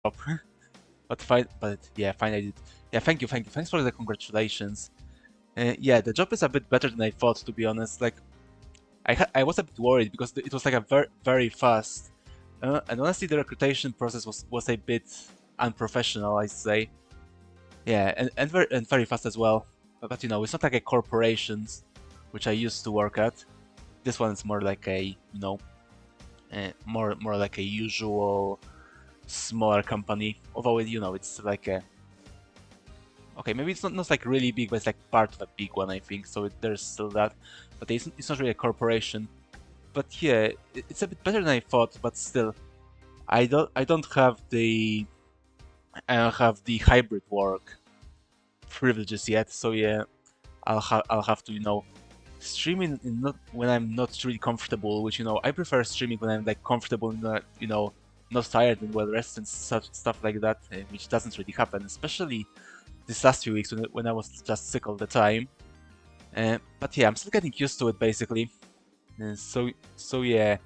job. But fine, but yeah, fine, I did. Yeah, thank you. Thanks for the congratulations. Yeah, the job is a bit better than I thought, to be honest. Like, I was a bit worried because it was like a very fast. And honestly, the recruitation process was a bit unprofessional, I'd say. Yeah, and very fast as well. But you know, it's not like a corporations, which I used to work at. This one is more like a, you know, more like a usual smaller company. Although you know, it's like a, okay, maybe it's not like really big, but it's like part of a big one, I think. So there's still that, but it's not really a corporation. But yeah, it's a bit better than I thought. But still, I don't have the hybrid work privileges yet. So yeah, I'll have to, you know, streaming in not when I'm not really comfortable. Which, you know, I prefer streaming when I'm like comfortable and not, you know, not tired and well rested and such stuff like that, which doesn't really happen, especially this last few weeks when I was just sick all the time. But yeah, I'm still getting used to it basically. So yeah,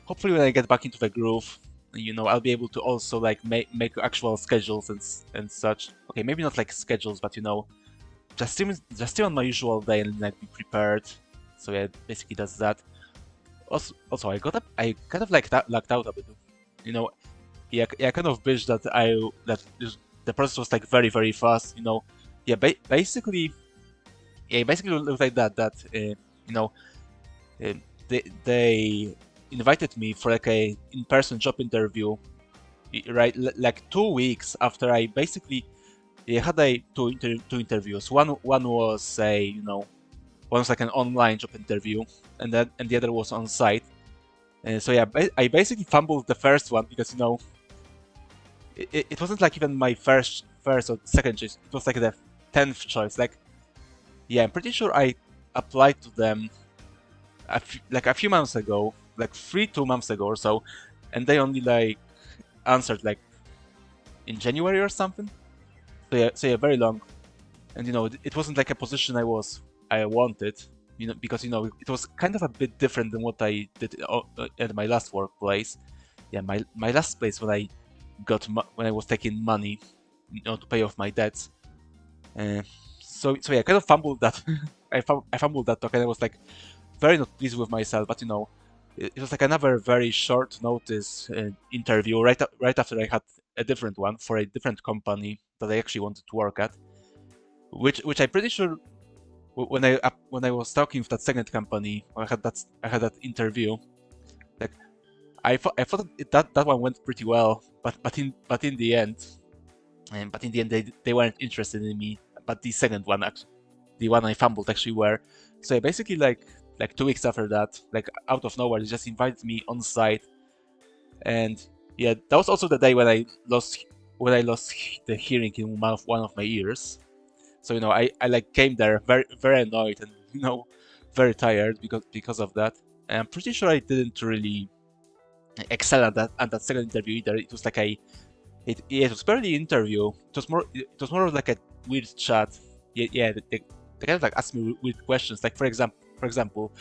hopefully when I get back into the groove, you know, I'll be able to also like make actual schedules and such. Okay, maybe not like schedules, but you know, just stream on my usual day and like be prepared. So yeah, basically that's that. Also, I kind of like that lucked out a bit. You know, yeah, I kind of wish that the process was like very fast. You know, yeah, basically it looked like you know, uh, they invited me for like a in-person job interview, right? Like 2 weeks after I basically had two interviews. One was a, you know, one was like an online job interview, and the other was on site. So yeah, I basically fumbled the first one because, you know, it wasn't like even my first or second choice. It was like the 10th choice. Like, yeah, I'm pretty sure I applied to them like a few months ago, like 2 months ago or so, and they only like answered like in January or something. So yeah, very long. And you know, it wasn't like a position I wanted. You know, because, you know, it was kind of a bit different than what I did at my last workplace. Yeah, my last place when I when I was taking money, you know, to pay off my debts. Uh, so yeah, I kind of fumbled that. I fumbled that talk, and I was like very not pleased with myself. But you know, it was like another very short notice interview right after I had a different one for a different company that I actually wanted to work at, which I'm pretty sure when I was talking with that second company, I had that interview. Like, I thought that one went pretty well, but in the end, they weren't interested in me. But the second one, actually, the one I fumbled, actually were. So I basically like 2 weeks after that, like out of nowhere, they just invited me on site, and yeah, that was also the day when I lost the hearing in one of my ears. So you know, I like came there very annoyed and, you know, very tired because of that. And I'm pretty sure I didn't really excel at that second interview either. It was like it was barely an interview. It was more of like a weird chat. Yeah, they kind of like asked me weird questions. Like, for example,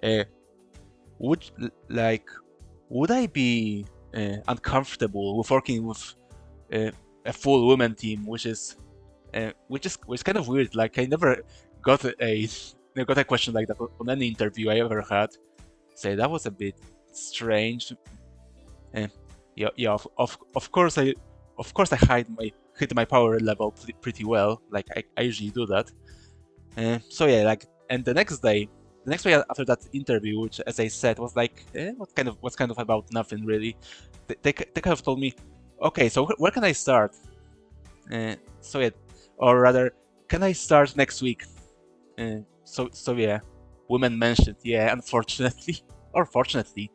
uh, would like would I be uncomfortable with working with uh, a full women team, which is kind of weird. Like, I never got got a question like that on any interview I ever had. So that was a bit strange. Uh, yeah. Of course I hit my power level pretty well. Like, I usually do that. So yeah, like, and the next day after that interview, which, as I said, was like what's kind of about nothing really. They kind of told me, okay, so where can I start? So yeah, or rather, can I start next week? So yeah, women mentioned. Yeah, unfortunately, or fortunately,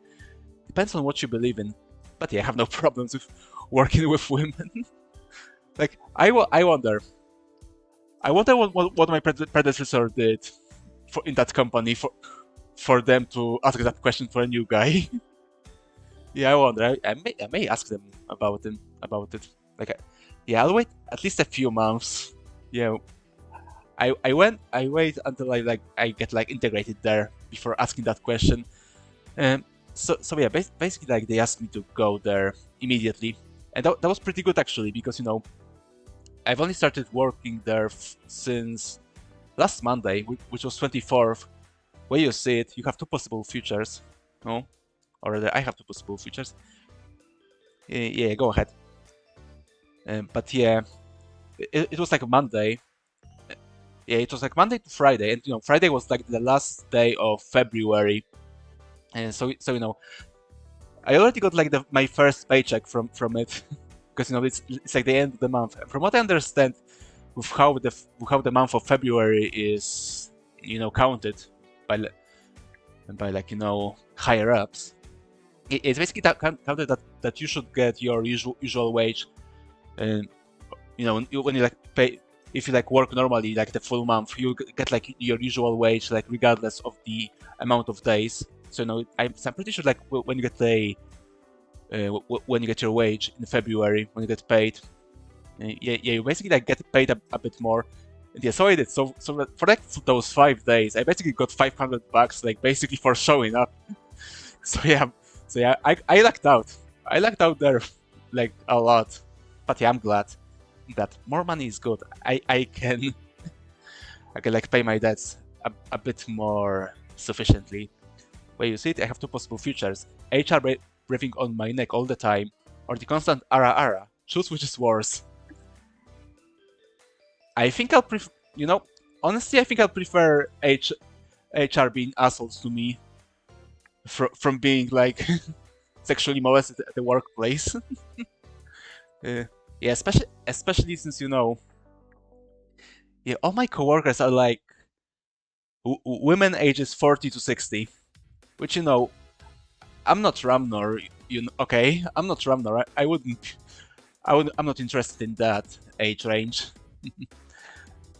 depends on what you believe in. But yeah, I have no problems with working with women. Like, I wonder what my predecessor did in that company for them to ask that question for a new guy. Yeah, I wonder. I may ask them about it. Like, yeah, I'll wait at least a few months. Yeah, I wait until I get like integrated there before asking that question. Um, so yeah, basically, like, they asked me to go there immediately, And that was pretty good actually, because I've only started working there since last Monday, which was 24th. Where you see it, you have two possible futures. No? Or rather, I have two possible futures. Yeah, go ahead. But yeah, it was like a Monday. Yeah, it was like Monday to Friday, and Friday was like the last day of February, and so I already got like my first paycheck from it, because it's like the end of the month. From what I understand, with how the month of February is counted by like higher ups, it's basically counted that you should get your usual wage, and when you like pay, if you like work normally like the full month, you get like your usual wage, like regardless of the amount of days. So I'm pretty sure like when you get when you get your wage in February, when you get paid, yeah, you basically like get paid a bit more. And yeah, so I did. So for like those 5 days, I basically got $500, like basically for showing up. So yeah, I lucked out. I lucked out there, like a lot. But yeah, I'm glad that more money is good. I can like pay my debts a bit more sufficiently. Where you see it, I have two possible futures: HR breathing on my neck all the time, or the constant ara ara. Choose which is worse. I think I'll prefer, honestly, I think I'll prefer HR being assholes to me from being like sexually molested at the workplace. Yeah, especially since yeah, all my coworkers are like women ages 40 to 60, which I'm not Ramnor. Okay, I'm not Ramnor. I'm not interested in that age range.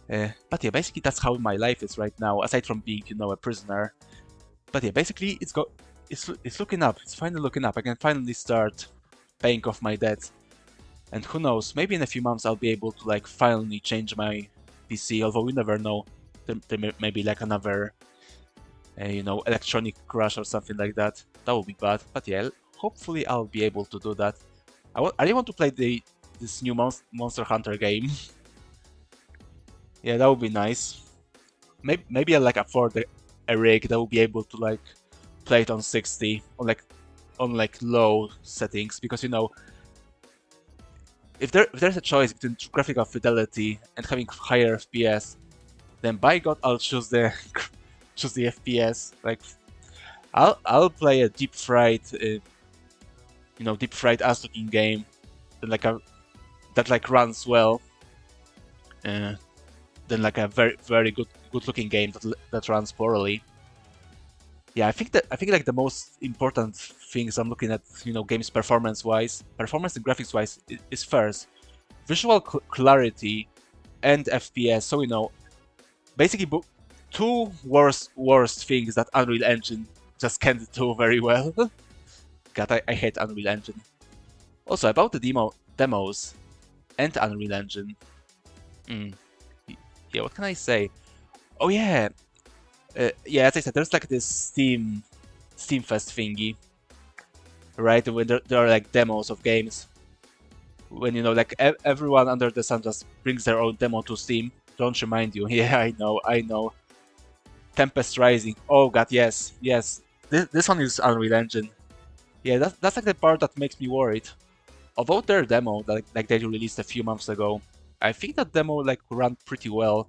But yeah, basically that's how my life is right now, aside from being a prisoner. But yeah, basically it's looking up. It's finally looking up. I can finally start paying off my debts. And who knows, maybe in a few months I'll be able to like finally change my PC, although we never know. There may be like another electronic crash or something like that. That would be bad. But yeah, hopefully I'll be able to do that. I really want to play this new Monster Hunter game. Yeah, that would be nice. Maybe I'll like afford a rig that will be able to like play it on 60 on like low settings, because if there's a choice between graphical fidelity and having higher FPS, then by God I'll choose the choose the FPS. Like I'll play a deep fried ass-looking game that like runs well, than like a very good looking game that runs poorly. Yeah, I think like the most important things I'm looking at, games performance and graphics wise, is first visual clarity and FPS. So basically two worst things that Unreal Engine just can't do very well. God, I hate Unreal Engine. Also about the demos and Unreal Engine. Yeah, what can I say? Oh yeah, yeah. As I said, there's like this Steam Fest thingy, right? When there are like demos of games. When like everyone under the sun just brings their own demo to Steam. Don't remind you? Yeah, I know. Tempest Rising. Oh god, yes. This one is Unreal Engine. Yeah, that's like the part that makes me worried. Although their demo, like they released a few months ago, I think that demo like ran pretty well.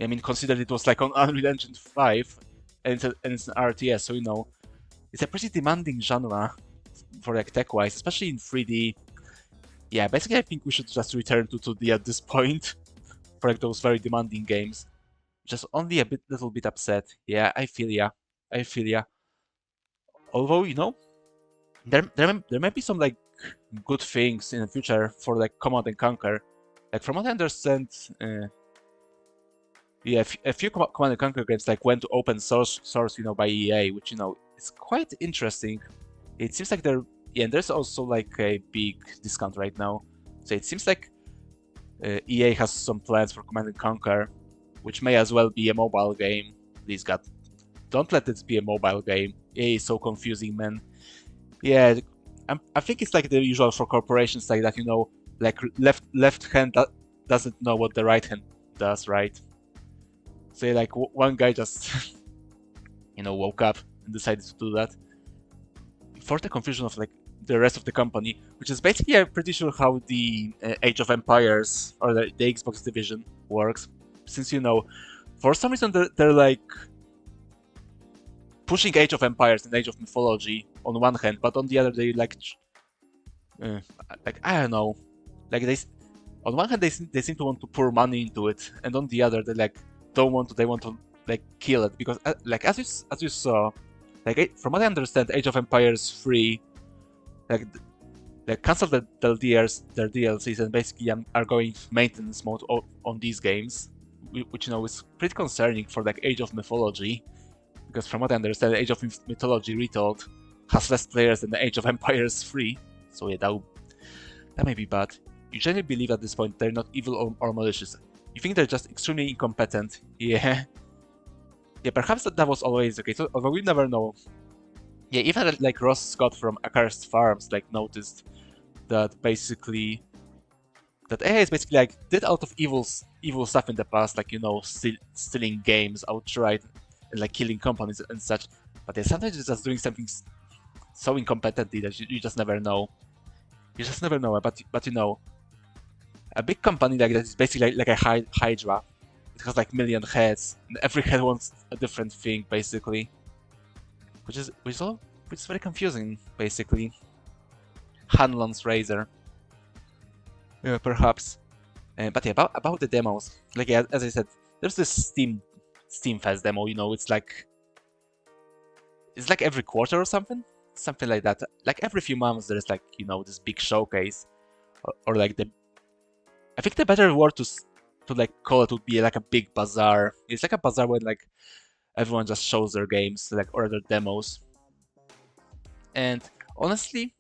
I mean, considered it was like on Unreal Engine 5, and it's an RTS, so it's a pretty demanding genre for like tech-wise, especially in 3D. Yeah, basically I think we should just return to 2D at this point for like those very demanding games. Just only little bit upset. Yeah, I feel ya. Although there might be some like good things in the future for like Command and Conquer. Like from what I understand, yeah, a few Command and Conquer games like went to open source, by EA, which is quite interesting. It seems like and there's also like a big discount right now, so it seems like EA has some plans for Command and Conquer, which may as well be a mobile game. Please God, don't let this be a mobile game. EA is so confusing, man. Yeah, I think it's like the usual for corporations like that, you know, like left hand doesn't know what the right hand does, right? So yeah, like one guy just you know woke up and decided to do that for the confusion of like the rest of the company, which is basically I'm pretty sure how the Age of Empires or the Xbox division works, since you know, for some reason they're like pushing Age of Empires and Age of Mythology on one hand, but on the other they uh, like I don't know, like on one hand they seem to want to pour money into it, and on the other they like don't want to. They want to like kill it because like as you saw, like from what I understand, Age of Empires 3 like they canceled their DLCs and basically are going maintenance mode on these games, which you know is pretty concerning for like Age of Mythology, because from what I understand, Age of Mythology Retold has less players than the Age of Empires 3, so yeah, that may be bad. You generally believe at this point they're not evil or malicious. You think they're just extremely incompetent. Yeah. Yeah, perhaps that was always the case, although we never know. Yeah, even like Ross Scott from Accursed Farms like noticed that basically that AI is basically like did out of evil stuff in the past, like you know, stealing games outright and like killing companies and such. But they sometimes just doing something so incompetently that you just never know. You just never know. But you know, a big company like that is basically like a Hydra. It has like million heads, and every head wants a different thing basically, which is very confusing basically. Hanlon's razor. Yeah, perhaps. But yeah, about the demos, like yeah, as I said, there's this Steam Fest demo. You know, it's like every quarter or something like that. Like every few months, there's like you know this big showcase, or like I think the better word to like call it would be like a big bazaar. It's like a bazaar when like everyone just shows their games, like or their demos. And honestly,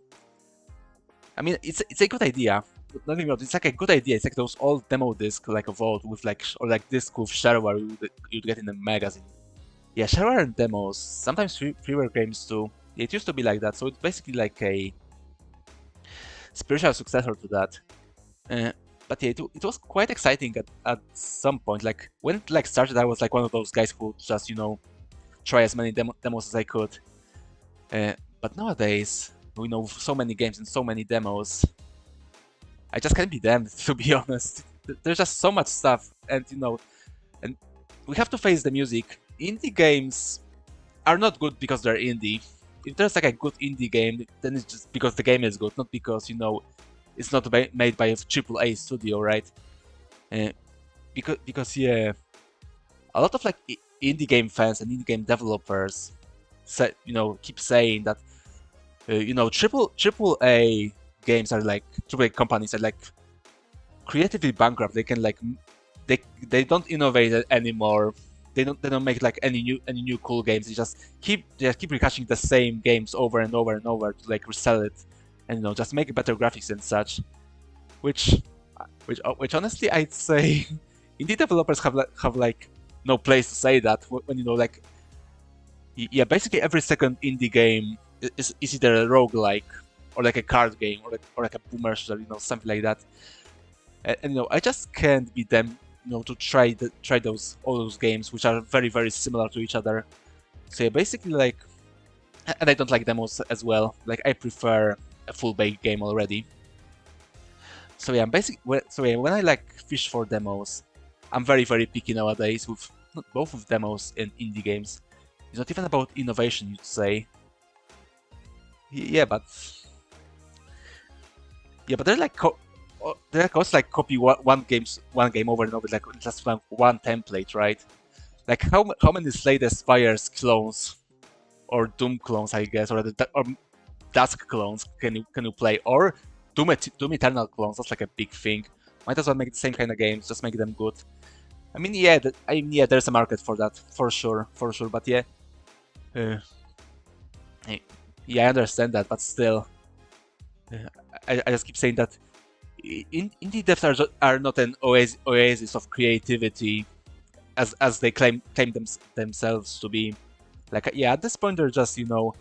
I mean, it's a good idea. Not even, it's like a good idea. It's like those old demo discs, like a vault with like or like disc with shareware you'd get in a magazine. Yeah, shareware and demos. Sometimes freeware games too. It used to be like that. So it's basically like a spiritual successor to that. But yeah, it was quite exciting at some point. Like when it like started, I was like one of those guys who just you know try as many demos as I could. But nowadays, we know so many games and so many demos. I just can't be damned, to be honest. There's just so much stuff, and you know, and we have to face the music. Indie games are not good because they're indie. If there's like a good indie game, then it's just because the game is good, not because you know it's not made by a AAA studio, right? Because yeah, a lot of like indie game fans and indie game developers you know keep saying that you know triple A games are like AAA companies are like creatively bankrupt. They can like they don't innovate anymore. They don't make like any new cool games. They just keep rehashing the same games over and over and over to like resell it, and you know just make better graphics and such. Which honestly I'd say indie developers have like no place to say that when you know like yeah basically every second indie game is either a roguelike or like a card game or like a boomer shooter, you know, something like that. And you know I just can't be them you know to try all those games which are very similar to each other. So yeah, basically like, and I don't like demos as well. Like I prefer a full baked game already. So yeah, when I like fish for demos, I'm very picky nowadays with both of demos and indie games. It's not even about innovation, you'd say. Yeah, but they're like they're also like copy one game over and over, like just one template, right? Like how many Slay the Spires clones or Doom clones, I guess, or Dusk clones can you play, or Doom Eternal clones? That's like a big thing. Might as well make the same kind of games, just make them good. I mean, yeah, there's a market for that, for sure. But yeah, yeah, I understand that, but still, I just keep saying that indie devs are not an oasis of creativity as they claim themselves to be. Like, yeah, at this point they're just you know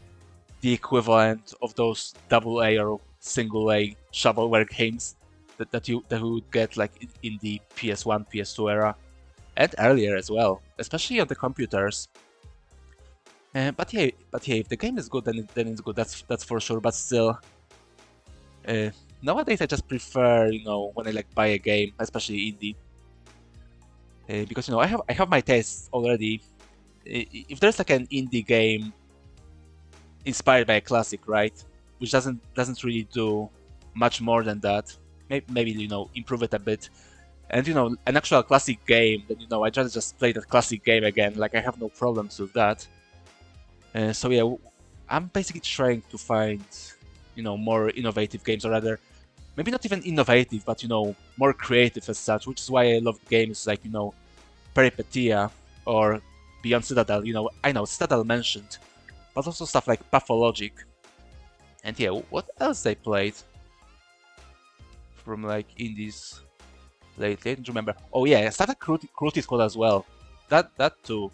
the equivalent of those double A or single A shovelware games that you would get like in the PS1, PS2 era, and earlier as well, especially on the computers. But yeah, if the game is good, then it's good. That's for sure. But still, nowadays I just prefer, when I like buy a game, especially indie, because I have my tastes already. If there's like an indie game inspired by a classic, right, which doesn't really do much more than that, maybe improve it a bit, and an actual classic game, then I'd rather just play that classic game again. Like, I have no problems with that. So yeah, I'm basically trying to find more innovative games, or rather, maybe not even innovative, but more creative as such, which is why I love games like Peripetia or Beyond Citadel. I know Citadel mentioned, but also stuff like Pathologic. And yeah, what else I played from like indies lately? I don't remember. Oh yeah, I started Cruelty Squad as well. That too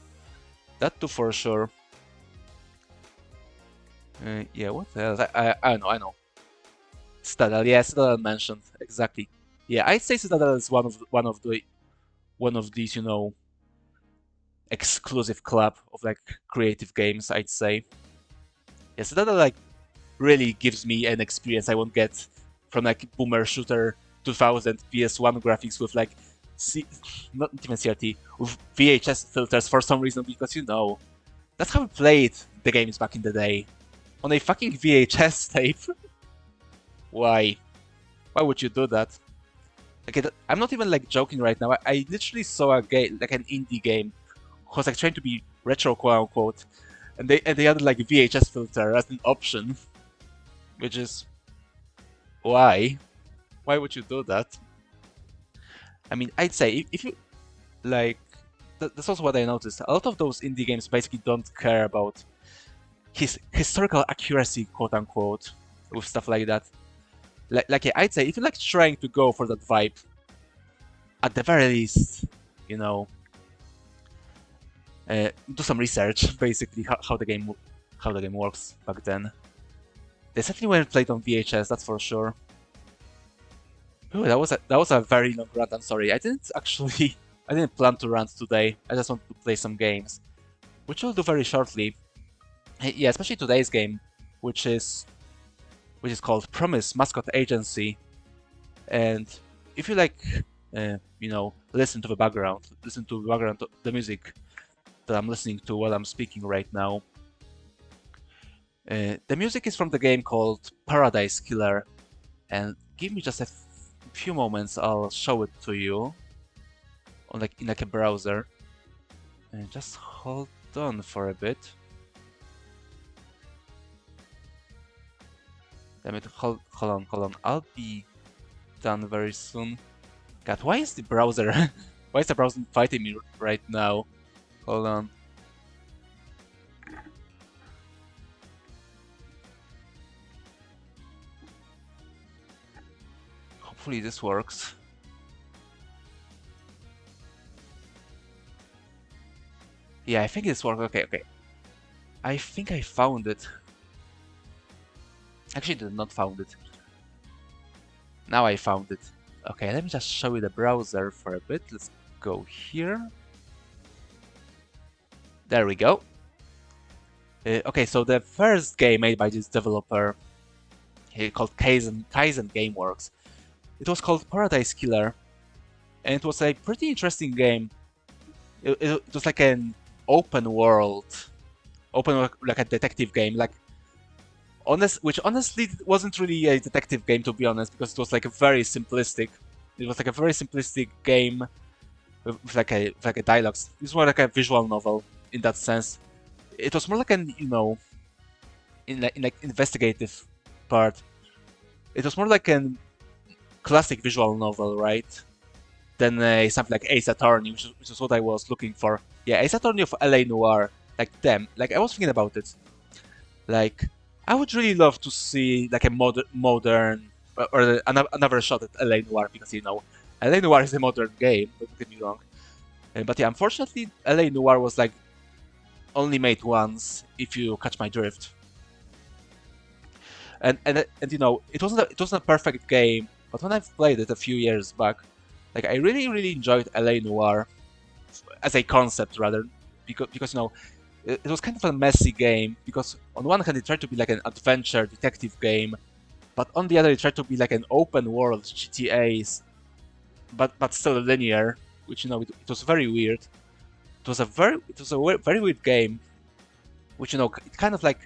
for sure. Yeah, what else? I know. Citadel, yeah, Citadel mentioned exactly. Yeah, I'd say Citadel is one of these exclusive club of like creative games, I'd say. Yeah, Citadel like really gives me an experience I won't get from like Boomer Shooter 2000 PS1 graphics with like not even CRT, with VHS filters for some reason, because that's how we played the games back in the day. On a fucking VHS tape. Why? Why would you do that? Okay, I'm not even like joking right now. I literally saw a game, like an indie game, who was like trying to be retro, quote unquote, and they added like VHS filter as an option, which is why? Why would you do that? I mean, I'd say if you like, that's also what I noticed. A lot of those indie games basically don't care about historical accuracy, quote unquote, with stuff like that. Like I'd say if you're like trying to go for that vibe, at the very least, do some research, basically how the game works back then. They certainly weren't played on VHS, that's for sure. Ooh, that was a very long rant. I'm sorry. I didn't plan to rant today. I just wanted to play some games, which we'll do very shortly. Yeah, especially today's game, which is called Promise Mascot Agency. And if you like, listen to the background, the music that I'm listening to while I'm speaking right now. The music is from the game called Paradise Killer, and give me just a few moments. I'll show it to you on in a browser. And just hold on for a bit. Damn it! Hold on. I'll be done very soon. God, why is the browser fighting me right now? Hold on. Hopefully this works. Yeah, I think this works. Okay. I think I found it. Actually, did not found it. Now I found it. Okay, let me just show you the browser for a bit. Let's go here. There we go. Okay, so the first game made by this developer, called Kaizen Gameworks, it was called Paradise Killer, and it was a pretty interesting game. It was like an open world, like a detective game, which honestly wasn't really a detective game, to be honest, because it was like a very simplistic. It was like a very simplistic game with like a dialogues. It was more like a visual novel in that sense. It was more like an in like investigative part. It was more like a classic visual novel, right? Than something like Ace Attorney, which is what I was looking for. Yeah, Ace Attorney of LA Noire. Like them. Like, I was thinking about it. Like, I would really love to see like a modern or another shot at LA Noire, because LA Noire is a modern game. Don't get me wrong. But yeah, unfortunately, LA Noire was like only made once. If you catch my drift. and you know, it wasn't a perfect game, but when I've played it a few years back, like I really enjoyed LA Noire as a concept rather, because you know, it was kind of a messy game, because on one hand it tried to be like an adventure detective game, but on the other it tried to be like an open world GTA's, but still linear, which, you know, it was very weird. Very weird game, which, you know, it kind of like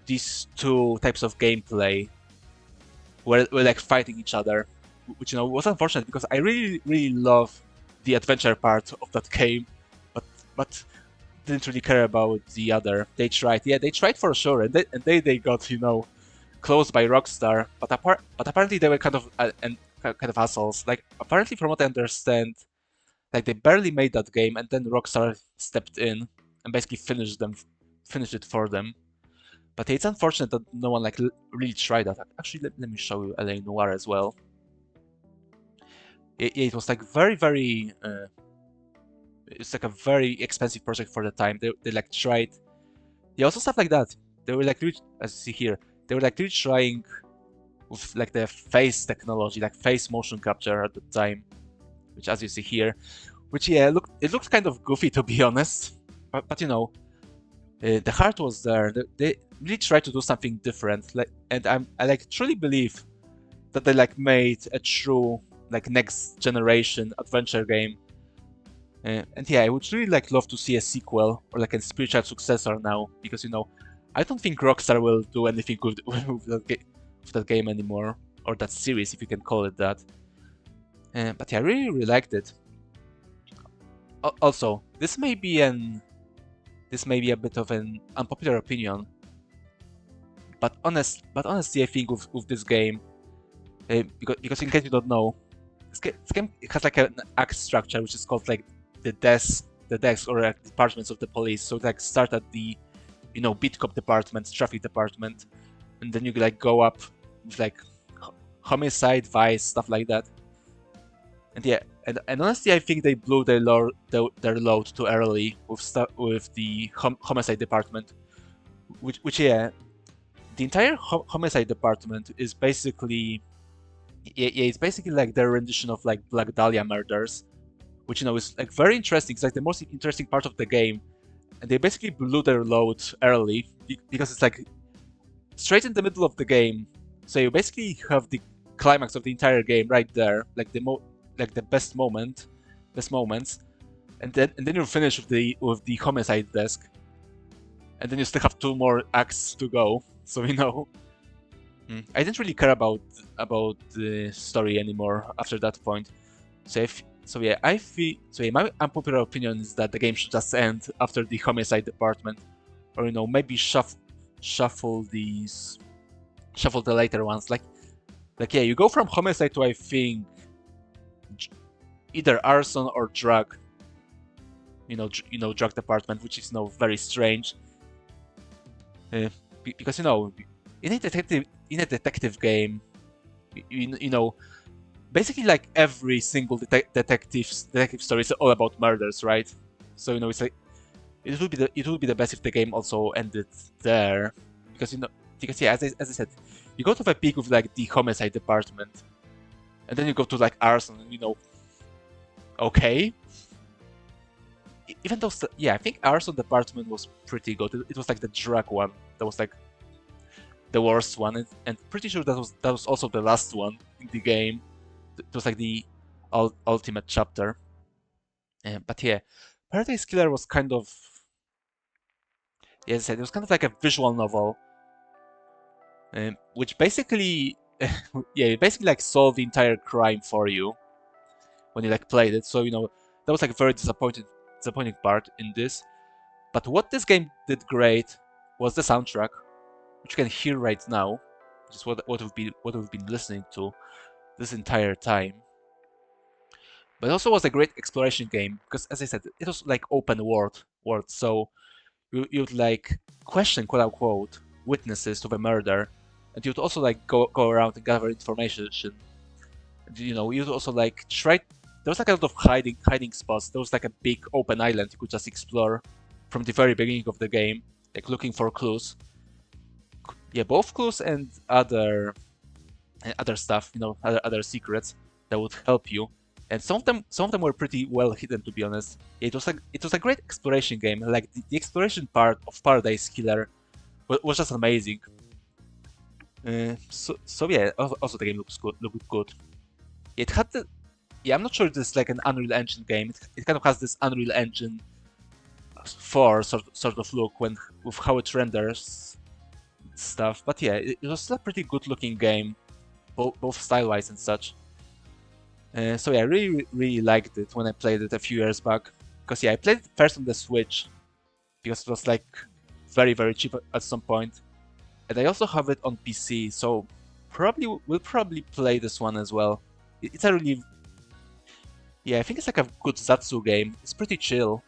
these two types of gameplay were like fighting each other, which, you know, was unfortunate because I really love the adventure part of that game, but didn't really care about the other. They tried for sure, and they got, you know, closed by Rockstar, but apparently they were kind of assholes. Like, apparently, from what I understand, like they barely made that game, and then Rockstar stepped in and basically finished it for them. But it's unfortunate that no one like really tried that. Actually, let me show you LA Noire as well. It was like very it's like a very expensive project for the time. They like tried. Yeah, also stuff like that. They were like really, as you see here, they were like really trying with like the face technology, like face motion capture at the time, which, as you see here, which, yeah, it looked kind of goofy, to be honest. But you know, the heart was there. They really tried to do something different. Like, and I like truly believe that they like made a true like next generation adventure game. And yeah, I would really like love to see a sequel or like a spiritual successor now, because, you know, I don't think Rockstar will do anything good with that game anymore, or that series, if you can call it that. But yeah, I really liked it. Also, this may be a bit of an unpopular opinion, but honestly, I think with this game, because in case you don't know, this game, it has like an act structure, which is called like the desk or like departments of the police. So like start at the, you know, beat cop department, traffic department, and then you like go up with like homicide, vice, stuff like that. And yeah, and honestly, I think they blew their load too early with the homicide department, which yeah, the entire homicide department is basically, yeah, it's basically like their rendition of like Black Dahlia murders, which, you know, is like very interesting. It's like the most interesting part of the game, and they basically blew their load early because it's like straight in the middle of the game. So you basically have the climax of the entire game right there, like the best moments, and then you finish with the homicide desk, and then you still have two more acts to go. So, you know, I didn't really care about the story anymore after that point. My unpopular opinion is that the game should just end after the homicide department, or, you know, maybe shuffle the later ones. Like yeah, you go from homicide to, I think, either arson or drug. You know, drug department, which is, you know, very strange. Because, you know, in a detective game, you know, basically like every single detective story is all about murders, right? So, you know, it's like it would be the best if the game also ended there, because, you know, because yeah, as I said, you go to the peak with like the homicide department, and then you go to like arson, and, you know, okay. Even though, yeah, I think arson department was pretty good. It was like the drug one that was like the worst one, and pretty sure that was also the last one in the game. It was like the ultimate chapter. But yeah, Paradise Killer was kind of, yeah, as I said, it was kind of like a visual novel, which basically, yeah, it basically like solved the entire crime for you when you like played it. So, you know, that was like a very disappointing part in this. But what this game did great was the soundtrack, which you can hear right now, which is what we've been listening to this entire time. But it also was a great exploration game because, as I said, it was like open world. So you'd like question, quote unquote, witnesses to the murder, and you'd also like go around and gather information. And, you know, you'd also like try. There was like a lot of hiding spots. There was like a big open island you could just explore from the very beginning of the game, like looking for clues. Yeah, both clues and other stuff, other secrets that would help you. And some of them were pretty well hidden, to be honest. It was a great exploration game. Like the exploration part of Paradise Killer was just amazing. So yeah, also the game looked good. It had the Yeah, I'm not sure this is like an Unreal Engine game. It kind of has this Unreal Engine 4 sort of look with how it renders stuff. But yeah, it was still a pretty good looking game, both style wise and such. So yeah, I really liked it when I played it a few years back. Because yeah, I played it first on the Switch because it was like very cheap at some point, and I also have it on PC. So we'll probably play this one as well. It's a really Yeah, I think it's like a good Zatsu game. It's pretty chill.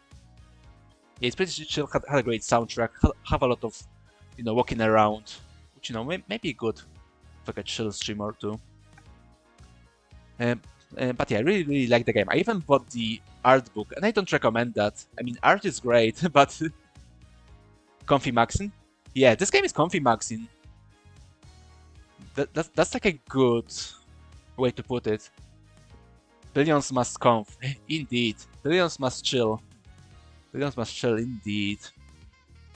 Yeah, it's pretty chill. Had a great soundtrack. Have a lot of walking around, which may be good for like a chill stream or two. Um, but yeah, I really like the game. I even bought the art book, and I don't recommend that. I mean, art is great, but comfy maxing. Yeah, this game is comfy maxing. That's like a good way to put it. Billions must conf. Indeed. Billions must chill. Billions must chill indeed.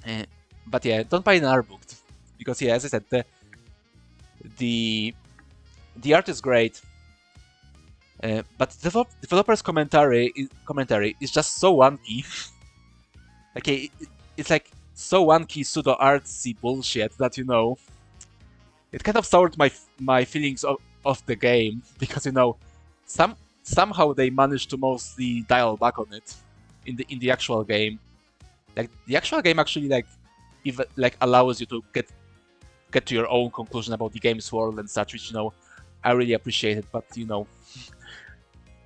Uh, but yeah, don't buy an art book because yeah, as I said, the the art is great, but developers' commentary is just so wonky. Okay, it's like so wonky, pseudo artsy bullshit that it kind of soured my feelings of the game because somehow they managed to mostly dial back on it in the actual game. Like the actual game actually even allows you to get to your own conclusion about the game's world and such, which I really appreciate it. But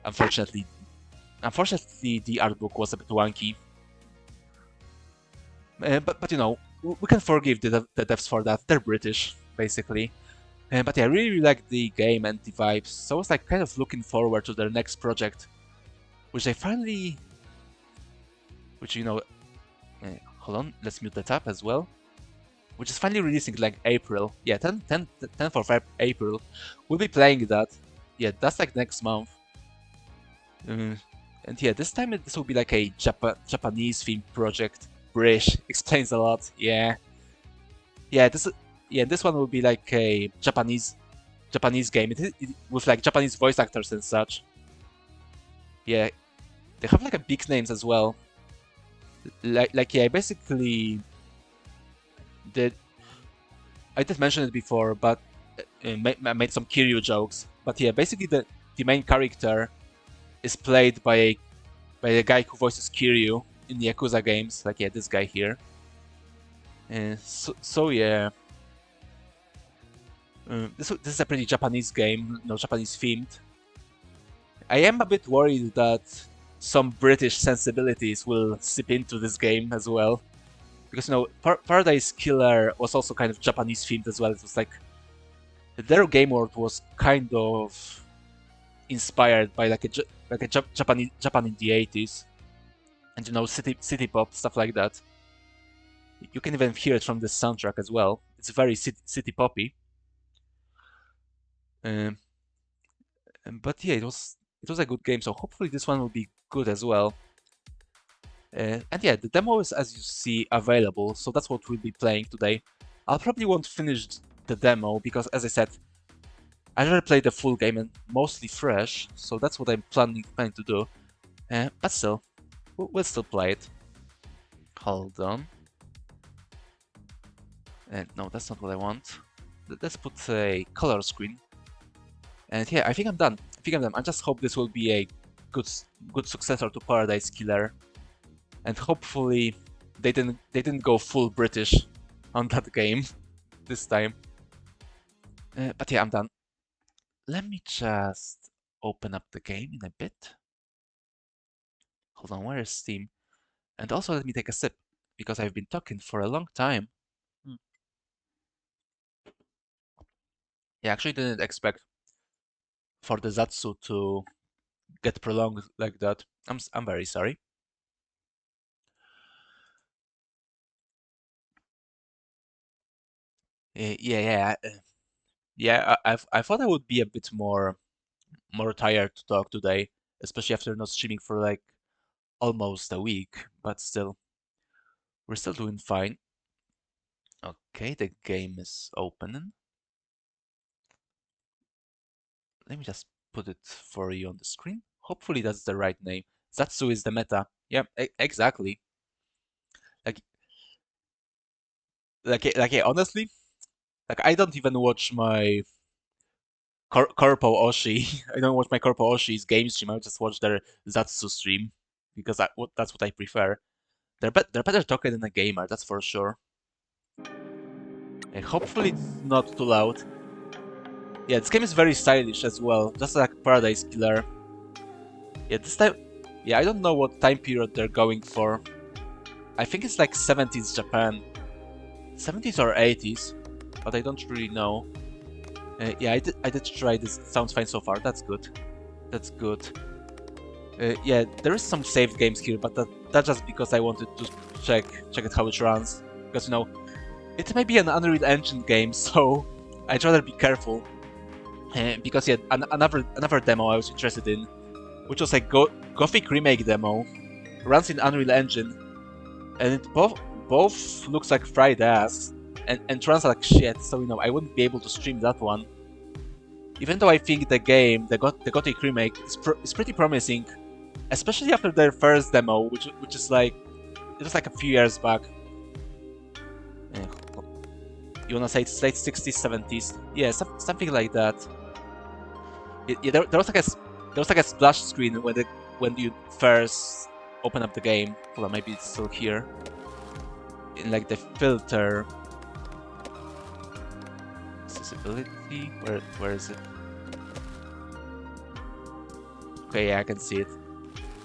unfortunately, the art book was a bit wonky. But we can forgive the devs for that. They're British, basically. But yeah, I really like the game and the vibes. So I was like kind of looking forward to their next project, which I finally, which hold on, let's mute the tab as well. Which is finally releasing like April. Yeah, 10th of April. We'll be playing that. Yeah, that's like next month. And yeah, this time this will be like a Japanese themed project. British explains a lot. Yeah, yeah. This one will be like a Japanese game with like Japanese voice actors and such. Yeah, they have like a big names as well. Yeah, basically did I did mention it before, but I made some Kiryu jokes. But yeah, basically the main character is played by a guy who voices Kiryu in the Yakuza games. Like yeah, this guy here. So yeah, this is a pretty Japanese game, Japanese themed. I am a bit worried that some British sensibilities will seep into this game as well, because Paradise Killer was also kind of Japanese themed as well. It was like their game world was kind of inspired by like a Japan in the 80s, and city pop stuff like that. You can even hear it from the soundtrack as well. It's very city poppy. Um, but yeah, it was a good game. So hopefully this one will be good as well. And yeah, the demo is, as you see, available. So that's what we'll be playing today. I'll probably won't finish the demo because, as I said, I'd rather play the full game and mostly fresh. So that's what I'm planning to do. But still, we'll still play it. Hold on. No, that's not what I want. Let's put a color screen. And yeah, I think I'm done. I just hope this will be a good successor to Paradise Killer. And hopefully they didn't go full British on that game this time. But yeah, I'm done. Let me just open up the game in a bit. Hold on, where is Steam? And also let me take a sip because I've been talking for a long time. Yeah, I actually didn't expect for the Zatsu to get prolonged like that. I'm very sorry. Yeah. I thought I would be a bit more tired to talk today, especially after not streaming for like almost a week. But still, we're still doing fine. Okay, the game is opening. Let me just put it for you on the screen. Hopefully that's the right name. Zatsu is the meta. Yeah, exactly. Like, yeah, honestly, like I don't even watch my Corpo Oshi. I don't watch my Corpo Oshi's game stream. I just watch their Zatsu stream because that's what I prefer. They're better talker than a gamer, that's for sure. Hopefully it's not too loud. Yeah, this game is very stylish as well, just like Paradise Killer. Yeah, this time, yeah, I don't know what time period they're going for. I think it's like 70s Japan, 70s or 80s, but I don't really know. Yeah, I did try this. Sounds fine so far. That's good. That's good. Yeah, there is some saved games here, but that's just because I wanted to check it how it runs. Because it may be an Unreal Engine game, so I'd rather be careful. Because yeah, another demo I was interested in, which was a Gothic remake demo, runs in Unreal Engine, and it both looks like fried ass and runs like shit. So I wouldn't be able to stream that one. Even though I think the Gothic remake is pretty promising, especially after their first demo, which is like it was like a few years back. You wanna say it's late 60s, 70s? Yeah, something like that. Yeah, there was like a splash screen when you first open up the game. Hold on, maybe it's still here. In like the filter accessibility. Where is it? Okay, yeah, I can see it.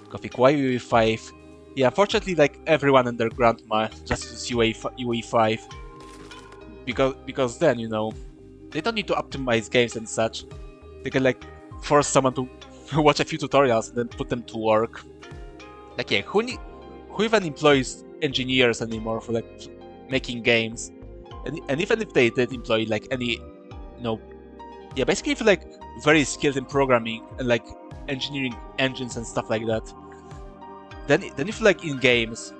Gothic UE5. Yeah, unfortunately, like everyone and their grandma just uses UE5 because then they don't need to optimize games and such. They can like force someone to watch a few tutorials and then put them to work. Like yeah, who even employs engineers anymore for like making games? And even if they did employ like any, yeah, basically if you're like very skilled in programming and like engineering engines and stuff like that, then if you're like in games,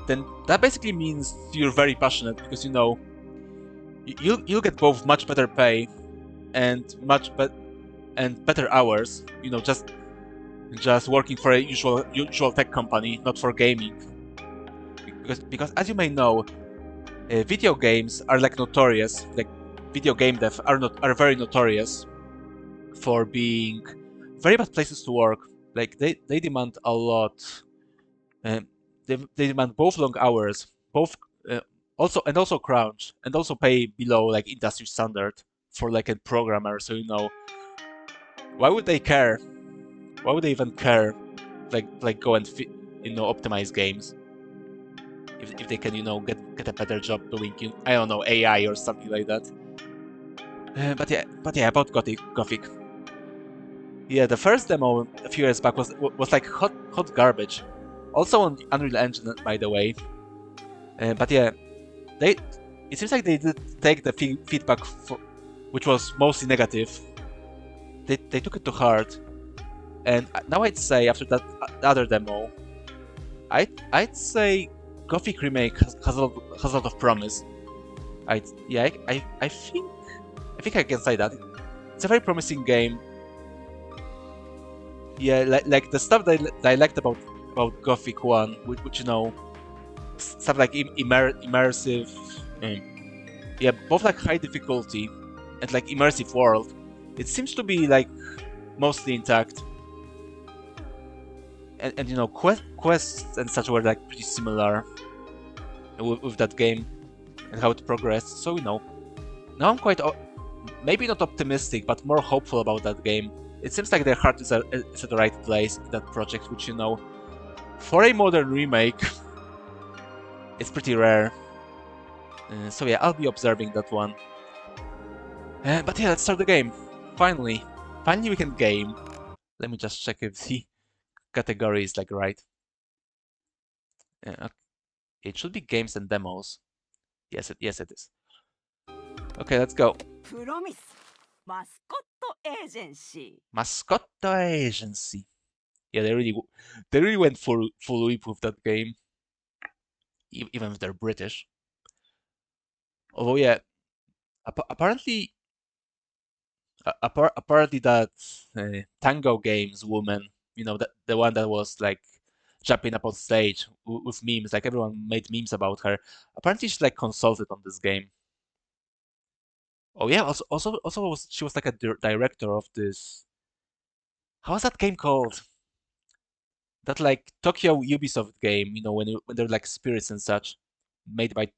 then that basically means you're very passionate because you'll get both much better pay and better hours. Just working for a usual tech company, not for gaming. Because as you may know, video games are like notorious. Like video game dev are very notorious for being very bad places to work. Like they demand a lot. Um, they demand both long hours, both uh, also crunch, and also pay below like industry standard for like a programmer. So why would they care? Why would they even care? Like go and optimize games if they can get a better job doing I don't know, AI or something like that. But yeah, about Gothic. Yeah, the first demo a few years back was like hot garbage. Also on Unreal Engine, by the way. But yeah, they it seems like they did take the feedback which was mostly negative. They took it to heart, and now I'd say after that other demo, I'd say Gothic remake has a lot of promise. Yeah, I think I can say that it's a very promising game. Yeah, like the stuff that I liked about Gothic One, which stuff like immersive, um, yeah, both like high difficulty and like immersive world. It seems to be like mostly intact, and quests and such were like pretty similar with that game and how it progressed. So now I'm quite maybe not optimistic, but more hopeful about that game. It seems like their heart is at the right place in that project, which for a modern remake, it's pretty rare. So yeah, I'll be observing that one. But yeah, let's start the game. Finally we can game. Let me just check if the category is like right. Okay. It should be games and demos. Yes, it is. Okay, let's go. Promise. Mascot Agency. Mascot Agency. Yeah, they really went full leap with that game, even if they're British. Although, yeah, apparently, apparently that Tango Games woman, the one that was like jumping up on stage with memes, like everyone made memes about her. Apparently, she's like consulted on this game. Oh yeah, also she was like a director of this. How was that game called? That like Tokyo Ubisoft game, when they're like spirits and such, made by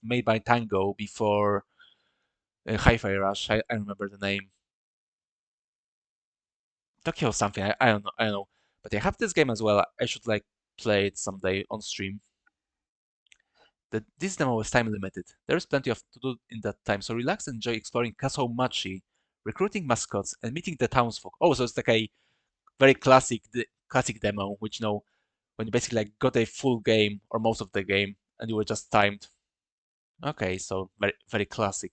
made by Tango before Hi-Fi Rush. I remember the name. Tokyo something. I don't know. But I have this game as well. I should like play it someday on stream. This demo is time limited. There is plenty of to do in that time, so relax and enjoy exploring Castle Machi, recruiting mascots, and meeting the townsfolk. Oh, so it's like a very classic demo, which when you basically like got a full game or most of the game and you were just timed. Okay, so very classic.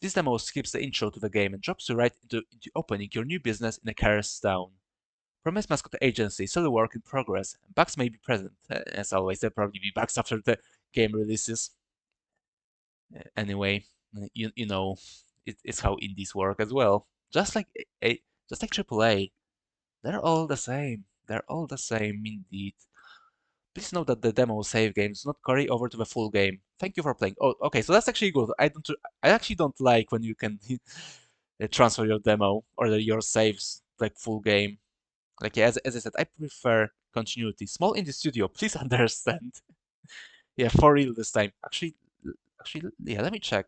This demo skips the intro to the game and drops you right into opening your new business in a careless town. Promise Mascot Agency still a work in progress. Bugs may be present. As always, there'll probably be bugs after the game releases. Anyway, you know, it's how indies work as well. Just like AAA, they're all the same. They're all the same indeed. Please note that the demo save games do not carry over to the full game. Thank you for playing. Oh, okay, so that's actually good. I actually don't like when you can transfer your demo or your saves like full game. Like yeah, as I said, I prefer continuity. Small indie studio, please understand. Yeah, for real this time. Actually, yeah, let me check.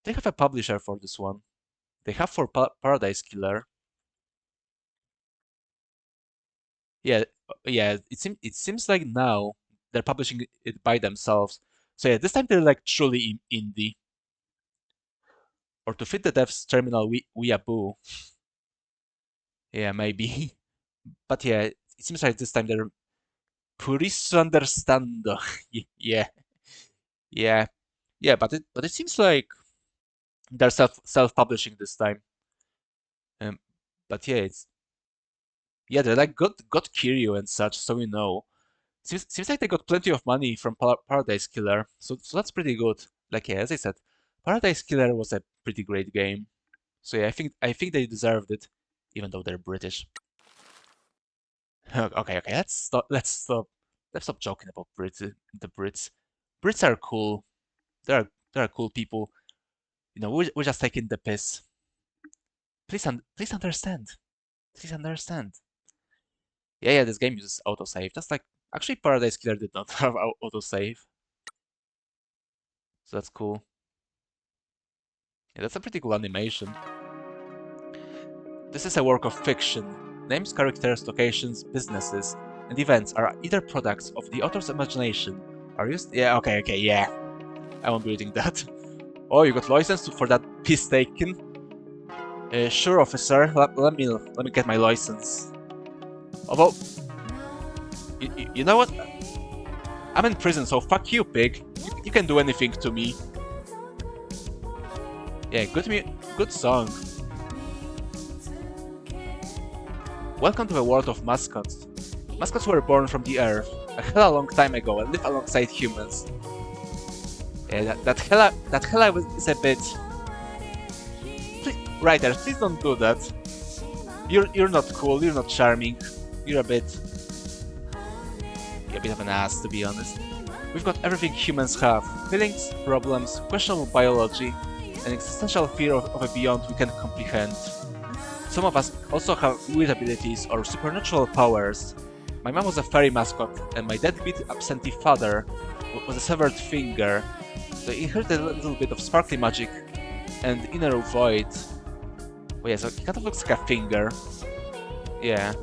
They have a publisher for this one. They have for Paradise Killer. Yeah, yeah. It seems like now they're publishing it by themselves. So yeah, this time they're like truly indie. Or to fit the dev's terminal weeaboo. Yeah, maybe. But yeah, it seems like this time they're puristo understando. Yeah, yeah, yeah. But it seems like they're self-publishing this time. Um, but yeah, they're like got Kiryu and such, so Seems like they got plenty of money from Paradise Killer, so that's pretty good. Like yeah, as I said, Paradise Killer was a pretty great game. So yeah, I think they deserved it, even though they're British. Okay, let's stop joking about the Brits. Brits are cool. They're cool people. We're just taking the piss. Please understand. Please understand. Yeah, this game uses autosave. Just like actually Paradise Killer did not have autosave. So that's cool. Yeah, that's a pretty cool animation. This is a work of fiction. Names, characters, locations, businesses, and events are either products of the author's imagination, are used. Yeah, okay, yeah. I won't be reading that. Oh, you got license for that piss taken? Sure, officer. Let me get my license. Although, you know what? I'm in prison, so fuck you, pig. You can do anything to me. Yeah, good song. Welcome to the world of mascots. Mascots were born from the earth a hella long time ago and live alongside humans. Yeah, that hella is a bit. Writers, please don't do that. You're not cool. You're not charming. You're a bit of an ass, to be honest. We've got everything humans have: feelings, problems, questionable biology, an existential fear of a beyond we can't comprehend. Some of us also have weird abilities or supernatural powers. My mom was a fairy mascot, and my deadbeat absentee father was a severed finger. So he inherited a little bit of sparkly magic and inner void. Oh yeah, so it kind of looks like a finger. Yeah.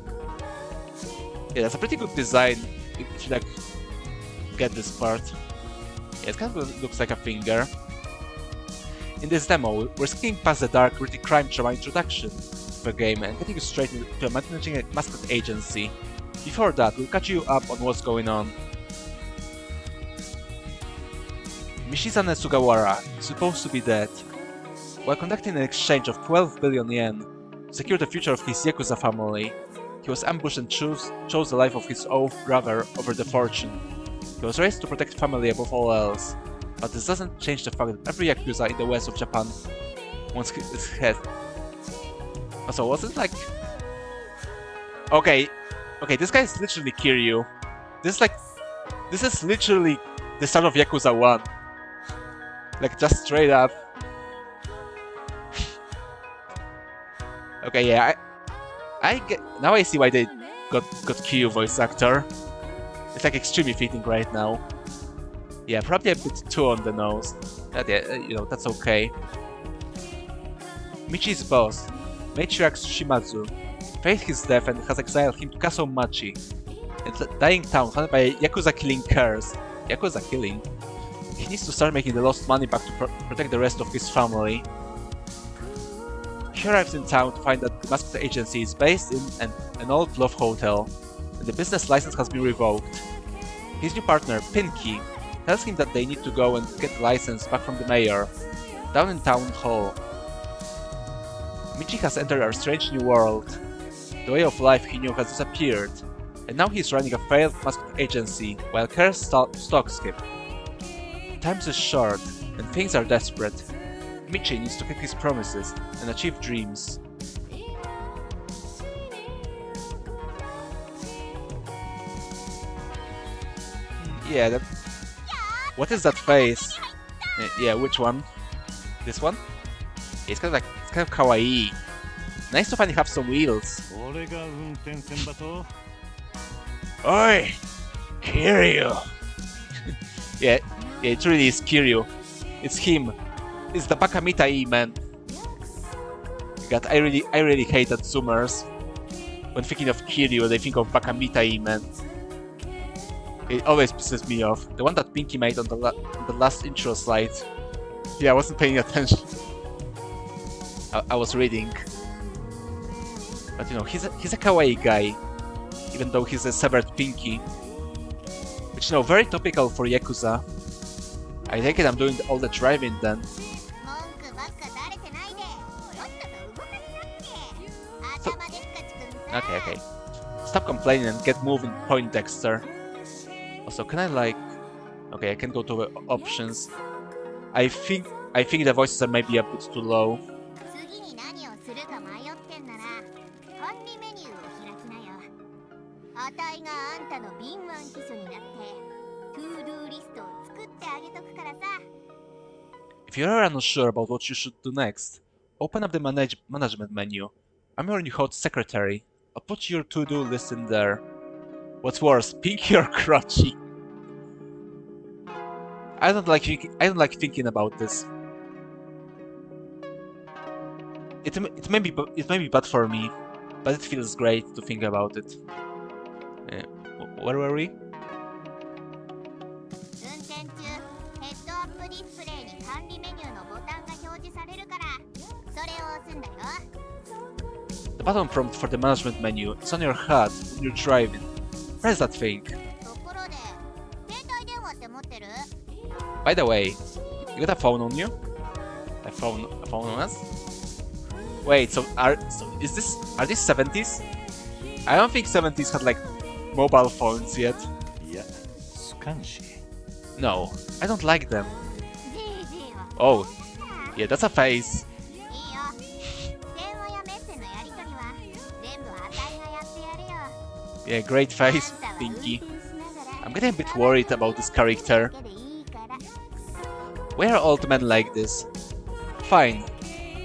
Yeah, that's a pretty good design if you like get this part. Yeah, it kind of looks like a finger. In this demo, we're skipping past the dark, gritty crime drama introduction of the game and getting straight into managing a mascot agency. Before that, we'll catch you up on what's going on. Michizane Sugawara is supposed to be dead. While conducting an exchange of 12 billion yen to secure the future of his Yakuza family, he was ambushed and chose the life of his own brother over the fortune. He was raised to protect family above all else, but this doesn't change the fact that every Yakuza in the west of Japan wants his head. Also, wasn't like... Okay, this guy is literally Kiryu. This is literally the start of Yakuza 1. Like, just straight up. Okay, yeah, I get... Now I see why they got Kiryu voice actor. It's like extremely fitting right now. Yeah, probably a bit too on the nose. But yeah, you know, that's okay. Michi's boss, Matriarch Shimazu, faced his death and has exiled him to Castle Machi, a dying town haunted by Yakuza killing curse. Yakuza killing? He needs to start making the lost money back to protect the rest of his family. He arrives in town to find that the Mascot Agency is based in an old love hotel, and the business license has been revoked. His new partner, Pinky, tells him that they need to go and get the license back from the mayor, down in town hall. Michi has entered our strange new world. The way of life he knew has disappeared, and now he's running a failed Mascot Agency while Curse stalks him. Times is short, and things are desperate. Michi needs to keep his promises and achieve dreams. Yeah, what is that face? Yeah, which one? This one? Yeah, it's kind of kawaii. Nice to finally have some wheels. Oi! Kiryu! yeah, it really is Kiryu. It's him. It's the Bakamitai man. God, I really hate that Zoomers. When thinking of Kiryu, they think of Bakamitai man. It always pisses me off. The one that Pinky made on the last intro slide. Yeah, I wasn't paying attention. I was reading. But you know, he's a kawaii guy. Even though he's a severed Pinky. Which, you know, very topical for Yakuza. I take it I'm doing all the driving then. So, okay. Stop complaining and get moving, Poindexter. Also, can I like... Okay, I can go to options. I think the voices are maybe a bit too low. If you're ever unsure about what you should do next, open up the management menu. I'm your new hot secretary. I'll put your to-do list in there. What's worse, Pinky or Crotchy? I don't like thinking about this. It may be bad for me, but it feels great to think about it. Where were we? The button prompt for the management menu is on your HUD when you're driving. Press that thing. By the way, you got a phone on you? A phone on us? Wait, are these 70s? I don't think 70s had like mobile phones yet. Yeah, no, I don't like them. Oh, yeah, that's a face. Yeah, great face, Pinky. I'm getting a bit worried about this character. Why are old men like this? Fine,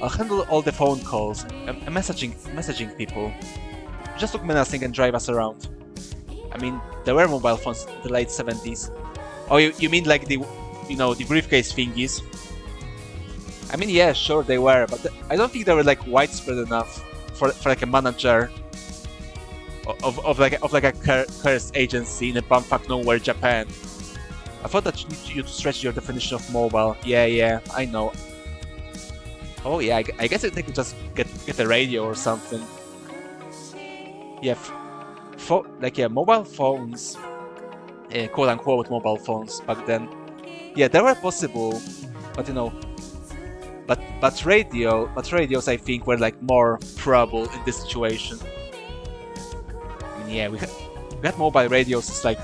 I'll handle all the phone calls and messaging people. Just look menacing and drive us around. I mean, there were mobile phones in the late 70s. Oh, you mean like the briefcase thingies? I mean, yeah, sure they were, but I don't think they were like widespread enough for like a manager of like a cursed agency in a bumfuck nowhere Japan. I thought that you to stretch your definition of mobile. Yeah, I know. Oh yeah, I guess they could just get a radio or something. Yeah, mobile phones, quote unquote mobile phones back then. Yeah, they were possible, but you know, but radios I think were like more probable in this situation. I mean, yeah, we had mobile radios since like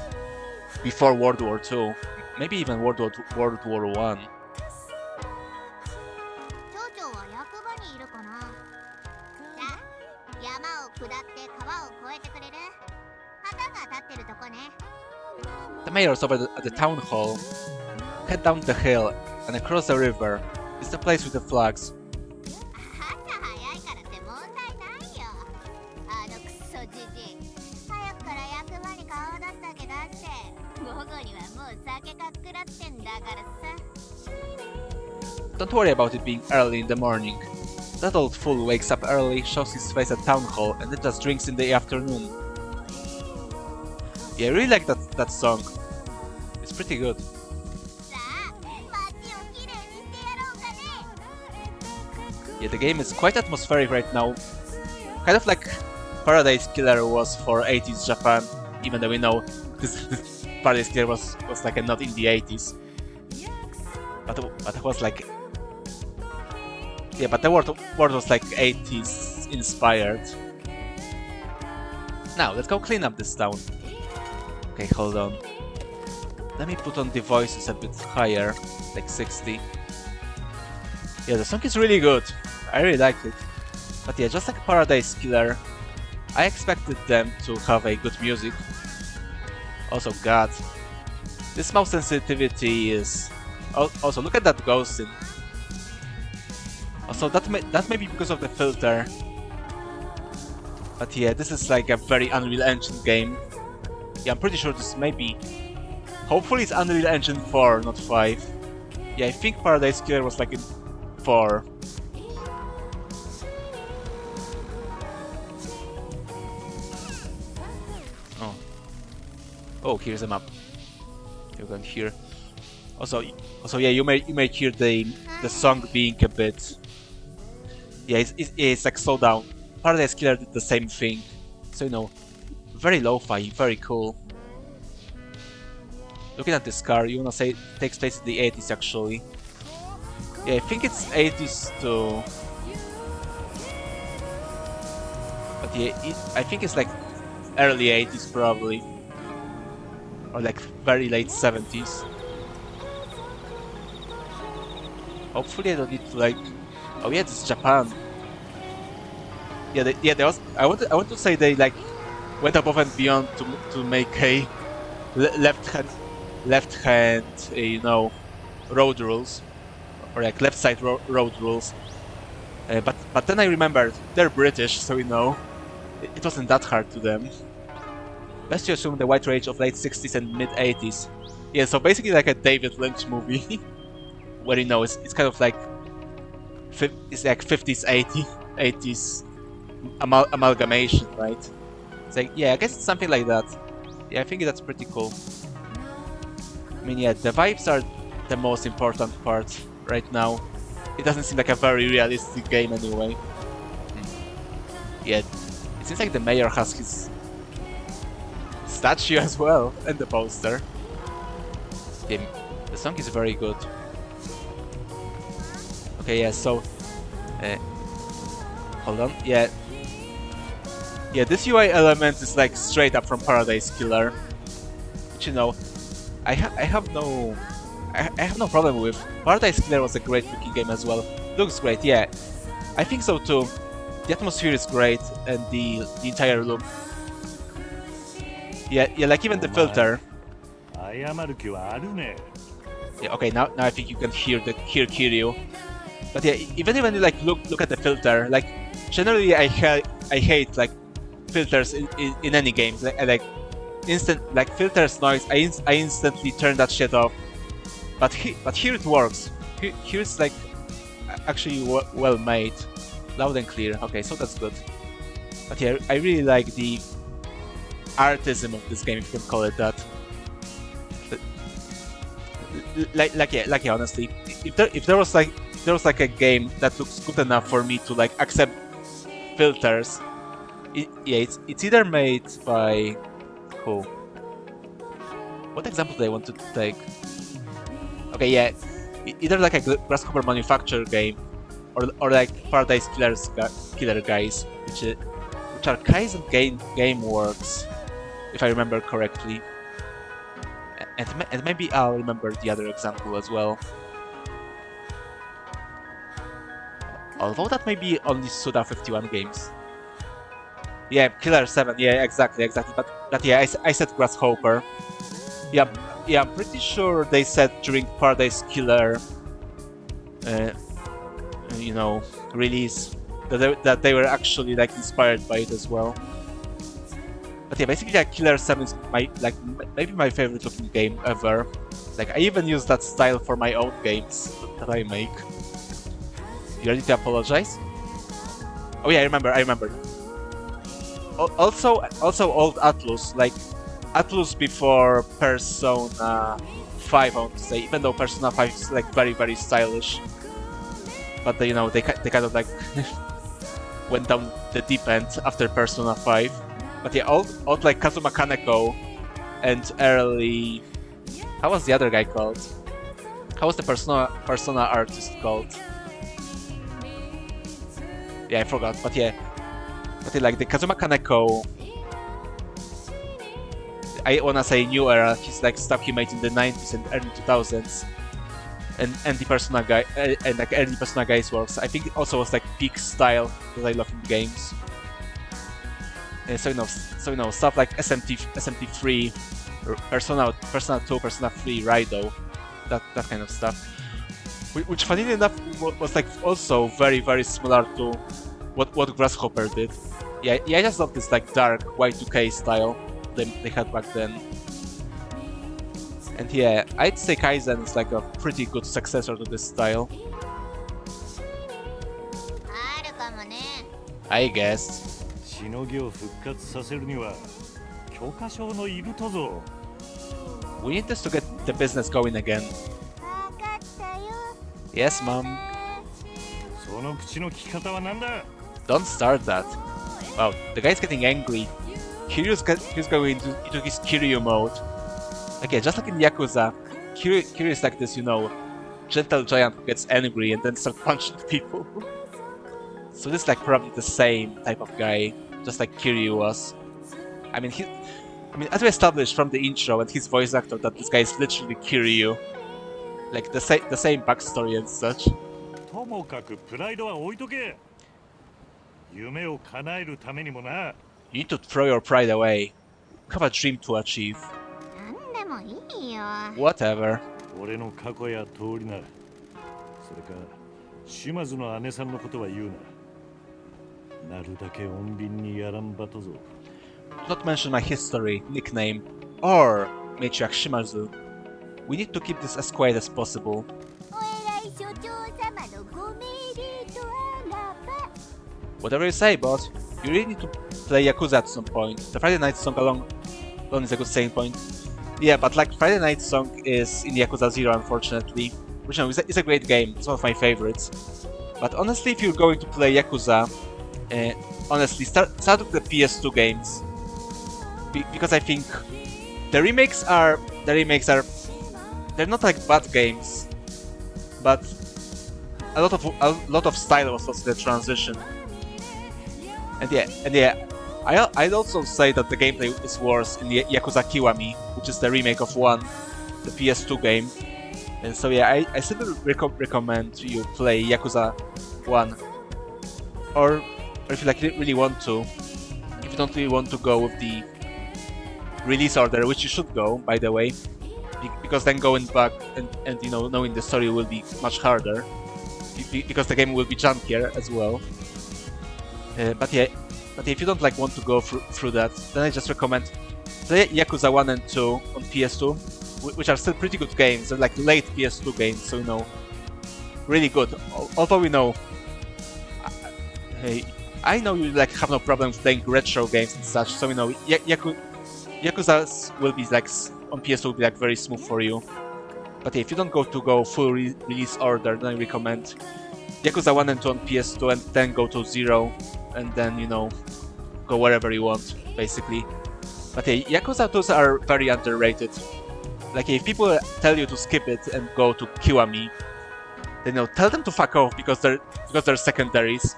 before World War II, maybe even World War One. 町長は役場にいるかな。じゃあ山を下って川を越えてくれる？旗が立ってるとこね。The mayor's over at the town hall. Head down the hill and across the river. It's the place with the flags. 朝早いからって問題ないよ。あのクソじじい。早くから役場に顔出すだけ出して、午後にはもう酒かっくらってんだからさ。Don't worry about it being early in the morning. That old fool wakes up early, shows his face at town hall, and then just drinks in the afternoon. Yeah, I really like that song. It's pretty good. さあ、街をきれいにしてやろうかね。 Yeah, the game is quite atmospheric right now. Kind of like Paradise Killer was for 80s Japan, even though we know this Paradise Killer was like not in the 80s. But it was like... Yeah, but the world was like 80s inspired. Now, let's go clean up this town. Okay, hold on. Let me put on the voices a bit higher, like 60. Yeah, the song is really good. I really like it. But yeah, just like Paradise Killer, I expected them to have a good music. Also, God, this mouse sensitivity is... Also, look at that ghosting. Also, that may be because of the filter. But yeah, this is like a very Unreal Engine game. Yeah, I'm pretty sure this may be... Hopefully it's Unreal Engine 4, not 5. Yeah, I think Paradise Killer was like in 4. Oh. Oh, here's a map. You can hear. Also, yeah, you may hear the song being a bit... Yeah, it's like slow down. Paradise Killer did the same thing. So, you know, very lo-fi, very cool. Looking at this car, you wanna say it takes place in the 80s actually. Yeah, I think it's 80s too. But yeah, I think it's like early 80s probably. Or like very late 70s. Hopefully I don't need to like... Oh yeah, this is Japan. Yeah, there was... I want to say they like went above and beyond to make a left hand, you know, road rules, or like left side road rules. But then I remembered they're British, so you know, it wasn't that hard to them. Best to assume the white rage of late 60s and mid 80s. Yeah, so basically like a David Lynch movie, where you know it's kind of like it's like 50s 80s amalgamation, right? It's like, yeah, I guess it's something like that. Yeah, I think that's pretty cool. I mean, yeah, the vibes are the most important part right now. It doesn't seem like a very realistic game anyway. Yeah, it seems like the mayor has his statue as well, and the poster. Yeah, the song is very good. Okay, yeah, so... hold on, yeah. Yeah, this UI element is like straight up from Paradise Killer. Which, you know, I have no problem with. Paradise Killer was a great looking game as well. Looks great, yeah. I think so too. The atmosphere is great and the entire look. Yeah, like even the filter. Yeah, okay, now I think you can hear Kiryu. But yeah, even when you like look at the filter, like generally I hate like filters in any game. Like instant like filters noise. I instantly turn that shit off. But here it works. Here it's like actually well made, loud and clear. Okay, so that's good. But yeah, I really like the artism of this game, if you can call it that. Like yeah, honestly, if there was like a game that looks good enough for me to like accept filters, it's either made by who? What example do I want to take? Okay, yeah, either like a Grasshopper Manufacturer game, or like Paradise Killer Guys, which are Kaizen game works, if I remember correctly. And maybe I'll remember the other example as well. Although that may be only Suda51 games. Yeah, Killer 7, yeah, exactly. But yeah, I said Grasshopper. Yeah, I'm pretty sure they said during Paradise Killer, release that they were actually like inspired by it as well. But yeah, basically, like, Killer 7 is maybe my favorite looking game ever. Like, I even use that style for my own games that I make. You ready to apologize? Oh yeah, I remember. Also old Atlus, like Atlus before Persona 5, I want to say, even though Persona 5 is like very, very stylish. But they kind of like went down the deep end after Persona 5. But yeah, old like Kazuma Kaneko and early... How was the other guy called? How was the Persona artist called? Yeah, I forgot, but yeah, like the Kazuma Kaneko, I wanna say new era, his like stuff he made in the 90s and early 2000s, and the Persona guy, and like early Persona guys works, I think it also was like peak style that I love in games. So stuff like SMT3, Persona 2, Persona 3, Raido, that kind of stuff. Which, funny enough, was like also very, very similar to what Grasshopper did. Yeah, I just love this like dark Y2K style they had back then. And yeah, I'd say Kaizen is like a pretty good successor to this style. I guess. We need this to get the business going again. Yes, Mom. Don't start that. Wow, the guy's getting angry. Kiryu's going into his Kiryu mode. Okay, just like in Yakuza, Kiryu is like this, gentle giant who gets angry and then starts punching people. So this is like probably the same type of guy, just like Kiryu was. I mean, as we established from the intro and his voice actor, that this guy is literally Kiryu. Like the same backstory and such. You need to throw your pride away. You have a dream to achieve. Whatever. Do not mention my history, nickname, or matriarch Shimazu. We need to keep this as quiet as possible. Whatever you say, boss. You really need to play Yakuza at some point. The Friday Night song alone is a good saying point. Yeah, but like Friday Night song is in Yakuza 0, unfortunately. Which is a great game. It's one of my favorites. But honestly, if you're going to play Yakuza, honestly, start with the PS2 games. Because I think the remakes are they're not like bad games, but a lot of style was lost in the transition. And yeah, I'd also say that the gameplay is worse in the Yakuza Kiwami, which is the remake of 1, the PS2 game. And so yeah, I simply recommend you play Yakuza 1, or if you like really want to. If you don't really want to go with the release order, which you should go, by the way, because then going back and knowing the story will be much harder, because the game will be junkier as well. But if you don't like want to go through that, then I just recommend play Yakuza 1 and 2 on PS2, which are still pretty good games. They're like late PS2 games, so really good. Although I know you like have no problem playing retro games and such, so Yakuza will be like on PS2 will be like very smooth for you. But if you don't go full release order, then I recommend Yakuza 1 and 2 on PS2 and then go to 0 and then go wherever you want basically. But yeah, Yakuza 2s are very underrated. Like if people tell you to skip it and go to Kiwami, then tell them to fuck off because they're secondaries.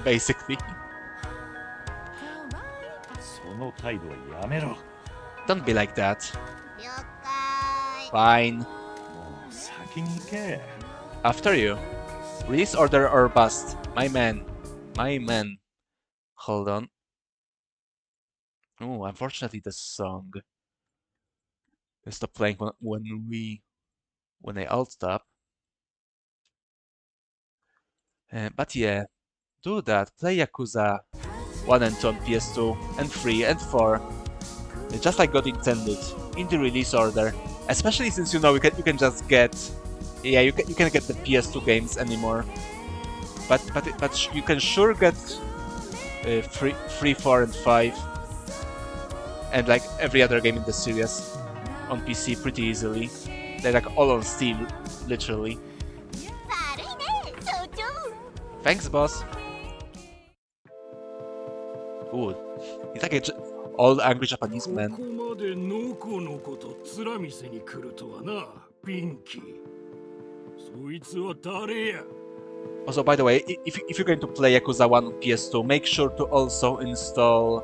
Basically. その態度はやめろ。 Don't be like that. 了解。 Fine. もう先に行け。 After you. Release order or bust. My man. My man. Hold on. Oh, unfortunately the song stopped playing when I alt tab. But yeah, do that. Play Yakuza 1 and 2 on PS2 and 3 and 4. Just like God intended in the release order. Especially since you can just get you can get the PS2 games anymore. But you can sure get 3, 4 and 5 and like every other game in the series on PC pretty easily. They're like all on Steam, literally. 悪いね、総長。 Thanks, boss. Ooh, he's like an old angry Japanese man. ここまでのこのこと面見せに来るとはな、ピンキー。そいつは誰や？ Also, by the way, if you're going to play Yakuza 1 on PS2, make sure to also install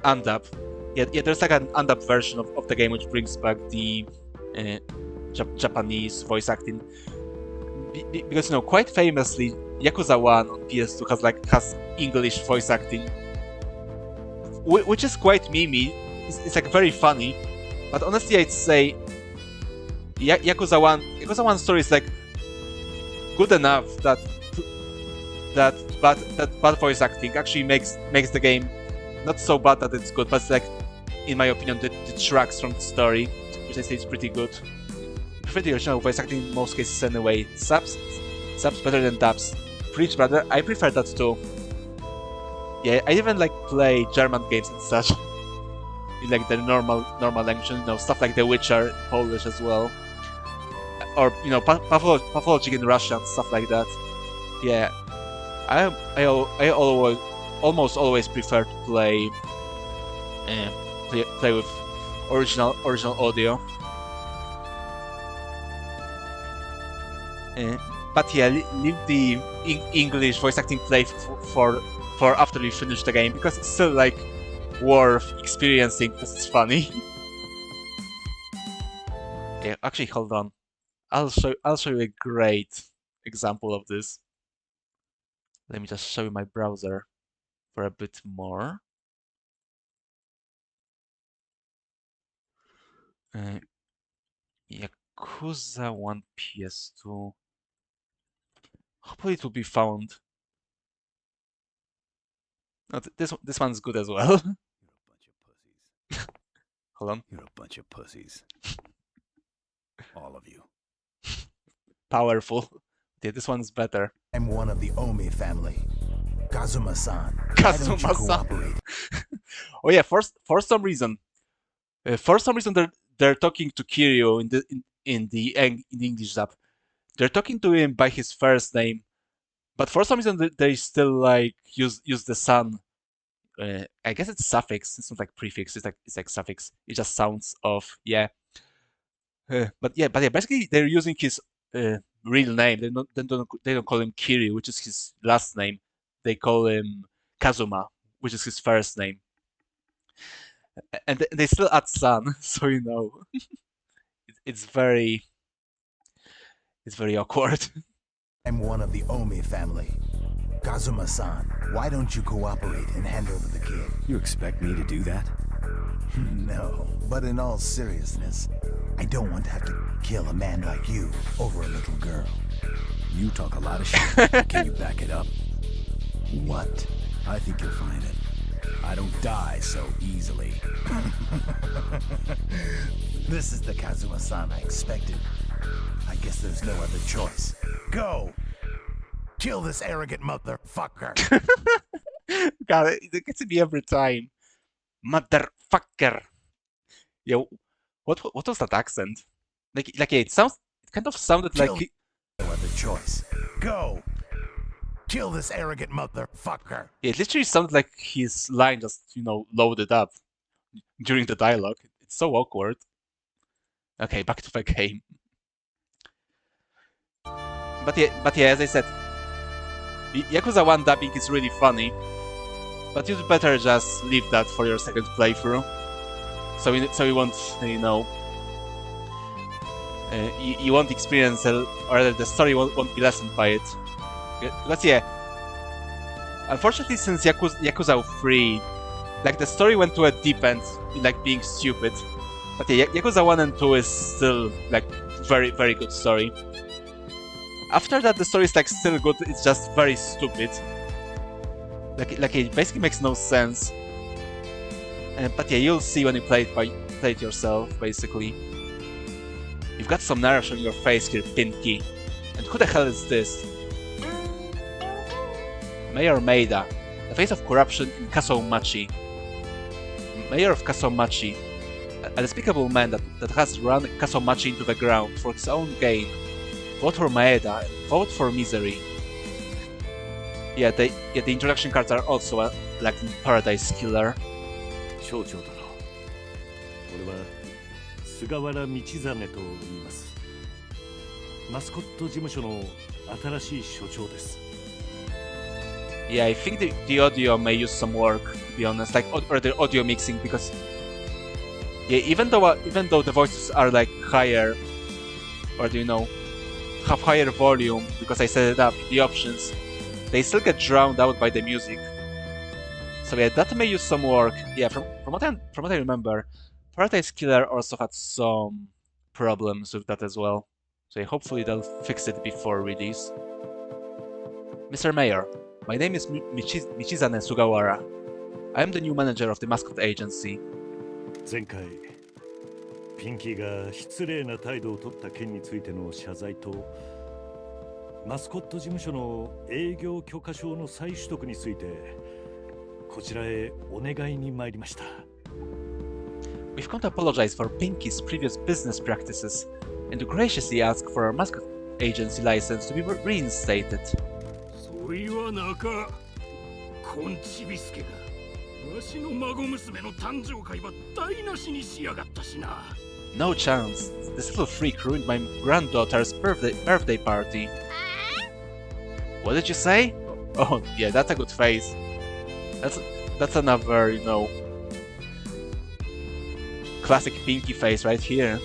UNDAP. Yeah, there's like an UNDAP version of the game which brings back the Japanese voice acting. Because quite famously, Yakuza 1 on PS2 has English voice acting, which is quite memey. It's like very funny, but honestly, I'd say Yakuza 1 story is like good enough that bad voice acting actually makes the game not so bad that it's good, but it's like, in my opinion, the detracts from the story, which I say is pretty good. I prefer the original voice acting in most cases anyway. Subs better than dubs. Preach, brother, I prefer that too. Yeah, I even like play German games and such in like the normal language, stuff like The Witcher, Polish as well. Or pathologic in Russian, stuff like that. Yeah, I almost always prefer to play with original audio. But yeah, leave the English voice acting play for after you finish the game, because it's still like worth experiencing because it's funny. Yeah, actually, hold on. I'll show you a great example of this. Let me just show you my browser for a bit more. Yakuza 1 PS2. Hopefully it will be found. No, this one's good as well. You're a bunch of pussies. Hold on. You're a bunch of pussies. All of you. Powerful. Yeah, this one's better. I'm one of the Omi family. Kazuma-san. Why don't you Kazuma-san. cooperate? Oh yeah, for some reason they're talking to Kiryu in the English dub. They're talking to him by his first name, but for some reason they still like use the son. I guess it's suffix. It's not like prefix. It's like suffix. It just sounds off. Yeah. But yeah. Basically, they're using his real name. They don't call him Kiryu, which is his last name. They call him Kazuma, which is his first name. And they still add son, so it's very awkward. I'm one of the Omi family. Kazuma-san, why don't you cooperate and hand over the kid? You expect me to do that? No, but in all seriousness, I don't want to have to kill a man like you over a little girl. You talk a lot of shit. Can you back it up? What? I think you'll find it. I don't die so easily. This is the Kazuma-san I expected. I guess there's no other choice. Go! Kill this arrogant motherfucker! God, it gets me every time. Motherfucker. Yo, what was that accent? Like yeah, it kind of sounded Kill- like No other choice. Go! Kill this arrogant motherfucker! it literally sounded like his line just loaded up during the dialogue. It's so awkward. Okay, back to the game. But yeah, as I said, Yakuza 1 dubbing is really funny, but you'd better just leave that for your second playthrough. So you won't, you won't experience, or rather the story won't be lessened by it. But yeah, unfortunately, since Yakuza 3, like the story went to a deep end, like being stupid. But yeah, Yakuza 1 and 2 is still like very, very good story. After that, the story is like still good. It's just very stupid. Like it basically makes no sense. But yeah, you'll see when you play it yourself. Basically, you've got some narration on your face here, Pinky. And who the hell is this? Mayor Maeda, the face of corruption in Kasoumachi. Mayor of Kasoumachi, a despicable man that has run Kasoumachi into the ground for his own gain. Vote for Maeda and vote for misery. Yeah, the introduction cards are also like in Paradise Killer. 省庁殿、俺は菅原道真と言います。マスコット事務所の新しい所長です。Yeah, I think the audio may use some work, to be honest, like or the audio mixing, because yeah, even though the voices are like higher, or have higher volume because I set it up in the options, they still get drowned out by the music. So yeah, that may use some work. Yeah, from what I remember, Paradise Killer also had some problems with that as well. So yeah, hopefully they'll fix it before release. Mr. Mayor, my name is Michizane Sugawara. I am the new manager of the Mascot Agency. 前回ピンキーが失礼な態度を取った件についての謝罪とマスコット事務所の営業許可証の再取得についてこちらへお願いに参りました。 We've come to apologize for Pinky's previous business practices and to graciously ask for our Mascot Agency license to be reinstated. そういわなか、コンチビスケがわしの孫娘の誕生会は台無しにしやがったしな。 No chance. This little freak ruined my granddaughter's birthday party. What did you say? Oh, yeah, that's a good face. That's another, classic Pinky face right here.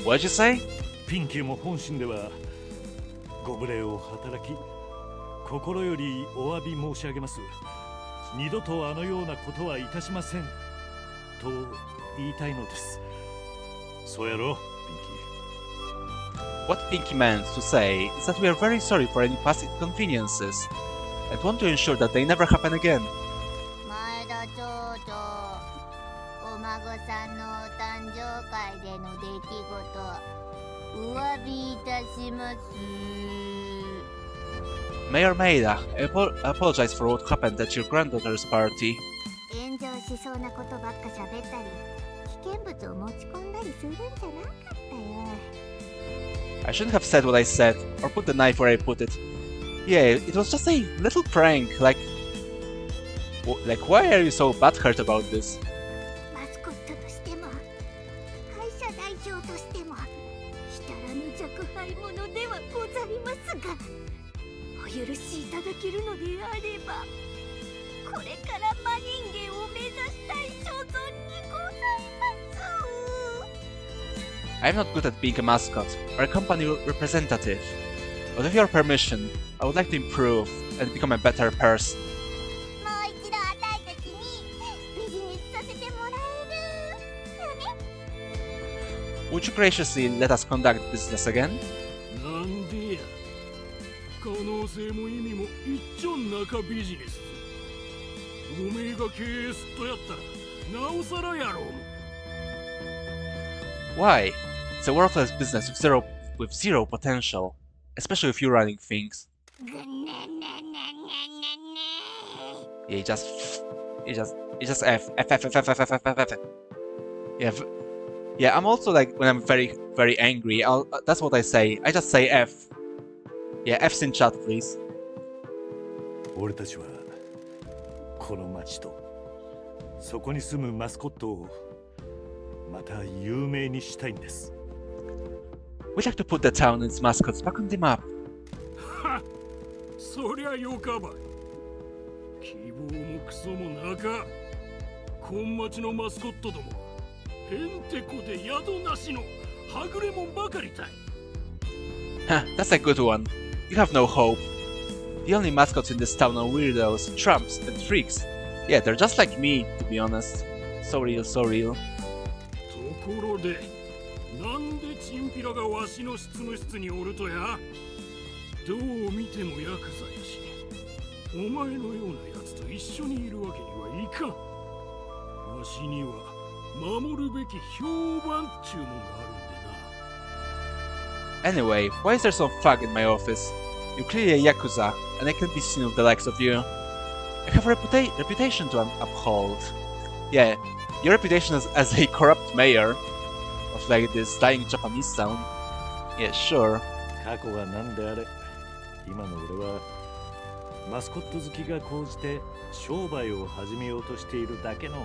What did you say? ピンキーも本心ではご無礼を働き心よりお詫び申し上げます。二度とあのようなことはいたしませんと言いたいのです。そうやろ、ピンキー。 What Pinky meant to say is that we are very sorry for any past inconveniences and want to ensure that they never happen again. 前田町長、お孫さんのお誕生会での出来事、お詫びいたします。 Mayor Maeda, I apologize for what happened at your granddaughter's party. 炎上しそうなことばっか喋ったり、危険物を持ち込んだりするんじゃなかったよ。 I shouldn't have said what I said, or put the knife where I put it. Yeah, it was just a little prank, like why are you so butthurt about this? マスコットとしても、会社代表としても、したらぬ若輩者ではございますが、お許しいただけるのであれば、これから真人間を目指したい所存にございます。 I'm not good at being a mascot or a company representative, but with your permission, I would like to improve and become a better person. もう一度あたいたちにビジネスさせてもらえるよね。 Would you graciously let us conduct business again? なんでや。可能性も意味も一丁中ビジネス。おめえが経営すっとやったらなおさらやろう。 Why? It's a worthless business with zero potential, especially if you're running things. Yeah, you just F. Yeah, I'm also like when I'm very, very angry. That's what I say. I just say F. Yeah, F's in chat, please. 俺たちはこの町とそこに住むマスコットをまた有名にしたいんです。 We'd like to put the town and its mascots back on the map. そりゃよかばい。希望もクソもなか。今町のマスコットどもへんてこで宿なしのはぐれもんばかりたい。 Huh, that's a good one. You have no hope. The only mascots in this town are weirdos, tramps, and freaks. Yeah, they're just like me, to be honest. So real, so real. ところでなんでチンピラがわしの執務室におるとや。どう見てもヤクザやし、お前のようなやつと一緒にいるわけにはいかん。わしには守るべき評判っちゅうもんがあるんでな。 Anyway, why is there some fog in my office? You're clearly a Yakuza, and I can't be seen with the likes of you. I have a reputation to uphold. Yeah, your reputation as a corrupt mayor of like this dying Japanese town. Yeah, sure. 過去は何であれ、今の俺はマスコット好きが高じて商売を始めようとしているだけの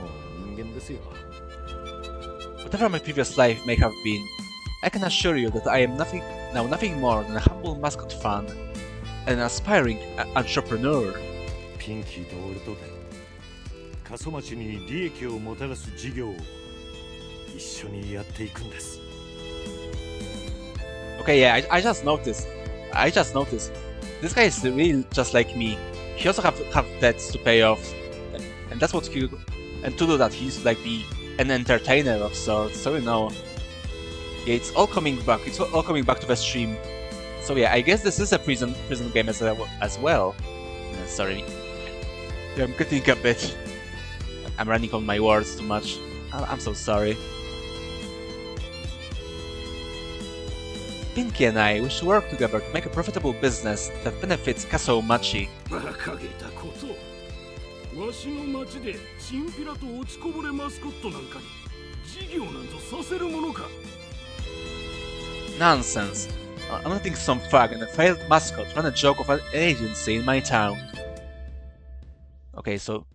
人間ですよ。 Whatever my previous life may have been, I can assure you that I am nothing more than a humble mascot fan and an aspiring entrepreneur. ピンキーと俺とで過疎町に利益をもたらす事業を一緒にやっていくんです。 Okay, yeah, I just noticed. This guy is really just like me. He also have debts to pay off, and that's what he. And to do that, he's like an entertainer of sorts. So yeah, it's all coming back. It's all coming back to the stream. So yeah, I guess this is a prison game as well. Sorry, yeah, I'm getting a bit. I'm running on my words too much. I'm so sorry. Pinky and I wish to work together to make a profitable business that benefits Kasomachi. 馬鹿げたこと。わしの町でチンピラと落ちこぼれマスコットなんかに事業なんぞさせるものか。 Nonsense. I'm letting some fag and a failed mascot run a joke of an agency in my town. Okay, so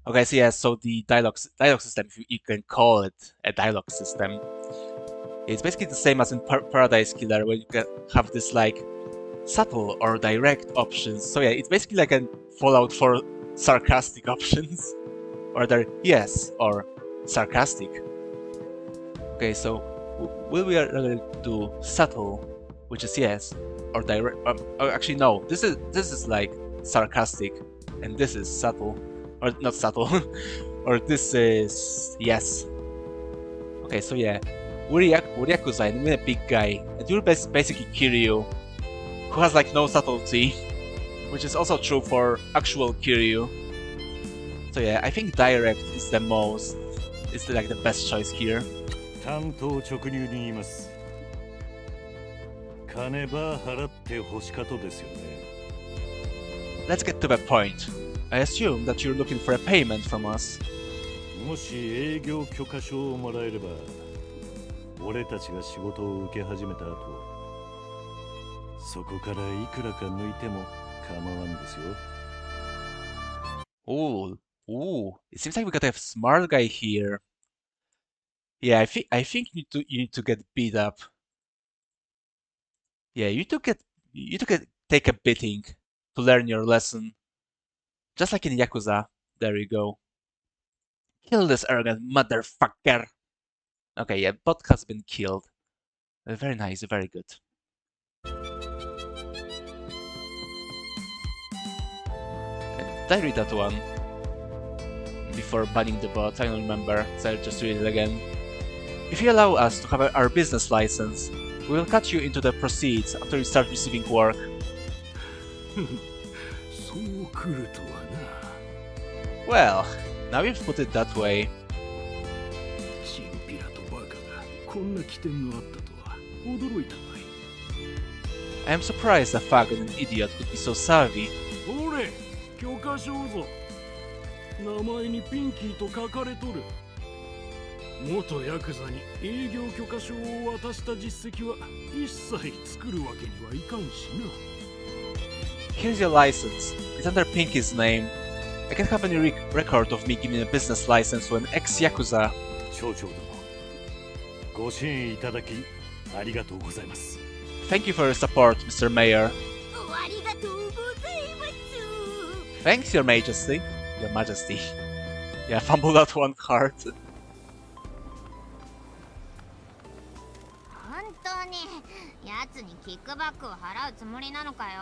the dialogue system, if you can call it a dialogue system, it's basically the same as in Paradise Killer, where you can have this like subtle or direct options. So yeah, it's basically like a Fallout 4 sarcastic options, or they're yes or sarcastic. Okay, so will we rather do subtle, which is yes, or direct? Oh, actually no. This is like sarcastic, and this is subtle, or not subtle, or this is yes. Okay, so yeah, we're Yakuza and we're a big guy, and you're basically Kiryu, who has like no subtlety, which is also true for actual Kiryu. So yeah, I think direct is the best choice here. 担当直入に言います。金ば払って欲しかとですよね。 Let's get to the point. I assume that you're looking for a payment from us. もし営業許可証をもらえれば、俺たちが仕事を受け始めた後、そこからいくらか抜いても構わんですよ。 Ooh, it seems like we got a smart guy here. Yeah, I think you need to get beat up. Yeah, you need to take a beating to learn your lesson. Just like in Yakuza. There you go. Kill this arrogant motherfucker. Okay, yeah, bot has been killed. Very nice, very good. And did I read that one before banning the bot? I don't remember, so I'll just read it again. If you allow us to have our business license, we will cut you into the proceeds after you start receiving work. そう来るとはな。 Well, now you've put it that way. チンピラとバカがこんな起点があったとは驚いたわい。 I am surprised a fag and an idiot could be so savvy. ほれ、許可証ぞ。名前にピンキーと書かれとる。元ヤクザに営業許可証を渡した実績は一切作るわけにはいかんしな。 Here's your license. It's under Pinky's name. I can't have any record of me giving a business license to an ex-Yakuza. 町長殿、ご支援いただきありがとうございます。 Thank you for your support, Mr. Mayor. ありがとうございます。 Thanks, Your Majesty. Your Majesty. Yeah, fumbled out one card. 本当に奴にキックバックを払うつもりなのかよ。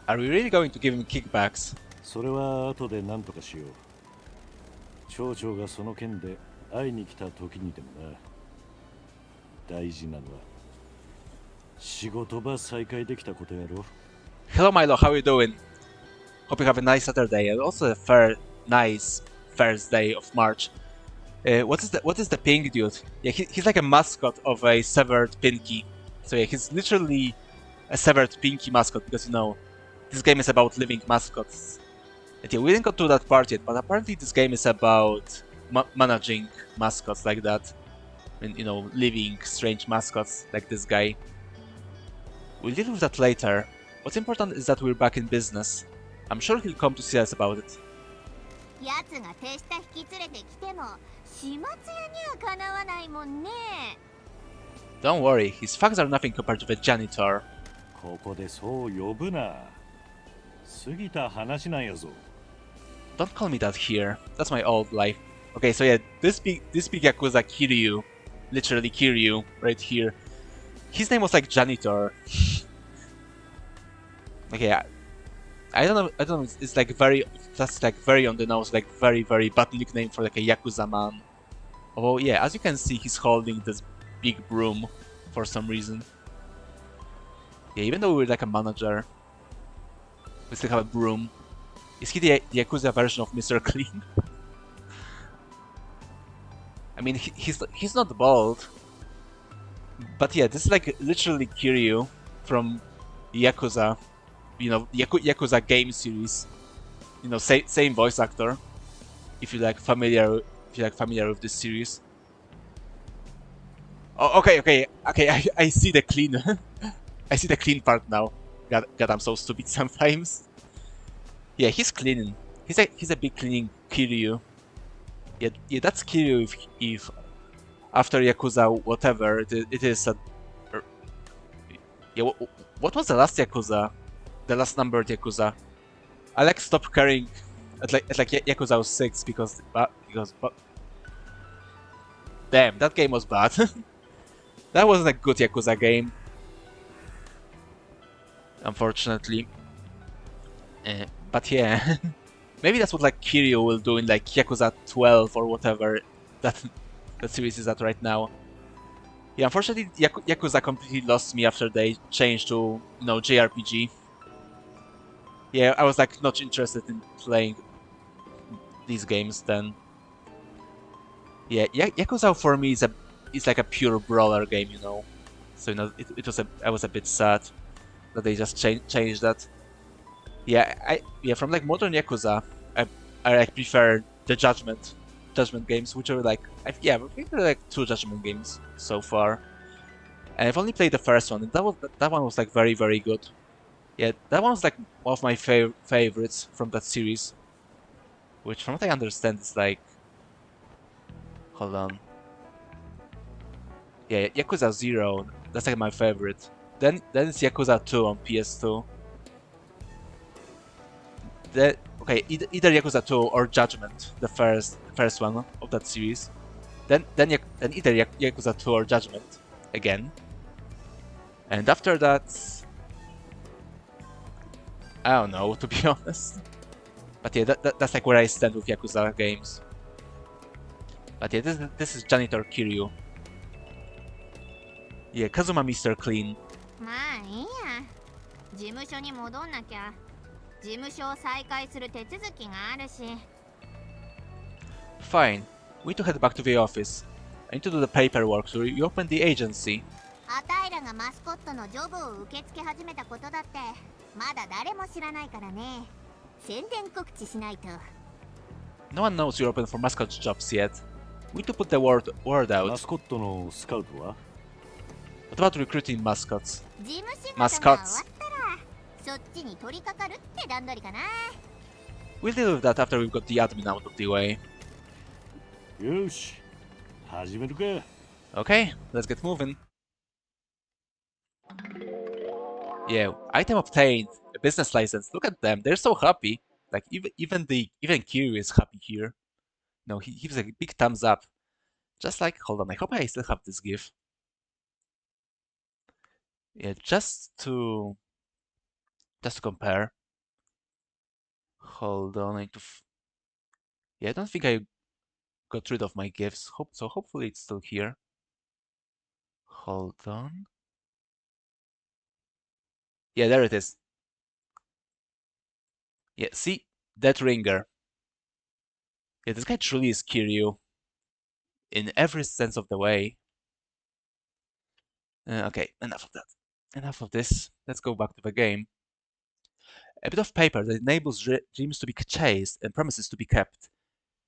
Are we really going to give him kickbacks? それは後で何とかしよう。町長がその件で会いに来た時にでもな。大事なのは仕事場再開できたことやろ。 Hello, Milo. How are you doing? Hope you have a nice Saturday and also a nice first day of March. What is the pink dude? Yeah, he's like a mascot of a severed pinky. So yeah, he's literally a severed pinky mascot because you know this game is about living mascots. And yeah, we didn't go to that part yet, but apparently this game is about managing mascots like that. And you know, living strange mascots like this guy. We'll deal with that later. What's important is that we're back in business. I'm sure he'll come to see us about it. 奴が手下引き連れてきても始末屋にはかなわないもんね。 Don't worry, his facts are nothing compared to the janitor. ここでそう呼ぶな。過ぎた話なんやぞ。 Don't call me that here. That's my old life. Okay, so yeah, this big Yakuza Kiryu, literally Kiryu, right here. His name was like janitor. Okay, I don't know. It's like that's like very on the nose, like very bad nickname for like a Yakuza man. Oh yeah, as you can see, he's holding this big broom for some reason. Yeah, even though we're like a manager, we still have a broom. Is he the Yakuza version of Mr. Clean? I mean, he's not bald. But yeah, this is like literally Kiryu from Yakuza. You know, Yakuza game series. You know, same voice actor. If you like familiar with this series. Oh, okay. I see the clean. I see the clean part now. God, I'm so stupid sometimes. Yeah, he's cleaning. He's a big cleaning Kiryu. Yeah, that's Kiryu if after Yakuza whatever it is. Yeah, what was the last Yakuza? The last numbered Yakuza. I like stopped caring at like Yakuza 6 because damn, that game was bad. That wasn't a good Yakuza game, unfortunately. But yeah, maybe that's what like Kiryu will do in like Yakuza 12 or whatever that series is at right now. Yeah, unfortunately, Yakuza completely lost me after they changed to JRPG. Yeah, I was like not interested in playing these games then. Yeah, Yakuza for me is like a pure brawler game, you know. So I was a bit sad that they just changed that. Yeah, from like modern Yakuza, I prefer the Judgment games, which are like I think they're like 2 Judgment games so far. And I've only played the first one, and that one was like very good. Yeah, that one was like one of my favorites from that series. Which, from what I understand, is like, hold on. Yeah, Yakuza 0. That's like my favorite. Then it's Yakuza 2 on PS2. Okay, either Yakuza 2 or Judgment, the first one of that series. Then either Yakuza 2 or Judgment again. And after that, I don't know, to be honest. But yeah, that's like where I stand with Yakuza games. But yeah, this is Janitor Kiryu. Yeah, Kazuma Mr. Clean. まあいいや。事務所に戻んなきゃ。事務所を再開する手続きがあるし。Fine. We need to head back to the office. I need to do the paperwork to reopen the agency. あたいらがマスコットのジョブを受け付け始めたことだってまだ誰も知らないからね。宣伝告知しないと。No one knows you're open for mascot jobs yet. We need to put the word out. マスコットのスカウトは What about recruiting mascots? 事務仕事が終わったらそっちに取り掛かるって段取りかな。We'll deal with that after we've got the admin out of the way. よし、始めるか。 Okay, let's get moving. Yeah, item obtained, a business license. Look at them, they're so happy. Like even Kiryu is happy here. No, he gives a big thumbs up. Just like, hold on, I hope I still have this GIF. Yeah, just to compare. Hold on, I need to. Yeah, I don't think I got rid of my GIFs. So hopefully it's still here. Hold on. Yeah, there it is. Yeah, see? That ringer. Yeah, this guy truly is Kiryu. In every sense of the way. Okay, enough of that. Enough of this. Let's go back to the game. A bit of paper that enables dreams to be chased and promises to be kept.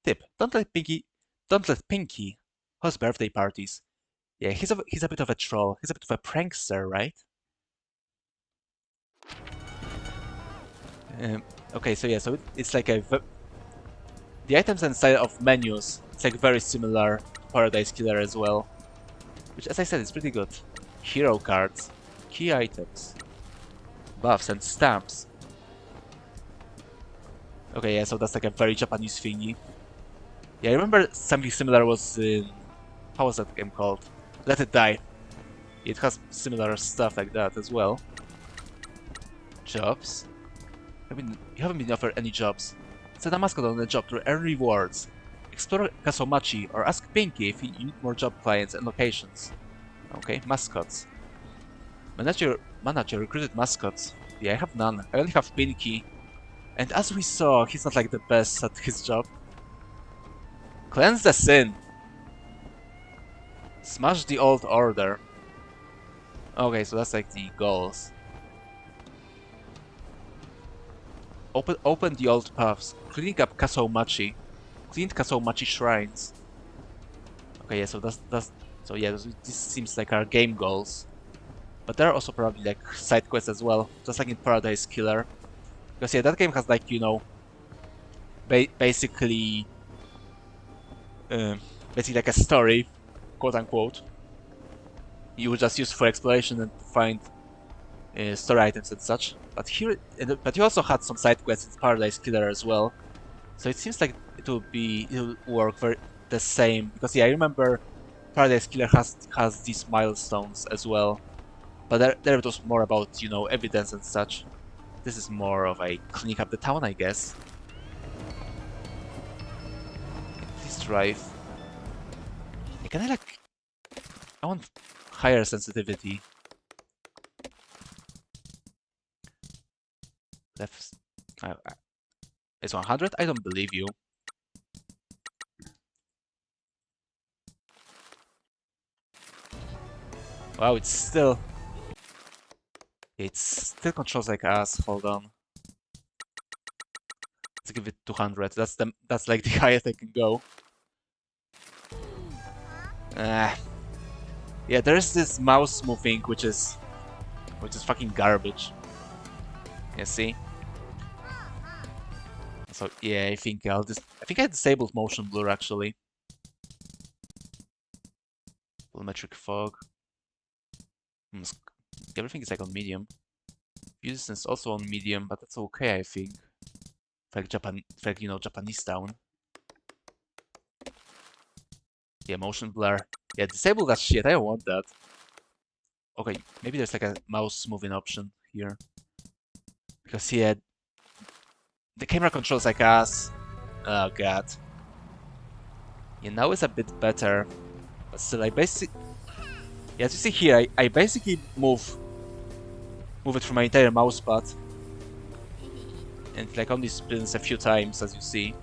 Tip: don't let Pinky host birthday parties. Yeah, he's a bit of a troll. He's a bit of a prankster, right? Okay, so yeah, so it's like the items and style of menus. It's like very similar to Paradise Killer as well, which, as I said, is pretty good. Hero cards, key items, buffs and stamps. Okay, yeah, so that's like a very Japanese thingy. Yeah, I remember something similar was in... how was that game called? Let It Die. It has similar stuff like that as well. Jobs. You haven't been offered any jobs. Set a mascot on a job to earn rewards. Explore Kasomachi or ask Pinky if you need more job clients and locations. Okay, mascots. Manager recruited mascots. Yeah, I have none. I only have Pinky. And as we saw, he's not like the best at his job. Cleanse the sin. Smash the old order. Okay, so that's like the goals. Open the old paths. Cleaning up Kasomachi. Cleaned Kasomachi shrines. Okay, yeah, so so yeah, this seems like our game goals. But there are also probably like side quests as well, just like in Paradise Killer. Because yeah, that game has like, you know, basically like a story, quote unquote. You would just use for exploration and find story items and such. But but you also had some side quests in Paradise Killer as well. So it seems like it will work the same. Because yeah, I remember Paradise Killer has these milestones as well. But there it was more about, you know, evidence and such. This is more of a cleaning up the town, I guess. Please drive. Can I like... I want higher sensitivity. Left... It's 100? I don't believe you. Wow, it still controls like us. Hold on. Let's give it 200. That's like the highest I can go. Yeah, there's this mouse moving, which is fucking garbage. You see? So yeah, I think I disabled motion blur actually. Volumetric fog. Everything is like on medium. View distance also on medium, but that's okay, I think. You know, Japanese town. Yeah, motion blur. Yeah, disable that shit. I don't want that. Okay, maybe there's like a mouse moving option here. Because yeah, the camera controls like us. Oh god. Yeah, now it's a bit better. But still, yeah, as you see here, I basically move it from my entire mouse pad. And like only spins a few times, as you see.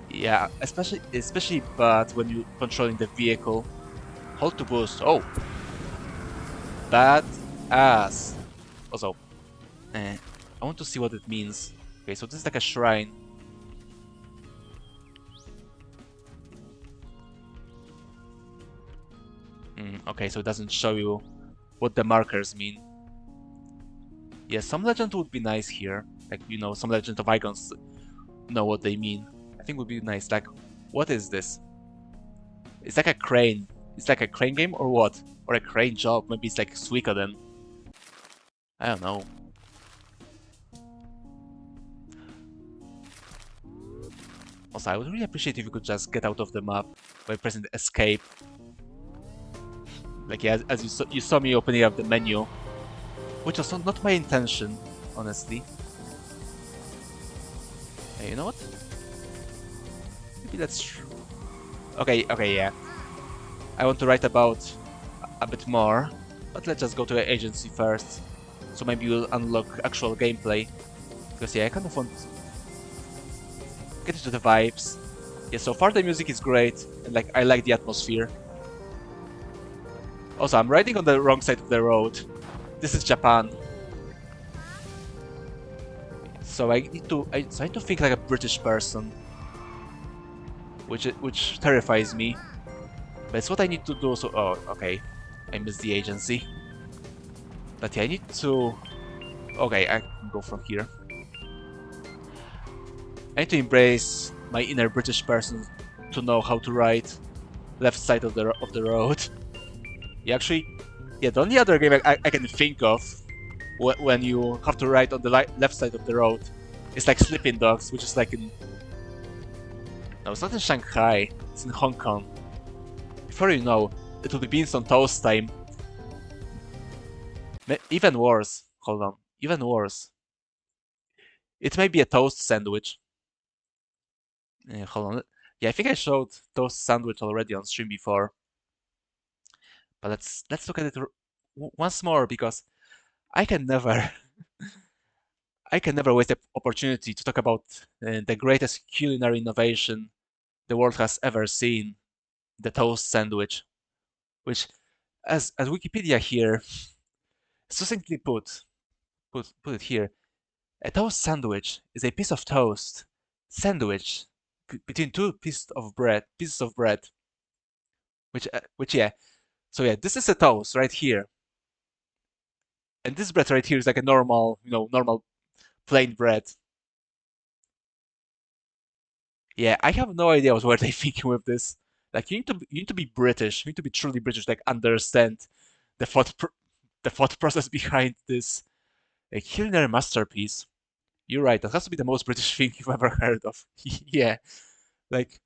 Yeah, especially bad when you're controlling the vehicle. Hold to boost. Oh, bad ass. Also, I want to see what it means. Okay, so this is like a shrine. Okay, so it doesn't show you what the markers mean. Yeah, some legend would be nice here. Like, you know, some Legend of Icons know what they mean. I think would be nice. Like, what is this? It's like a crane. It's like a crane game or what? Or a crane job. Maybe it's like Suikoden. I don't know. Also, I would really appreciate if you could just get out of the map by pressing the escape. Like, yeah, as you saw me opening up the menu, which was not my intention, honestly. Hey, you know what? Maybe let's... Okay, yeah. I want to write about a bit more, but let's just go to the agency first. So maybe we'll unlock actual gameplay. Because yeah, I kind of want to get into the vibes. Yeah, so far the music is great, and like I like the atmosphere. Also, I'm riding on the wrong side of the road. This is Japan. So I need to think like a British person, which terrifies me. But it's what I need to do. So okay, I missed the agency. But yeah, I need to. Okay, I can go from here. I need to embrace my inner British person to know how to ride left side of the road. Yeah, actually, yeah, the only other game I can think of when you have to ride on the left side of the road is like Sleeping Dogs, which is like in... No, it's not in Shanghai, it's in Hong Kong. Before you know, it will be beans on toast time. Even worse, hold on, even worse. It may be a toast sandwich. Hold on, yeah, I think I showed toast sandwich already on stream before. But let's look at it once more, because I can never waste the opportunity to talk about the greatest culinary innovation the world has ever seen, the toast sandwich, which, as Wikipedia here succinctly put it here, a toast sandwich is a piece of toast sandwich between two pieces of bread, which yeah. So yeah, this is a toast right here. And this bread right here is like a normal, normal plain bread. Yeah, I have no idea what were they thinking with this. Like, you need to be British. You need to be truly British, like understand the thought process behind this a culinary masterpiece. You're right. That has to be the most British thing you've ever heard of. Yeah, like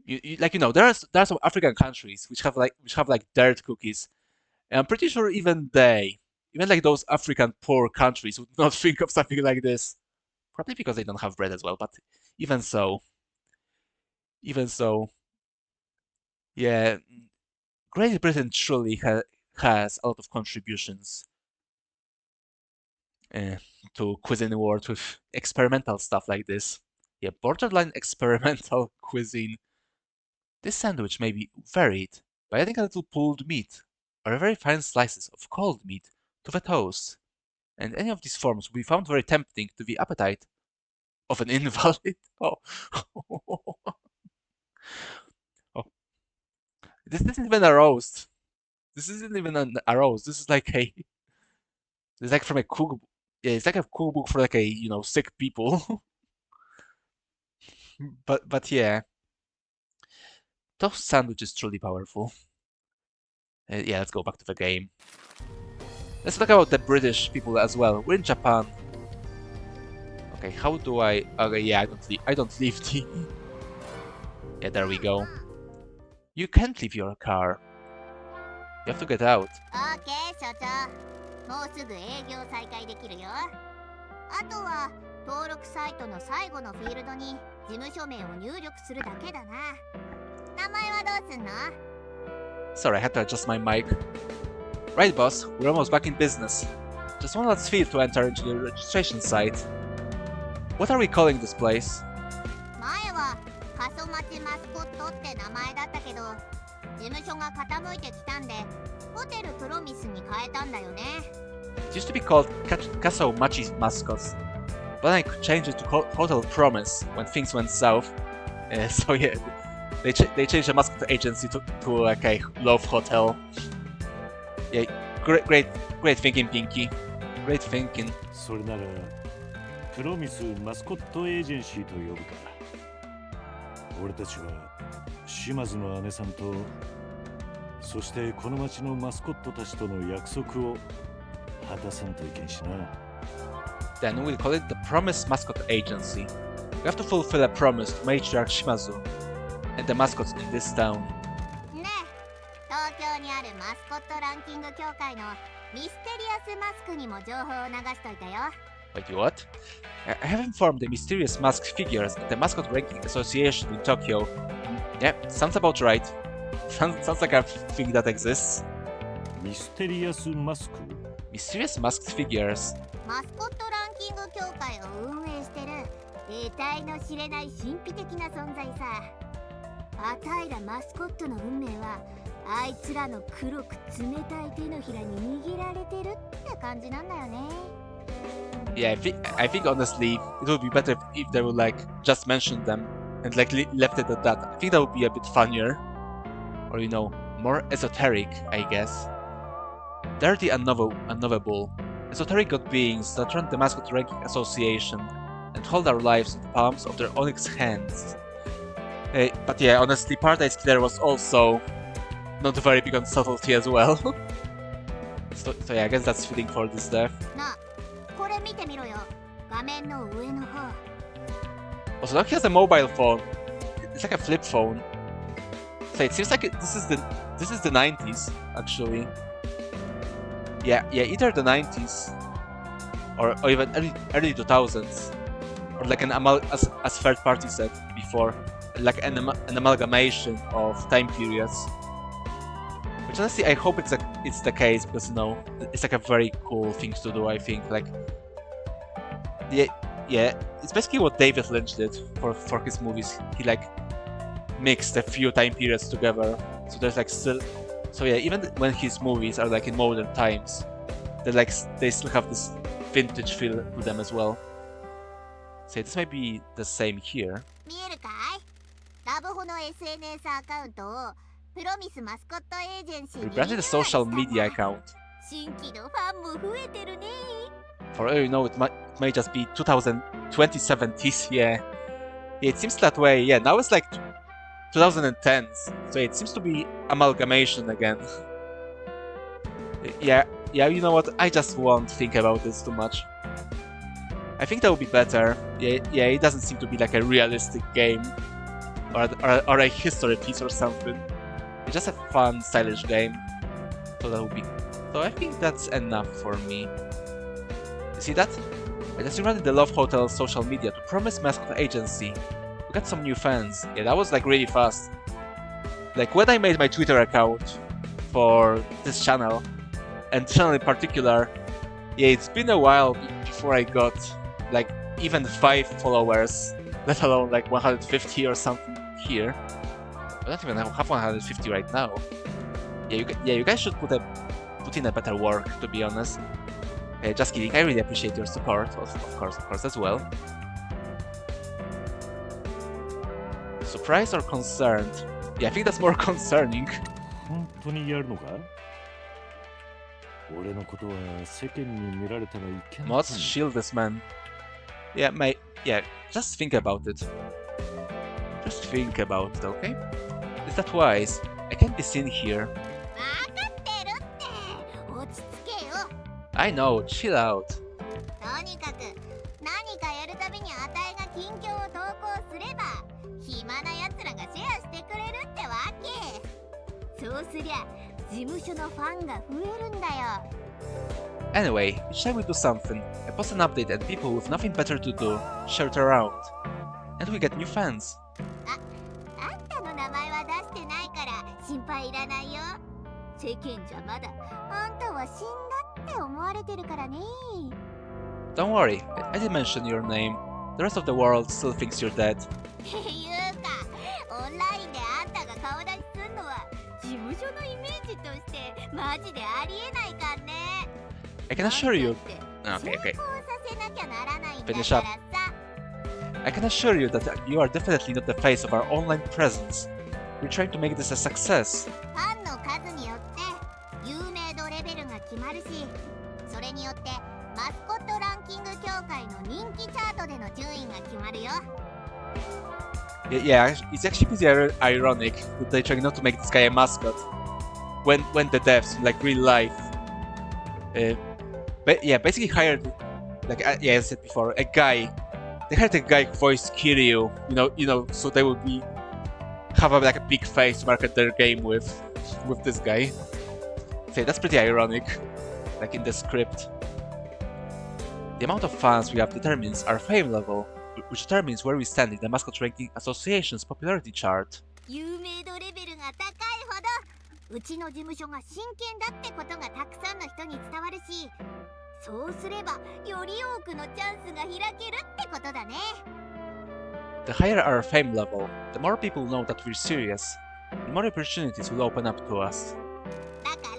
there are some African countries which have like dirt cookies, and I'm pretty sure even like those African poor countries would not think of something like this. Probably because they don't have bread as well, but even so, yeah, Great Britain truly has a lot of contributions to cuisine world with experimental stuff like this. Yeah, borderline experimental cuisine. This sandwich may be varied by adding a little pulled meat or very fine slices of cold meat to the toast, and any of these forms will be found very tempting to the appetite of an invalid. Oh. Oh. This isn't even a roast. This isn't even a roast. This is like it's like from a cookbook. Yeah, it's like a cookbook for like sick people. But yeah, toast sandwich is truly powerful. Yeah, let's go back to the game. Let's talk about the British people as well. We're in Japan. Okay, how do I... Okay, yeah, I don't leave the... Yeah, there we go. You can't leave your car. You have to get out. OK 所長、もうすぐ営業再開できるよ。あとは登録サイトの最後のフィールドに事務所名を入力するだけだな。名前はどうすんの？ Sorry, I had to adjust my mic. Right, boss, we're almost back in business. Just one last field to enter into the registration site. What are we calling this place? 前は過疎町マスコットって名前だったけど、事務所が傾いてきたんで、ホテルプロミスに変えたんだよね。It used to be called Castle Machi's Mascots, but I could change it to Hotel Promise when things went south. So yeah, they changed the Mascot Agency to like a love hotel. Yeah, Great thinking, Pinky. Great thinking. それならプロミスマスコットエージェンシーと呼ぶか。俺たちは島津の姉さんと、そしてこの町のマスコットたちとの約束を果たさんといけんしな。Then we'll call it the Promise Mascot Agency. We have to fulfill a promise to Matriarch Shimazu and the mascots in this town. ねえ、東京にあるマスコットランキング協会のミステリアスマスクにも情報を流しといたよ。Wait, what? I have informed the mysterious masked figures at the Mascot Ranking Association in Tokyo. Yeah, sounds about right. Sounds like a thing that exists. ミステリアスマスク？ Mysterious masked figures. マスコットランキング協会を運営してる得体の知れない神秘的な存在さ。あたいらマスコットの運命はあいつらの黒く冷たい手のひらに握られてるって感じなんだよね。Yeah, I think honestly it would be better if they would like just mention them and like left it at that. I think that would be a bit funnier, or you know, more esoteric, I guess. Dirty and unknowable, esoteric god beings that run the Mascot Ranking Association and hold our lives in the palms of their onyx hands. But yeah, honestly, Paradise Killer was also not very big on subtlety as well. so yeah, I guess that's fitting for this death. なあ、これ見てみろよ。画面の上の方。Also, look, he has a mobile phone. It's like a flip phone. So it seems like this is the 90s actually. Yeah, either the 90s or even early 2000s, or like as third party said before, like an amalgamation of time periods. Which honestly, I hope it's the case, because you know it's like a very cool thing to do. I think like yeah, it's basically what David Lynch did for his movies. He like mixed a few time periods together, so there's like still. So yeah, even when his movies are like in modern times, they still have this vintage feel to them as well. So this might be the same here. 見えるかい？ラブホの SNS アカウントをプロミスマスコットエージェンシー We に granted a social media account. 新規のファンも増えてるね。 For all you know, it might just be 2070s. Yeah, it seems that way. Yeah, now it's like 2010s, so it seems to be amalgamation again. yeah, you know what? I just won't think about this too much. I think that would be better. Yeah, it doesn't seem to be like a realistic game or a history piece or something. It's just a fun, stylish game. So that would be. So I think that's enough for me. You see that? I just rented the Love Hotel social media to Promise Mascot Agency. We got some new fans. Yeah, that was like really fast. Like when I made my Twitter account for this channel, and channel in particular, yeah, it's been a while before I got like even 5 followers, let alone like 150 or something here. I don't even have 150 right now. Yeah, you guys should put in a better work, to be honest. Just kidding, I really appreciate your support, of course, as well. Surprised or concerned? Yeah, I think that's more concerning. 本当にやるのか？俺のことは世間に見られたらいけない。 Let's shield this man. Yeah, just think about it. Just think about it, okay? Is that wise? I can't be seen here. わかってるって。落ち着けよ。I know, chill out. とにかく何かやるたびにあたいが近況を投稿すれば暇なやつらがシェアしてくれるってわけ。そうすりゃ事務所のファンが増えるんだよ。 Anyway, each time we do something, I post an update and people with nothing better to do share it around. And we get new fans. あんたの名前は出してないから心配いらないよ。世間じゃまだあんたは死んだって思われてるからね。 Don't worry, I didn't mention your name. The rest of the world still thinks you're dead. いうか、オンラインであんたが顔出しすんのは事務所のイメージとしてマジでありえないかんね。 I can assure you. Okay. Finish up. I can assure you that you are definitely not the face of our online presence. We're trying to make this a success. ファンの数によって有名度レベルが決順位が決まるよ。 Yeah, it's actually pretty ironic that they try not to make this guy a mascot when the devs, like real life, but yeah, basically hired, like yeah, I said before, a guy. They hired a guy who voiced Kiryu, you know, so they would have like a big face to market their game with this guy. So that's pretty ironic, like in the script. The amount of fans we have determines our fame level, which determines where we stand in the Mascot Ranking Association's popularity chart. 有名度レベルが高いほどうちの事務所が真剣だってことがたくさんの人に伝わるし、そうすればより多くのチャンスが開けるってことだね。 The higher our fame level, the more people know that we're serious, the more opportunities will open up to us. だから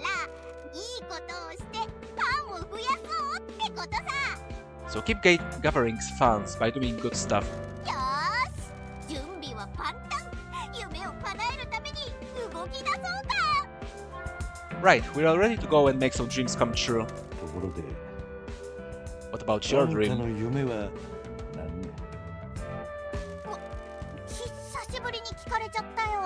いいことをしてファンを増やそうってことさ。 So keep gathering fans by doing good stuff. よーし、準備は万端。夢を叶えるために動き出そうか。 Right, we're all ready to go and make some dreams come true. ところで、 What about your あんた dream? の夢は何？久しぶりに聞かれちゃったよ。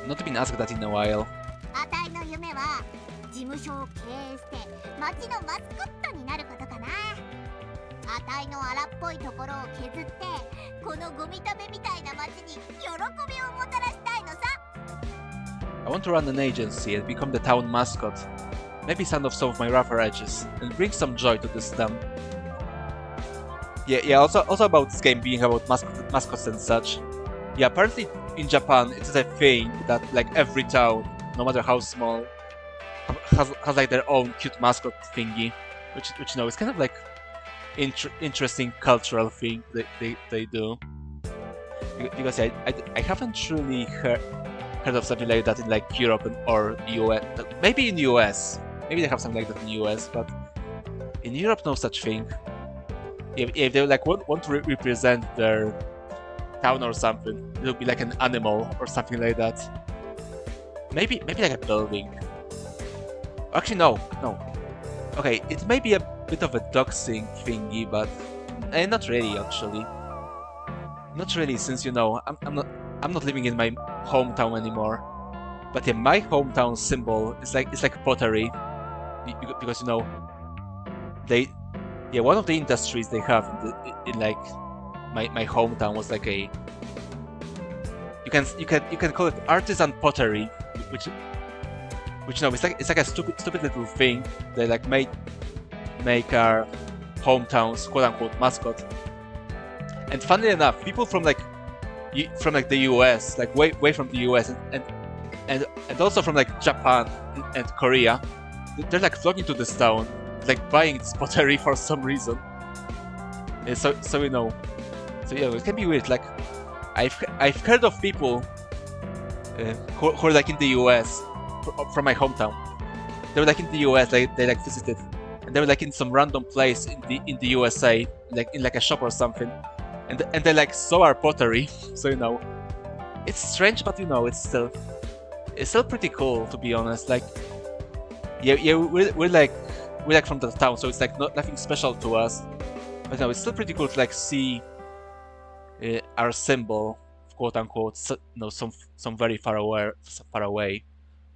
Not been asked that in a while. あたいの夢は事務所を経営して町のマスコットになることかな。あたいの荒っぽいところを削ってこのゴミ食べみたいな町に喜びをもたらしたいのさ。 I want to run an agency and become the town mascot. Maybe sand off some of my rougher edges and bring some joy to this town. Yeah. Also about this game being about mascots and such. Yeah, apparently in Japan it is a thing that like every town, no matter how small, has like their own cute mascot thingy, which you know is kind of like interesting cultural thing that they do. Because I haven't truly heard of something like that in like Europe or US. Maybe in the US. Maybe they have something like that in the US, but in Europe, no such thing. If they like want to represent their town or something, it'll be like an animal or something like that. Maybe like a building. Actually, no. Okay, it may be a bit of a doxing thingy, but not really actually. Not really, since you know I'm not living in my hometown anymore. But yeah, my hometown symbol is like pottery, because you know one of the industries they have in like my hometown was like a you can call it artisan pottery, which you know it's like a stupid little thing they like make our hometown's quote unquote mascot. And funnily enough, people from like the US, like way from the US and also from like Japan and Korea, they're like flocking to this town, like buying this pottery for some reason. So you know, so yeah, it can be weird. Like I've heard of people who are like in the US from my hometown. They were like in the US, they like visited, and they were like in some random place in the USA, like in like a shop or something, and they like saw our pottery. So you know, it's strange, but you know, it's still pretty cool, to be honest. Like yeah, we're like from the town, so it's like nothing special to us. But no, it's still pretty cool to like see our symbol, quote unquote, you know, some very far away.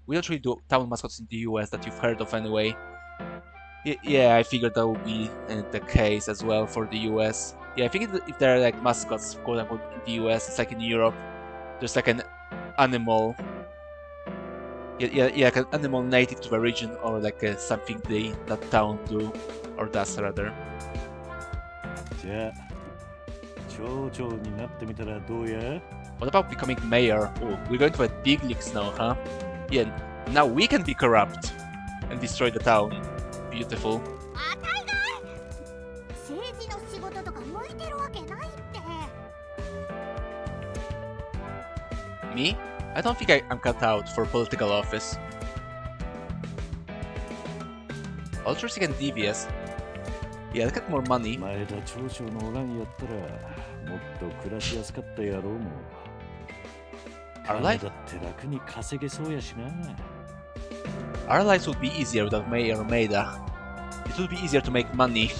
We don't really do town mascots in the US that you've heard of anyway. Yeah, I figured that would be the case as well for the US. Yeah, I think if there are like mascots, quote unquote, in the US, it's like in Europe. There's like an animal. Yeah, like an animal native to the region, or like something that town do or does rather. じゃあ、町長になってみたらどうや? What about becoming mayor? Oh, we're going to the big leagues now, huh? Yeah, now we can be corrupt and destroy the town. Beautiful. あたいが政治の仕事とか向いてるわけないって。 Me? I don't think I'm cut out for political office. Altruistic and devious. Yeah, let's get more money. 前田町長のおらんやったらもっと暮らしやすかったやろうも。 Our life? だって楽に稼げそうやしな。 Our lives would be easier without Mayor Maida. It would be easier to make money.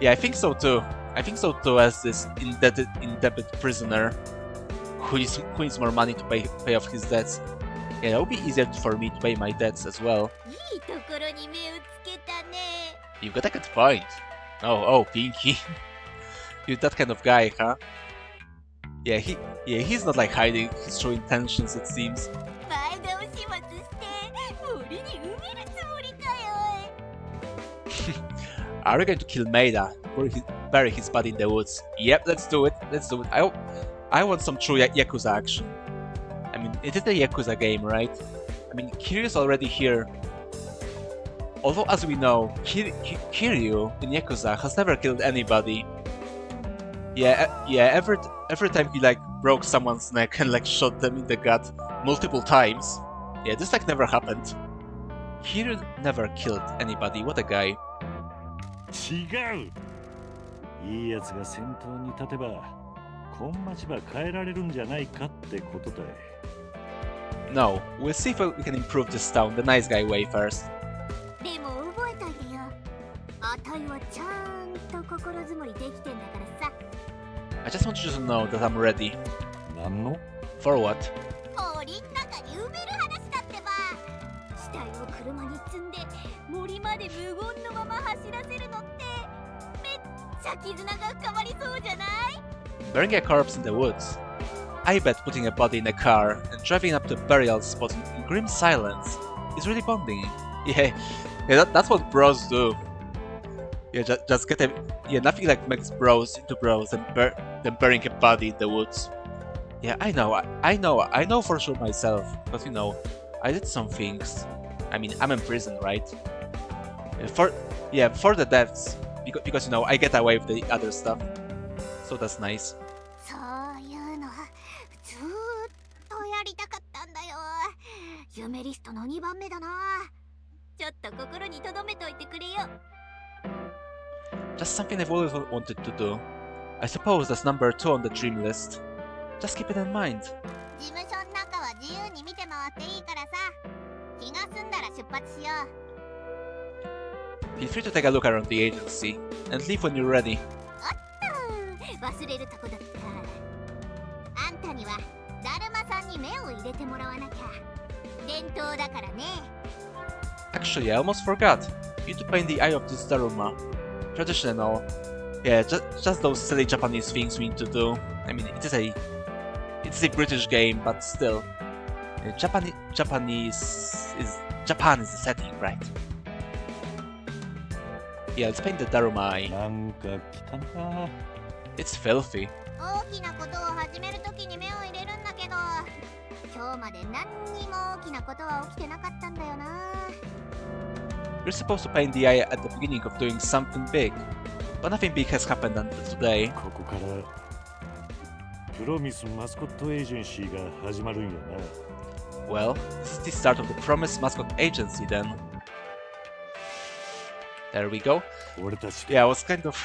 Yeah, I think so too. I think so too, as this indebted prisoner who needs more money to pay off his debts. Yeah, it would be easier for me to pay my debts as well. いいところに目をつけたね。 You got a good point. Oh, Pinky. You're that kind of guy, huh? He's not like hiding his true intentions, it seems. 前倒しまつして森に埋めるつもりかよ。 Are we going to kill Maida? Bury his body in the woods? Yep, let's do it. I want some true Yakuza action. I mean, it is a Yakuza game, right? I mean, Kiryu's already here. Although, as we know, Kiryu in Yakuza has never killed anybody. Every time he like broke someone's neck and like shot them in the gut multiple times. Yeah, this like never happened. Kiryu never killed anybody. What a guy. 違う。いいやつが先頭に立てば、こん町ば変えられるんじゃないかってことだ。No, we'll see if we can improve this town the nice guy way first. でも覚えといてよ。あたいはちゃんと心づもりできてんだからさ。I just want you to know that I'm ready. なんの？ For what? 森の中に埋める話だってば。死体を車に積んで森まで無言のまま走らせるのってめっちゃ絆が深まりそうじゃない？ Burying a corpse in the woods. I bet putting a body in a car and driving up to a burial spot in grim silence is really bonding. That's what bros do. Just get a... nothing like makes bros into bros than burying a body in the woods. I know for sure myself, because I did some things. I mean, I'm in prison, right? For the deaths, because I get away with the other stuff. So that's nice. そういうのずーっとやりたかったんだよ。夢リストの2番目だな。ちょっと心に留めといてくれよ。 Just something I've always wanted to do. I suppose that's number 2 on the dream list. Just keep it in mind. 事務所の中は自由に見て回っていいからさ。気が済んだら出発しよう。 Feel free to take a look around the agency and leave when you're ready. 忘れるとこだった。あんたにはだるまさんに目を入れてもらわなきゃ。伝統だからね。 Actually, I almost forgot. You need to paint the eye of this Daruma. Tradition and all. Just those silly Japanese things we need to do. I mean, it is a British game, but still. Japan is the setting, right? Let's paint the Daruma eye. なんか汚な。 It's filthy. 大きなことを始めるときに目を入れるんだけど、今日まで何にも大きなことは起きてなかったんだよな。 You're supposed to paint the eye at the beginning of doing something big, but nothing big has happened until today. ここからプロミスマスコットエージェンシーが始まるんやな。 Well, this is the start of the Promise Mascot Agency then. There we go. 俺たち I was kind of...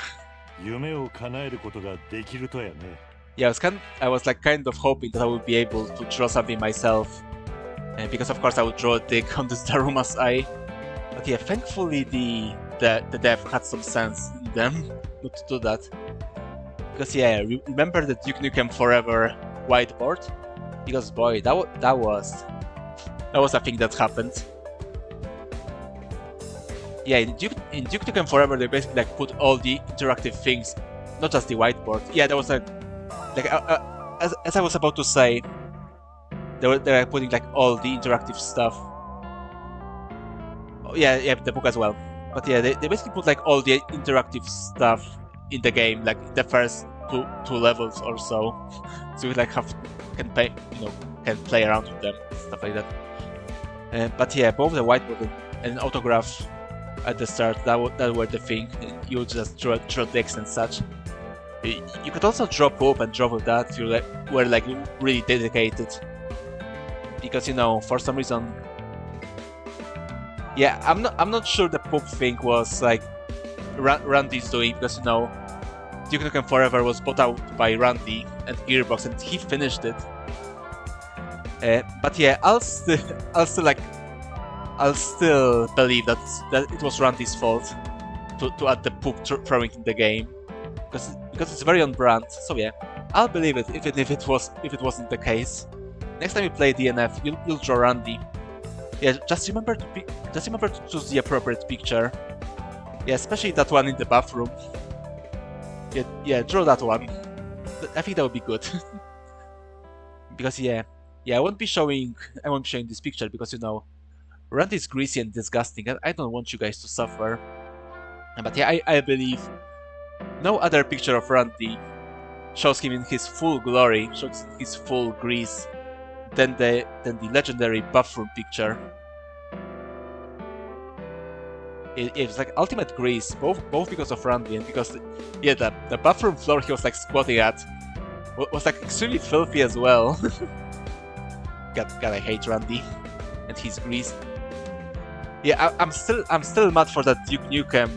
夢を叶えることができるとやね。I was like kind of hoping that I would be able to draw something myself. Because of course I would draw a dick on this Daruma's eye. But thankfully the dev had some sense in them not to do that. Because remember the Duke Nukem Forever whiteboard? Because boy, that was a thing that happened. In Duke Nukem Forever they basically like put all the interactive things, not just the whiteboard. There was as I was about to say, they were putting like all the interactive stuff. The book as well. But they basically put like all the interactive stuff in the game, like the first two levels or so. So you like can play around with them, stuff like that. But both the whiteboard and autograph at the start, that were the thing. You just draw dicks and such. You could also draw poop and draw with that if you were like really dedicated. Because for some reason, I'm not sure the poop thing was like Randy's doing, because Duke Nukem Forever was bought out by Randy and Gearbox and he finished it. I'll still believe that it was Randy's fault to add the poop throwing in the game, because because it's very on brand. So yeah, I'll believe it even if it wasn't the case. Next time you play DNF, you'll draw Randy. Yeah, just remember to choose the appropriate picture. Yeah, especially that one in the bathroom. Yeah, draw that one. I think that would be good. Because yeah, I won't be showing this picture because, you know, Randy is greasy and disgusting, and I don't want you guys to suffer. But yeah, I believe no other picture of Randy shows him in his full glory, shows his full grease, than the legendary bathroom picture. It's like ultimate grease, both because of Randy and because the bathroom floor he was like squatting at was like extremely filthy as well. God, I hate Randy and his grease. Yeah, I'm still mad for that Duke Nukem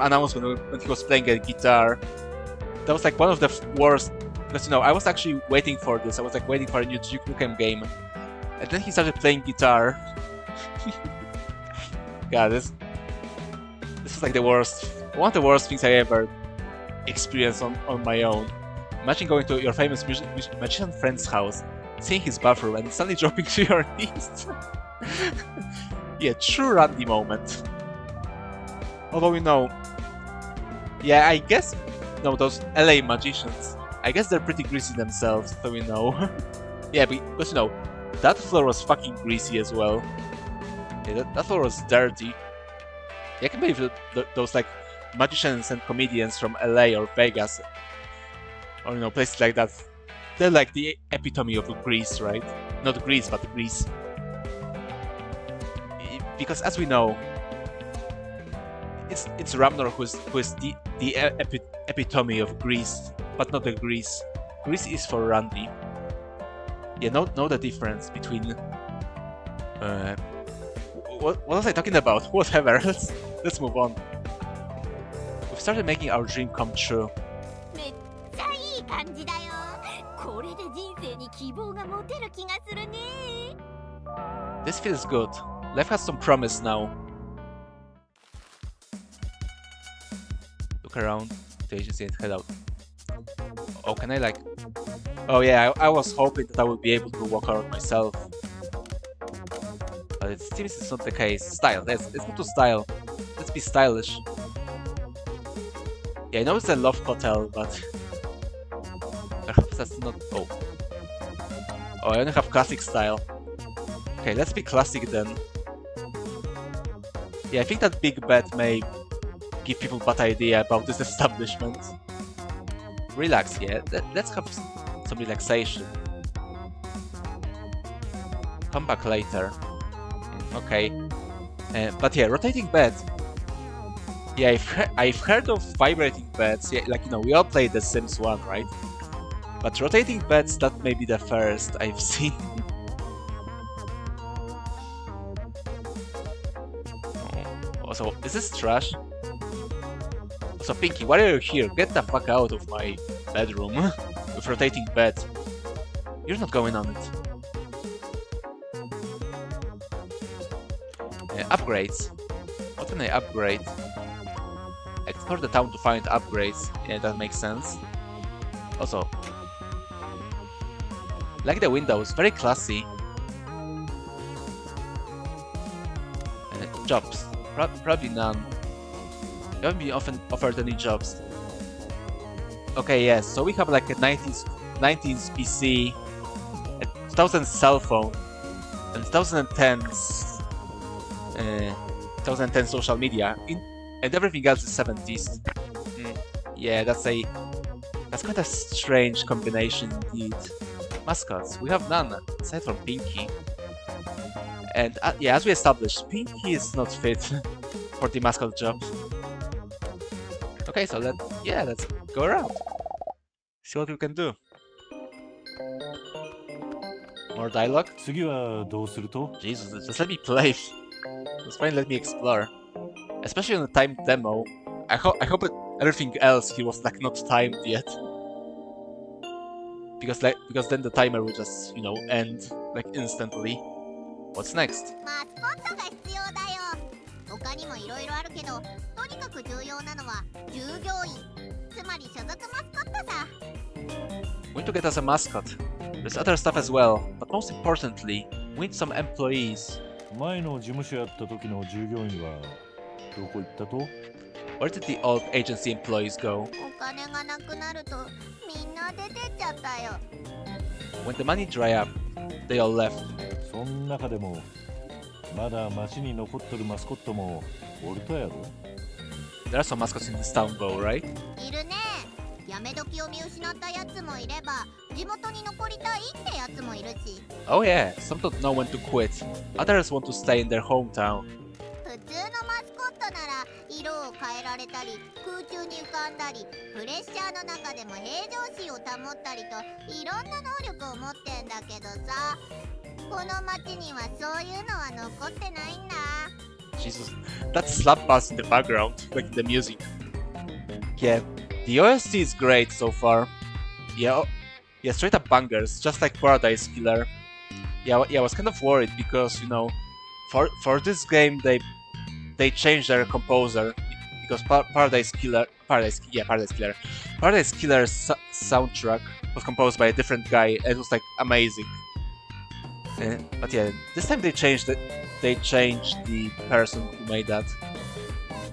announcement when he was playing a guitar. That was like one of the worst, because, you know, I was actually waiting for this. I was like waiting for a new Duke Nukem game, and then he started playing guitar. God, this is like the worst, one of the worst things I ever experienced on my own. Imagine going to your famous magician friend's house, seeing his bathroom, and suddenly dropping to your knees. Yeah, true Randy moment. Although, you know, yeah, I guess, you know, those LA magicians, I guess they're pretty greasy themselves, so we know. Yeah, because, you know, that floor was fucking greasy as well. Yeah, that floor was dirty. Yeah, I can believe those, like, magicians and comedians from LA or Vegas, or, you know, places like that, they're like the epitome of Greece, right? Not Greece, but Greece. Because, as we know, it's Ramnor who is the epitome of Greece, but not the Greece. Greece is for Randy. Yeah, know the difference between. What was I talking about? Whatever. Let's move on. We've started making our dream come true. めっちゃいい感じだよ。これで人生に希望が持てる気がするね。This feels good. Life has some promise now. Look around the agency and head out. Oh, can I like... Oh yeah, I was hoping that I would be able to walk around myself. But it seems it's not the case. Style, let's go to style. Let's be stylish. Yeah, I know it's a loft hotel, but... perhaps that's not... Oh, I only have classic style. Okay, let's be classic then. Yeah, I think that big bet may give people bad idea about this establishment. Relax, yeah. Let's have some relaxation. Come back later. Okay. But yeah, rotating bed. Yeah, I've heard of vibrating beds. Yeah, like, you know, we all played The Sims 1, right? But rotating beds, that may be the first I've seen. Also, is this trash? Also, Pinky, why are you here? Get the fuck out of my bedroom with rotating bed. You're not going on it. Upgrades. What can I upgrade? Explore the town to find upgrades. Yeah, that makes sense. Also, like the windows, very classy. Jobs. Probably none. You haven't been offered any jobs. Okay, yes, so we have like a 90s PC, a 2000 cell phone, and 2010 social media, and everything else is 70s. Yeah, that's quite a strange combination indeed. Mascots, we have none, aside from Pinky. And yeah, as we established, Pinky is not fit for the mascot job. Okay, so let's go around. See what we can do. More dialogue? 次はどうすると Jesus, just let me play. Just fine, let me explore. Especially on the timed demo. I hope everything else here was like not timed yet. Because then the timer will just, you know, end like instantly. What's next? マスコットが必要だよ。他にもいろいろあるけど、とにかく重要なのは従業員。つまり所属マスコットさ。 We need to get us a mascot. There's other stuff as well, but most importantly, we need some employees. 前の事務所やった時の従業員はどこ行ったと？ Where did the old agency employees go? お金がなくなるとみんな出てっちゃったよ。 When the money dry up, they all left. そん中でもまだ町に残っとるマスコットもおるとやろ？ There are some mascots in this town though, right? いるね。やめ時を見失ったやつもいれば、地元に残りたいってやつもいるし。 Oh yeah, some don't know when to quit. Others want to stay in their hometown. 普通のマスコットなら色を変えられたり、空中に浮かんだり、プレッシャーの中でも平常心を保ったりといろんな能力を持ってんだけどさ、この町にはそういうのは残ってないんだ。 Jesus, that slap bass in the background, like the music. Yeah, the OST is great so far. Yeah, yeah, straight up bangers, just like Paradise Killer. Yeah, I was kind of worried because, you know, for this game they changed their composer because Paradise Killer's soundtrack was composed by a different guy. And it was like amazing. But yeah, this time they changed the person who made that.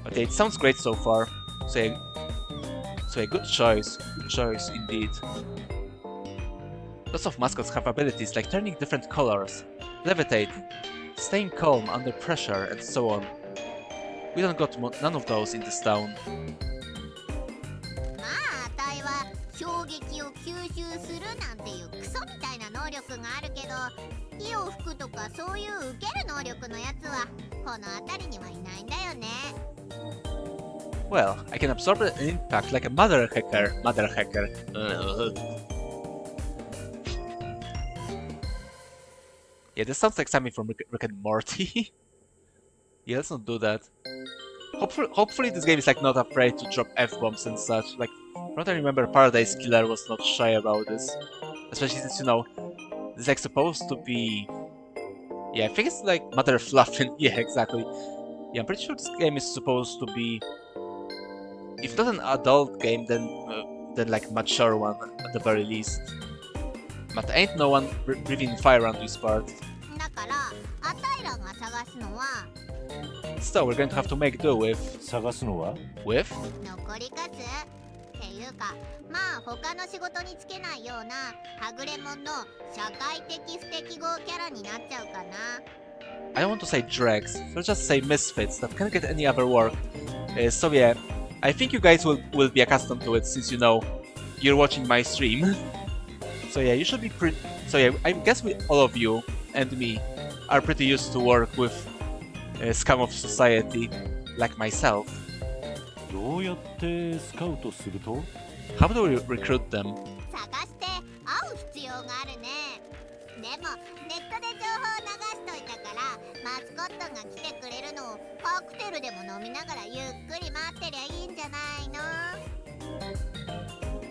But yeah, it sounds great so far. So a good choice indeed. Lots of mascots have abilities like turning different colors, levitating, staying calm under pressure, and so on. We don't got none of those in this town. まあ、あたいは衝撃を吸収するなんていうクソみたいな能力があるけど、火を吹くとかそういう受ける能力のやつはこの辺りにはいないんだよね。 Well, I can absorb an impact like a mother hacker. Yeah, this sounds like something from Rick and Morty. Yeah, let's not do that. Hopefully this game is like not afraid to drop F-bombs and such. Like, from what I remember, Paradise Killer was not shy about this. Especially since, you know, this is like supposed to be... Yeah, I think it's like Mother Fluffin. Yeah, exactly. Yeah, I'm pretty sure this game is supposed to be... If not an adult game, then like mature one at the very least. But ain't no one breathing fire around this part. だから、あたいらが探すのは So we're going to have to make do with... 探すのは？ With? 残り数っていうか、まあ他の仕事に就けないようなはぐれ者の社会的不適合キャラになっちゃうかな。 I don't want to say dregs, so just say misfits that can't get any other work. So yeah, I think you guys will be accustomed to it since, you know, you're watching my stream. So yeah, you should be pretty... So yeah, I guess all of you and me are pretty used to work with scum of society, like myself. どうやってスカウトすると？ How do we recruit them? 探して会う必要があるね。でもネットで情報を流しといたからマスコットが来てくれるのをカクテルでも飲みながらゆっくり待ってりゃいいんじゃないの？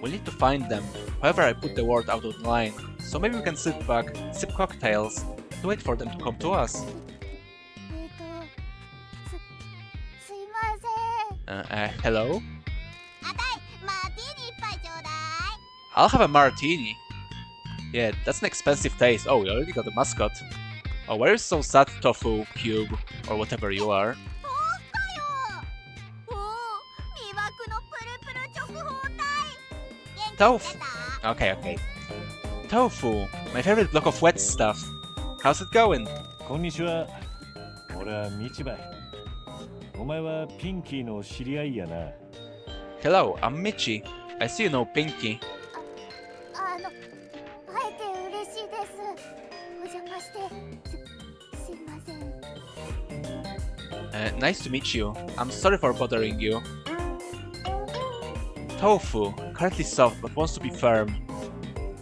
We'll need to find them. However, I put the word out online, so maybe we can sit back, sip cocktails, and wait for them to come to us. すいません。Hello? あたいマーティーニ一杯ちょうだい。 I'll have a martini. Yeah, that's an expensive taste. Oh, we already got a mascot. Oh, where is so sad tofu cube, or whatever you are? そうかよ。おお、魅惑のプルプル直方体。元気 Tofu. 出た？ Okay. Tofu, my favorite block of wet stuff. How's it going? こんにちは。俺はミチバイ。お前はピンキーの知り合いやな。Hello, I'm Michi. I see you know Pinky. 会えて嬉しいです。お邪魔してすいません。Nice to meet you. I'm sorry for bothering you. Tofu, currently soft but wants to be firm.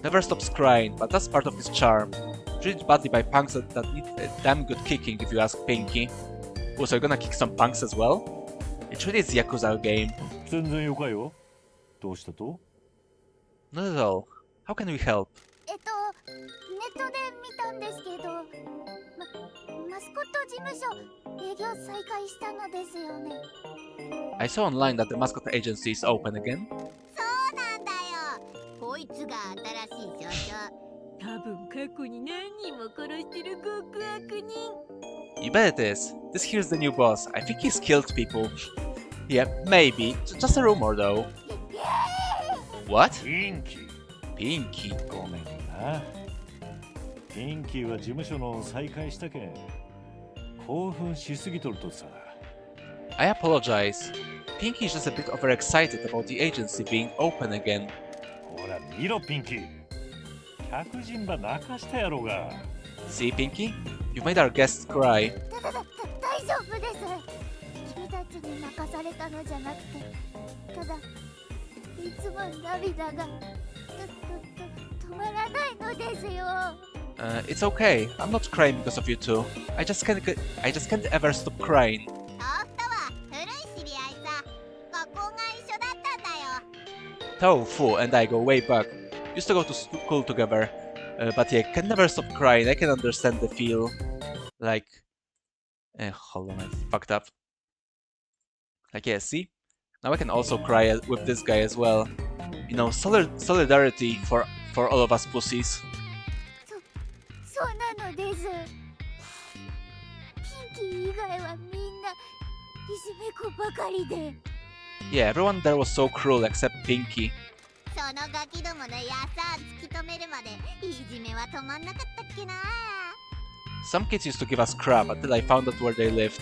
Never stops crying, but that's part of his charm. Treated badly by punks that need a damn good kicking if you ask Pinky. Oh, so you're gonna kick some punks as well? It really is a Yakuza game. 全然よかよ。どうしたと？ Not at all. How can we help? ネットで見たんですけど、マスコット事務所営業再開したのですよね。 I saw online that the Mascot Agency is open again. そうなんだよ。こいつが新しい所長。多分過去に何人も殺してる極悪人。 You bet it is. This here's the new boss. I think he's killed people. Yeah, maybe. Just a rumor though. What? ピンキー Pinky. ごめんな。ピンキーは事務所の再開したけん興奮しすぎとるとさ。 I apologize. Pinky is just a bit overexcited about the agency being open again. ほら見ろピンキー。客人ば泣かしたやろが。 See, Pinky? You've made our guests cry. 大丈夫です。君たちに泣かされたのじゃなくて、ただいつも涙が止まらないのですよ。 It's okay. I'm not crying because of you two. I just can't ever stop crying. 豆腐とは古い知り合いさ。学校が一緒だったんだよ。 Tofu and I go way back. Used to go to school together. But yeah, can never stop crying. I can understand the feel. Like... hold on, I fucked up. Like, yeah, see? Now I can also cry with this guy as well. You know, solidarity for all of us pussies. そうなのです。ピンキー以外はみんないじめっ子ばかりで。 Yeah, everyone there was so cruel except Pinky. そのガキどものやさ突き止めるまでいじめは止まんなかったっけな。 Some kids used to give us crap until I found out where they lived.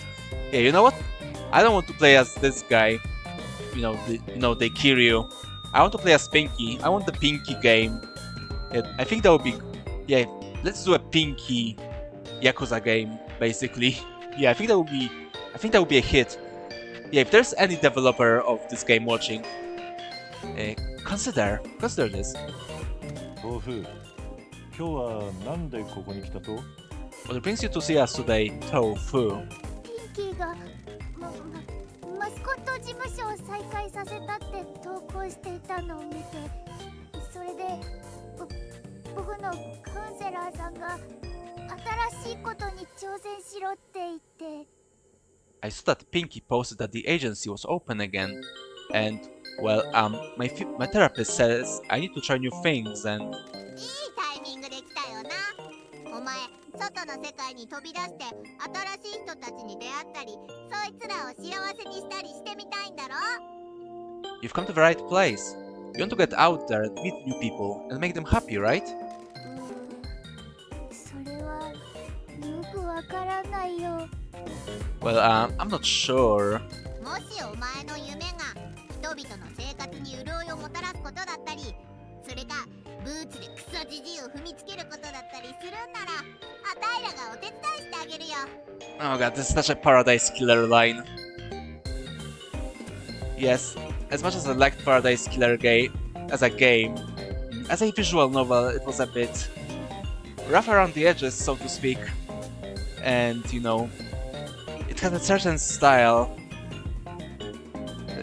Yeah, you know what? I don't want to play as this guy. You know, the Kiryu. I want to play as Pinky. I want the Pinky game. Yeah, I think that would be... Yeah, let's do a Pinky Yakuza game, basically. Yeah, I think that would be a hit. Yeah, if there's any developer of this game watching, consider this. 豆腐、今日はなんでここに来たと？ What brings you to see us today, Tofu? ピンキーがマスコット事務所を再開させたって投稿していたのを見て、それで僕のカウンセラーさんが新しいことに挑戦しろって言って。 I saw that Pinky posted that the agency was open again, and well, my therapist says I need to try new things, and いいタイミングで来たよな。お前、外の世界に飛び出して新しい人たちに出会ったり、そいつらを幸せにしたりしてみたいんだろ。 you've come to the right place. You want to get out there and meet new people and make them happy, right? それはよくわからないよ。 Well, I'm not sure. もしお前の夢が人々の生活に潤いをもたらすことだったり、それがブーツでクソじじいを踏みつけることだったりするんなら、あたいらがお手伝いしてあげるよ。 Oh god, this is such a Paradise Killer line. Yes, as much as I liked Paradise Killer as a game, as a visual novel, it was a bit rough around the edges, so to speak. And, you know, it had a certain style.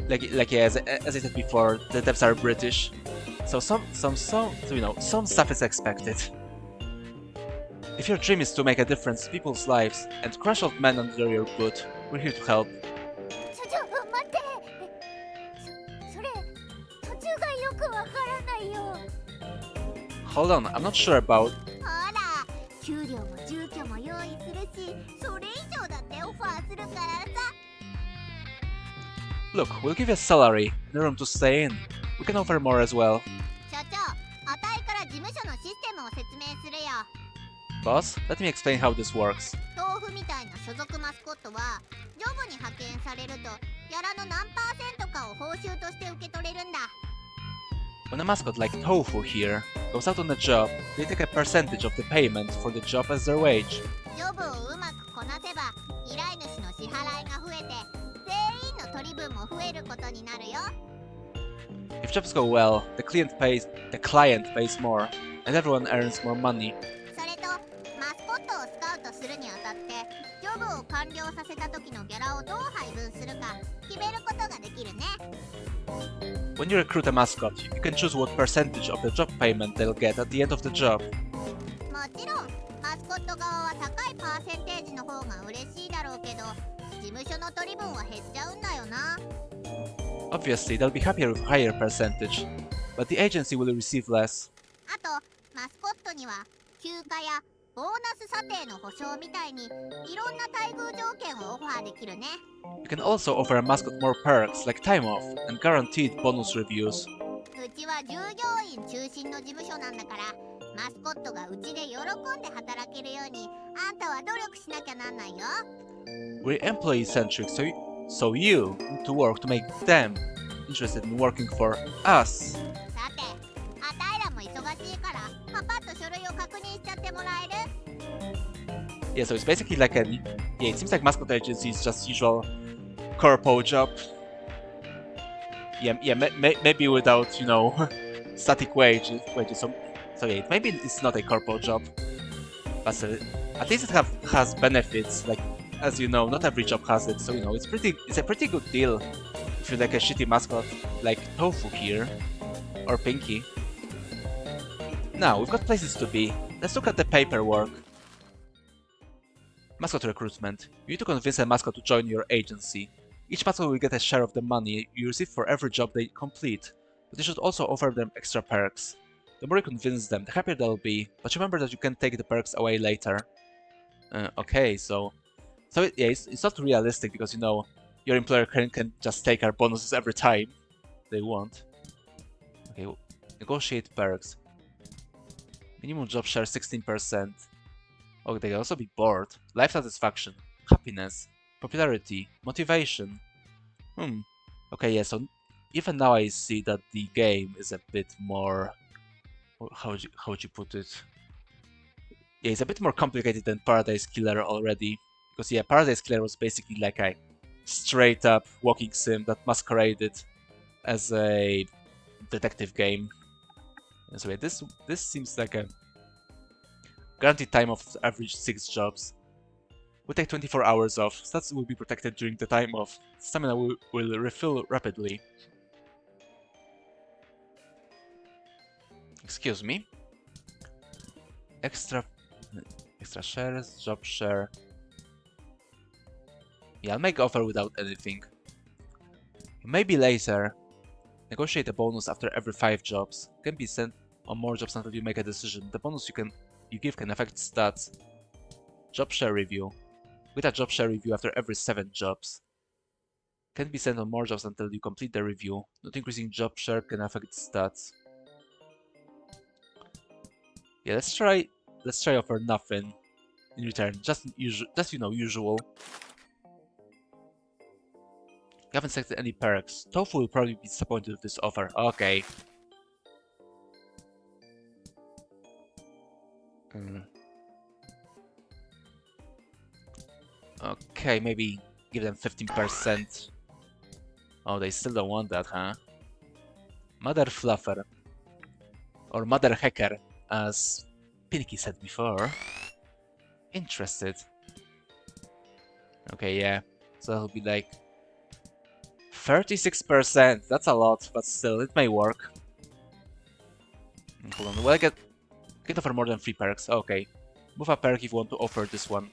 Like yeah, as I said before, the devs are British, so some stuff is expected. If your dream is to make a difference in people's lives and crush old men under your boot, we're here to help. 待って。それ途中がよくわからないよ。 Hold on, I'm not sure about. ほら、給料も住居も用意するし、それ以上だってオファーするからさ。 Look, we'll give you a salary and a room to stay in. We can offer more as well. 所長、あたいから事務所のシステムを説明するよ。 Boss, let me explain how this works. 豆腐みたいな所属マスコットはジョブに派遣されるとギャラの何パーセントかを報酬として受け取れるんだ。 When a mascot like Tofu here goes out on a job, they take a percentage of the payment for the job as their wage. ジョブをうまくこなせば依頼主の支払いが増えて全員の取り分も増えることになるよ。 If jobs go well, the client pays more, and everyone earns more money. それとマスコットをスカウトするにあたってジョブを完了させた時のギャラをどう配分するか決めることができるね。 When you recruit a mascot, you can choose what percentage of the job payment they'll get at the end of the job. もちろんマスコッット側は高いパーセンテージの方が嬉しいだろうけど、事務所の取り分は減っちゃうんだよな。 Obviously, they'll be happier with higher percentage, but the agency will receive less. あとマスコットには休暇やボーナス査定の保証みたいにいろんな待遇条件をオファーできるね。 You can also offer a mascot more perks like time off and guaranteed bonus reviews. うちは従業員中心の事務所なんだから、マスコットがうちで喜んで働けるようにあんたは努力しなきゃなんないよ。 We're employee-centric, so you need to work to make them interested in working for us. さて、あたいらも忙しいからパパッと書類を確認しちゃってもらえる？ Yeah, so it's basically like a... Yeah, it seems like Mascot Agency is just usual corpo job. Yeah, maybe without, you know, static wages. So yeah, maybe it's not a corpo job. But at least it has benefits, like, as you know, not every job has it, so you know, it's a pretty good deal if you like a shitty mascot like Tofu here, or Pinky. Now, we've got places to be. Let's look at the paperwork. Mascot recruitment. You need to convince a mascot to join your agency. Each mascot will get a share of the money you receive for every job they complete, but you should also offer them extra perks. The more you convince them, the happier they'll be, but remember that you can take the perks away later. Okay, so it's not realistic because, you know, your employer can just take our bonuses every time they want. Okay, negotiate perks. Minimum job share 16%. Oh, they can also be bored. Life satisfaction, happiness, popularity, motivation. Okay, yeah, so even now I see that the game is a bit more... How would you put it? Yeah, it's a bit more complicated than Paradise Killer already. Because yeah, Paradise Killer was basically like a straight up walking sim that masqueraded as a detective game. And so yeah, this seems like a guaranteed time of average 6 jobs. We take 24 hours off. Stats will be protected during the time off. Stamina will refill rapidly. Excuse me. Extra shares, job share. Yeah, I'll make offer without anything. Maybe later. Negotiate a bonus after every 5 jobs. Can be sent on more jobs until you make a decision. The bonus you give can affect stats. Job share review. With a job share review after every 7 jobs. Can be sent on more jobs until you complete the review. Not increasing job share can affect stats. Yeah, let's try offer nothing in return. Just you know, usual. You haven't selected any perks. Tofu will probably be disappointed with this offer. Okay. Okay, maybe give them 15%. Oh, they still don't want that, huh? Mother Fluffer. Or Mother Hacker, as Pinky said before. Interested. Okay, yeah. So that'll be like 36%. That's a lot, but still, it may work. Hold on. Well, I can offer more than 3 perks. Okay. Move a perk if you want to offer this one.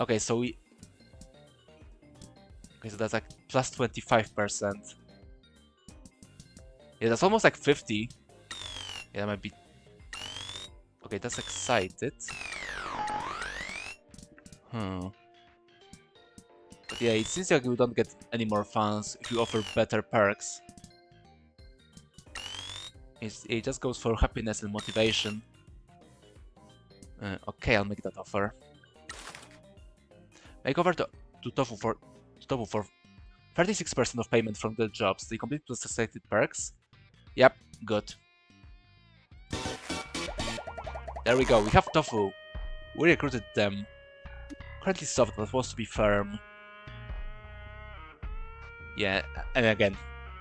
Okay, so we... Okay, so that's like plus 25%. Yeah, that's almost like 50. Yeah, that might be... Okay, that's excited. But yeah, it seems like we don't get any more fans if you offer better perks. It just goes for happiness and motivation. Okay, I'll make that offer. Make offer to Tofu for 36% of payment from the jobs. They complete plus selected perks. Yep, good. There we go, we have Tofu. We recruited them. Currently soft, but wants to be firm. Yeah, and again,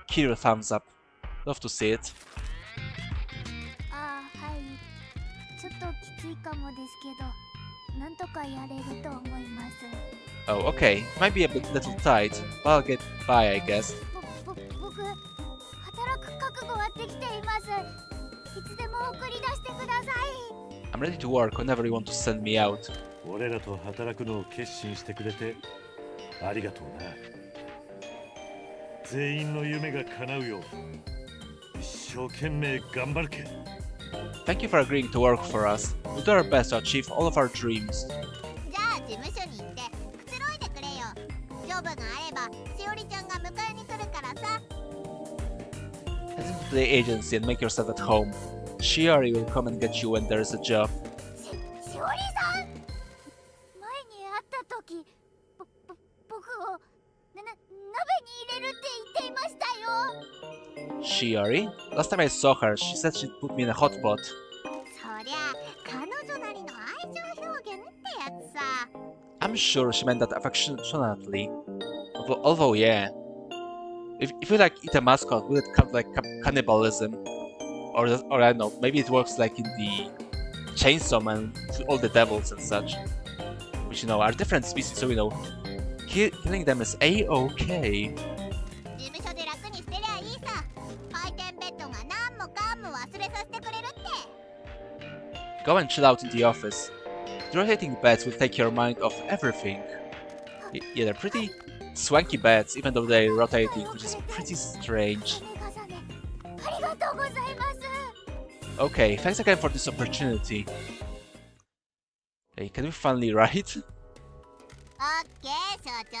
Kiryu thumbs up. Love to see it. ああ、はい。ちょっときついかもですけど、なんとかやれると思います。 Oh, okay. Might be a little tight, but I'll get by, I guess. 僕、働く覚悟はできています。いつでも送り出してください。I'm ready to work whenever you want to send me out. 俺らと働くのを決心してくれてありがとうな。全員の夢が叶うよう一生懸命頑張るけ。 Thank you for agreeing to work for us. We'll do our best to achieve all of our dreams. じゃあ事務所に行ってくつろいでくれよ。ジョブがあればしおりちゃんが迎えに来るからさ。 Head into the agency and make yourself at home. Shiori will come and get you when there is a job. しおりさん、前に会った時僕を鍋に入れるって言っていましたよ。 Shiori? Last time I saw her, she said she'd put me in a hot pot. そりゃ彼女なりの愛情表現ってやつさ。 I'm sure she meant that affectionately. Although yeah. If you like eat a mascot, will it count like cannibalism? Or I don't know, maybe it works like in the Chainsaw Man, all the devils and such. Which, are different species, so, killing them is A-okay. 事務所で楽にしてりゃいいさ。回転ベッドが何もかんも忘れさせてくれるって。 Go and chill out in the office. The rotating beds will take your mind off everything. Yeah, they're pretty swanky beds, even though they're rotating, which is pretty strange. ありがとうございます。 Okay, thanks again for this opportunity. Hey, can we finally write? オッケー所長。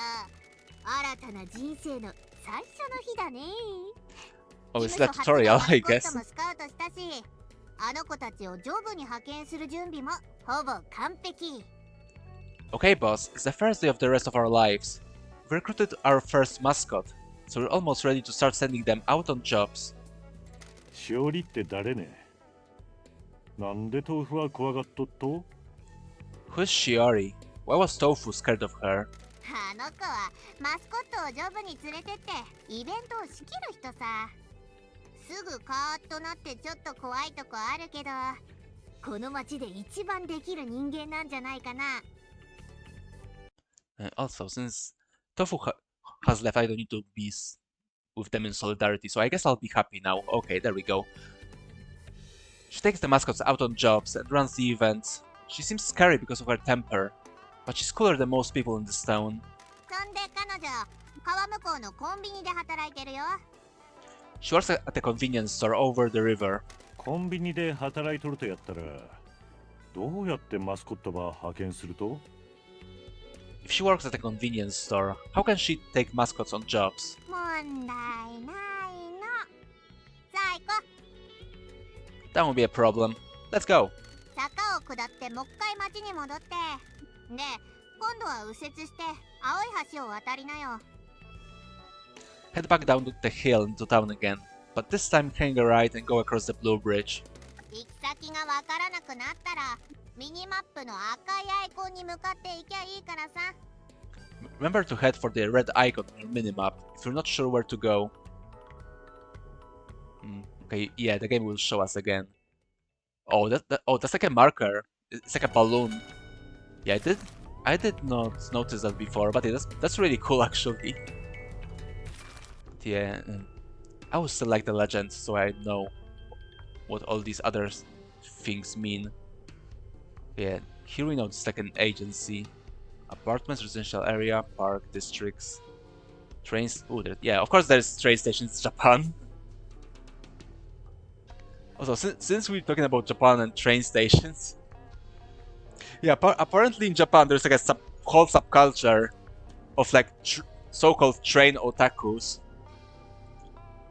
新たな人生の最初の日だね。 Oh, it's that tutorial, I guess. もスカウトしたし、あの子たちをジョブに派遣する準備もほぼ完璧。 Okay, boss, it's the first day of the rest of our lives. We recruited our first mascot, so we're almost ready to start sending them out on jobs. しおりって誰ね。なんで豆腐は怖がっとっと。 Who's Shiori? Why was Tofu scared of her? あの子はマスコットをジョブに連れてってイベントを仕切る人さ。すぐカーッとなってちょっと怖いとこあるけど、この町で一番できる人間なんじゃないかな。Also, since Tofu has left, I don't need to be with them in solidarity, so I guess I'll be happy now. Okay, there we go. She takes the mascots out on jobs and runs the events. She seems scary because of her temper, but she's cooler than most people in this town. そんで彼女、川向こうのコンビニで働いてるよ。 She works at a convenience store over the river. コンビニで働いとるとやったらどうやってマスコットば派遣すると。 If she works at a convenience store, how can she take mascots on jobs? 問題ないの。さあ行こう。 That won't be a problem. Let's go. 坂を下ってもう一回町に戻って。で、今度は右折して青い橋を渡りなよ。 Head back down the hill into town again, but this time hang a right and go across the blue bridge. 行き先がわからなくなったら、ミニマップの赤いアイコンに向かって行きゃいいからさ。 Remember to head for the red icon on your minimap if you're not sure where to go. Okay, yeah, the game will show us again. Oh, that's like a marker. It's like a balloon. Yeah, I did not notice that before, but that's really cool actually. But yeah, I will select the legend so I know what all these other things mean. Yeah, here we know it's like an agency. Apartments, residential area, park, districts, trains. Oh, yeah, of course there's train stations in Japan. Also, since we're talking about Japan and train stations, yeah, apparently in Japan there's like a whole subculture of like so-called train otakus.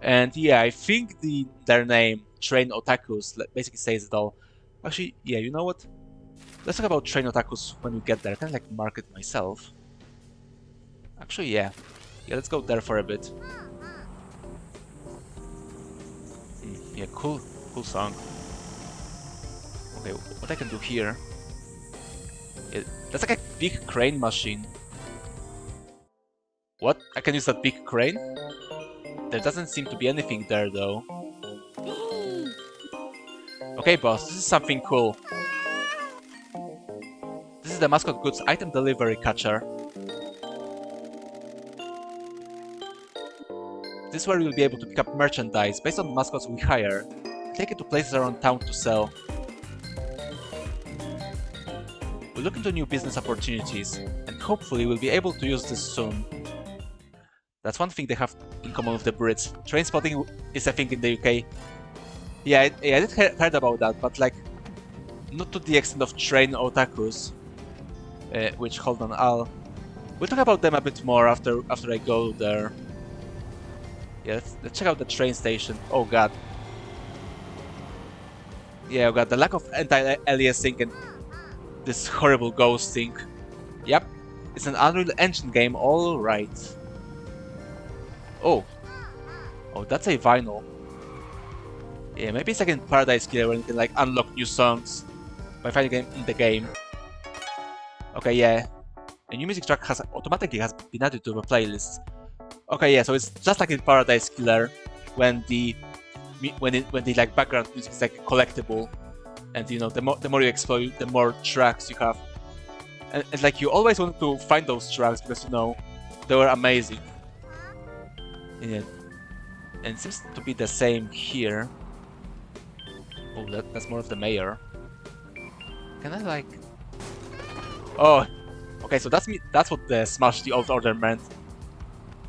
And yeah, I think their name, train otakus, basically says it all. Actually, yeah, you know what? Let's talk about train otakus when we get there. I kind of like market myself. Actually, yeah. Yeah, let's go there for a bit. Yeah, cool song. Okay, what I can do here? Yeah, that's like a big crane machine. What? I can use that big crane? There doesn't seem to be anything there though. Okay, boss, this is something cool. This is the Mascot Goods item delivery catcher. This is where you'll be able to pick up merchandise based on the mascots we hire, and take it to places around town to sell. We'll look into new business opportunities, and hopefully we'll be able to use this soon. That's one thing they have in common with the Brits. Train spotting is a thing in the UK. Yeah, I did heard about that, but like, not to the extent of train otakus. Which, hold on, we'll talk about them a bit more after I go there. Yeah, let's check out the train station. Oh god. Yeah, oh god, the lack of anti-aliasing and this horrible ghosting. Yep, it's an Unreal Engine game, alright. Oh, that's a vinyl. Yeah, maybe it's like in Paradise Killer when you can like unlock new songs by finding them in the game. Okay, yeah. A new music track automatically has been added to the playlist. Okay, yeah, so it's just like in Paradise Killer when the like background music is like collectible, and you know the more you explore, the more tracks you have, and like you always want to find those tracks because you know they were amazing. Yeah, and it seems to be the same here. Oh, that's more of the mayor. Can I like? Oh, okay, so that's what the Smash the Old Order meant.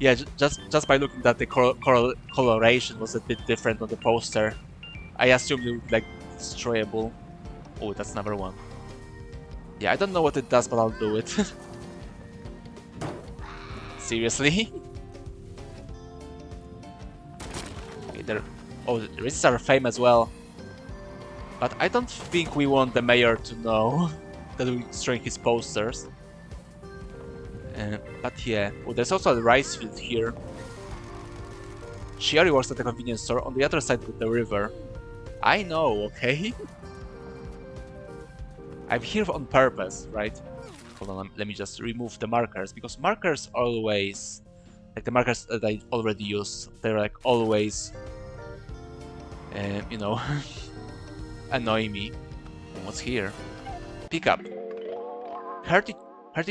Yeah, just by looking at the coloration was a bit different on the poster. I assumed it would be like destroyable. Oh, that's another one. Yeah, I don't know what it does, but I'll do it. Seriously? Okay, the risks are fame as well. But I don't think we want the mayor to know that we're destroying his posters. But yeah, oh, there's also a rice field here. Shiori works at the convenience store on the other side of the river. I know, okay? I'm here on purpose, right? Hold on, let me just remove the markers, because markers always... Like the markers that I already use, they're like always... you know... annoy me. What's here? Pick up. Hearty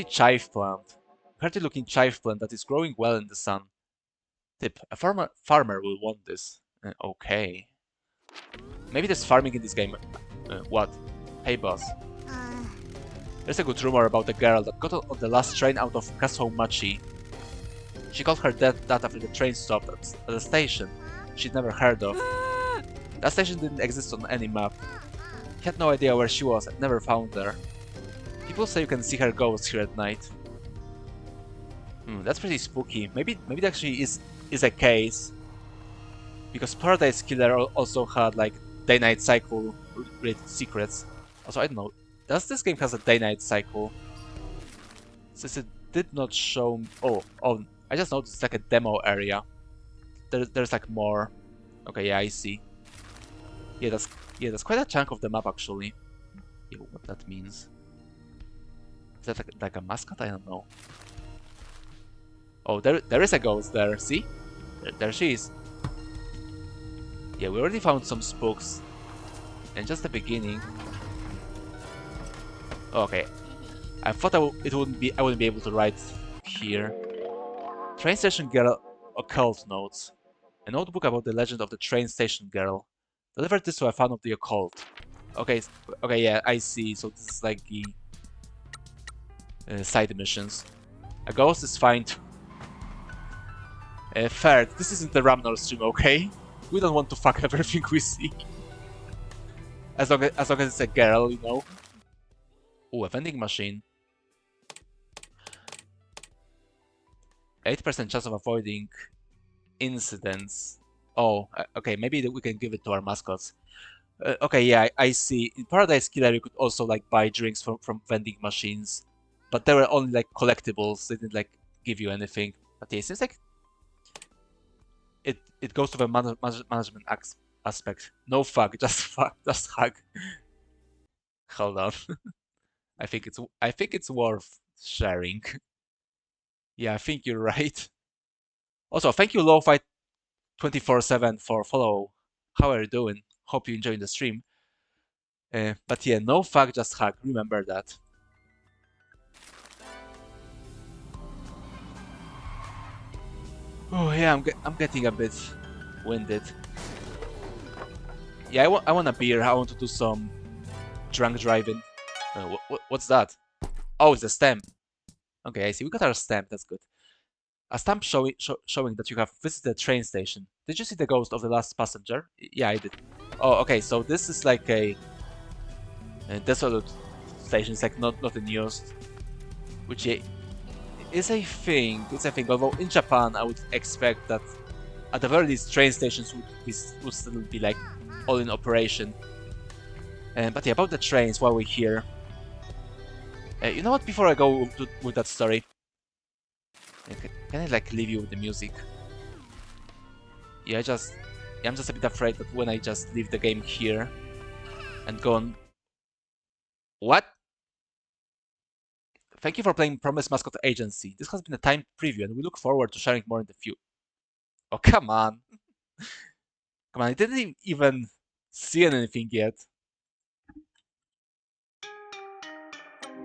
chive plant. Hearty looking chive plant that is growing well in the sun. Tip. A farmer will want this. Okay. Maybe there's farming in this game. What? Hey boss. There's a good rumor about a girl that got on the last train out of Kasumachi. She called her dad after the train stopped at a station she'd never heard of. That station didn't exist on any map. He had no idea where she was and never found her. People say you can see her ghost here at night. That's pretty spooky. Maybe that actually is a case. Because Paradise Killer also had like day-night cycle related secrets. Also, I don't know. Does this game has a day-night cycle? Since it did not show... Oh, I just noticed it's like a demo area. There's like more. Okay, yeah, I see. Yeah, that's quite a chunk of the map actually. Yeah, what that means. Is that like a mascot? I don't know. Oh, there is a ghost there. See? There she is. Yeah, we already found some spooks. And just the beginning. Okay. I thought I wouldn't be able to write here. Train station girl occult notes. A notebook about the legend of the train station girl. Delivered this to a fan of the occult. Okay, yeah, I see. So this is like the side missions. A ghost is found. Third, this isn't the Ramnor stream, okay? We don't want to fuck everything we see. As long as it's a girl, you know. Ooh, a vending machine. 8% chance of avoiding incidents. Oh, okay, maybe we can give it to our mascots. Okay, yeah, I see. In Paradise Killer, you could also like buy drinks from vending machines, but they were only like collectibles. They didn't like give you anything. But yeah, it seems like it goes to the management aspect. No fuck, just hug. Hold on. I think it's worth sharing. Yeah, I think you're right. Also, thank you, Lo-Fi 24/7 for follow. How are you doing? Hope you enjoyed the stream. But yeah, no fuck, just hug. Remember that. Oh yeah, I'm getting a bit winded. Yeah, I want a beer. I want to do some drunk driving. What's that? Oh, it's a stamp. Okay, I see. We got our stamp. That's good. A stamp showing that you have visited the train station. Did you see the ghost of the last passenger? Yeah, I did. Oh, okay. So this is like a desolate station. It's like not in use, which is a thing. It's a thing. Although in Japan, I would expect that at the very least, train stations would still be like all in operation. But yeah, about the trains while we're here. You know what? Before I go with that story, can I like leave you with the music? Yeah, I'm just a bit afraid that when I just leave the game here and go on. What? Thank you for playing Promise Mascot Agency. This has been a timed preview, and we look forward to sharing more in the future. Oh, come on. Come on, I didn't even see anything yet.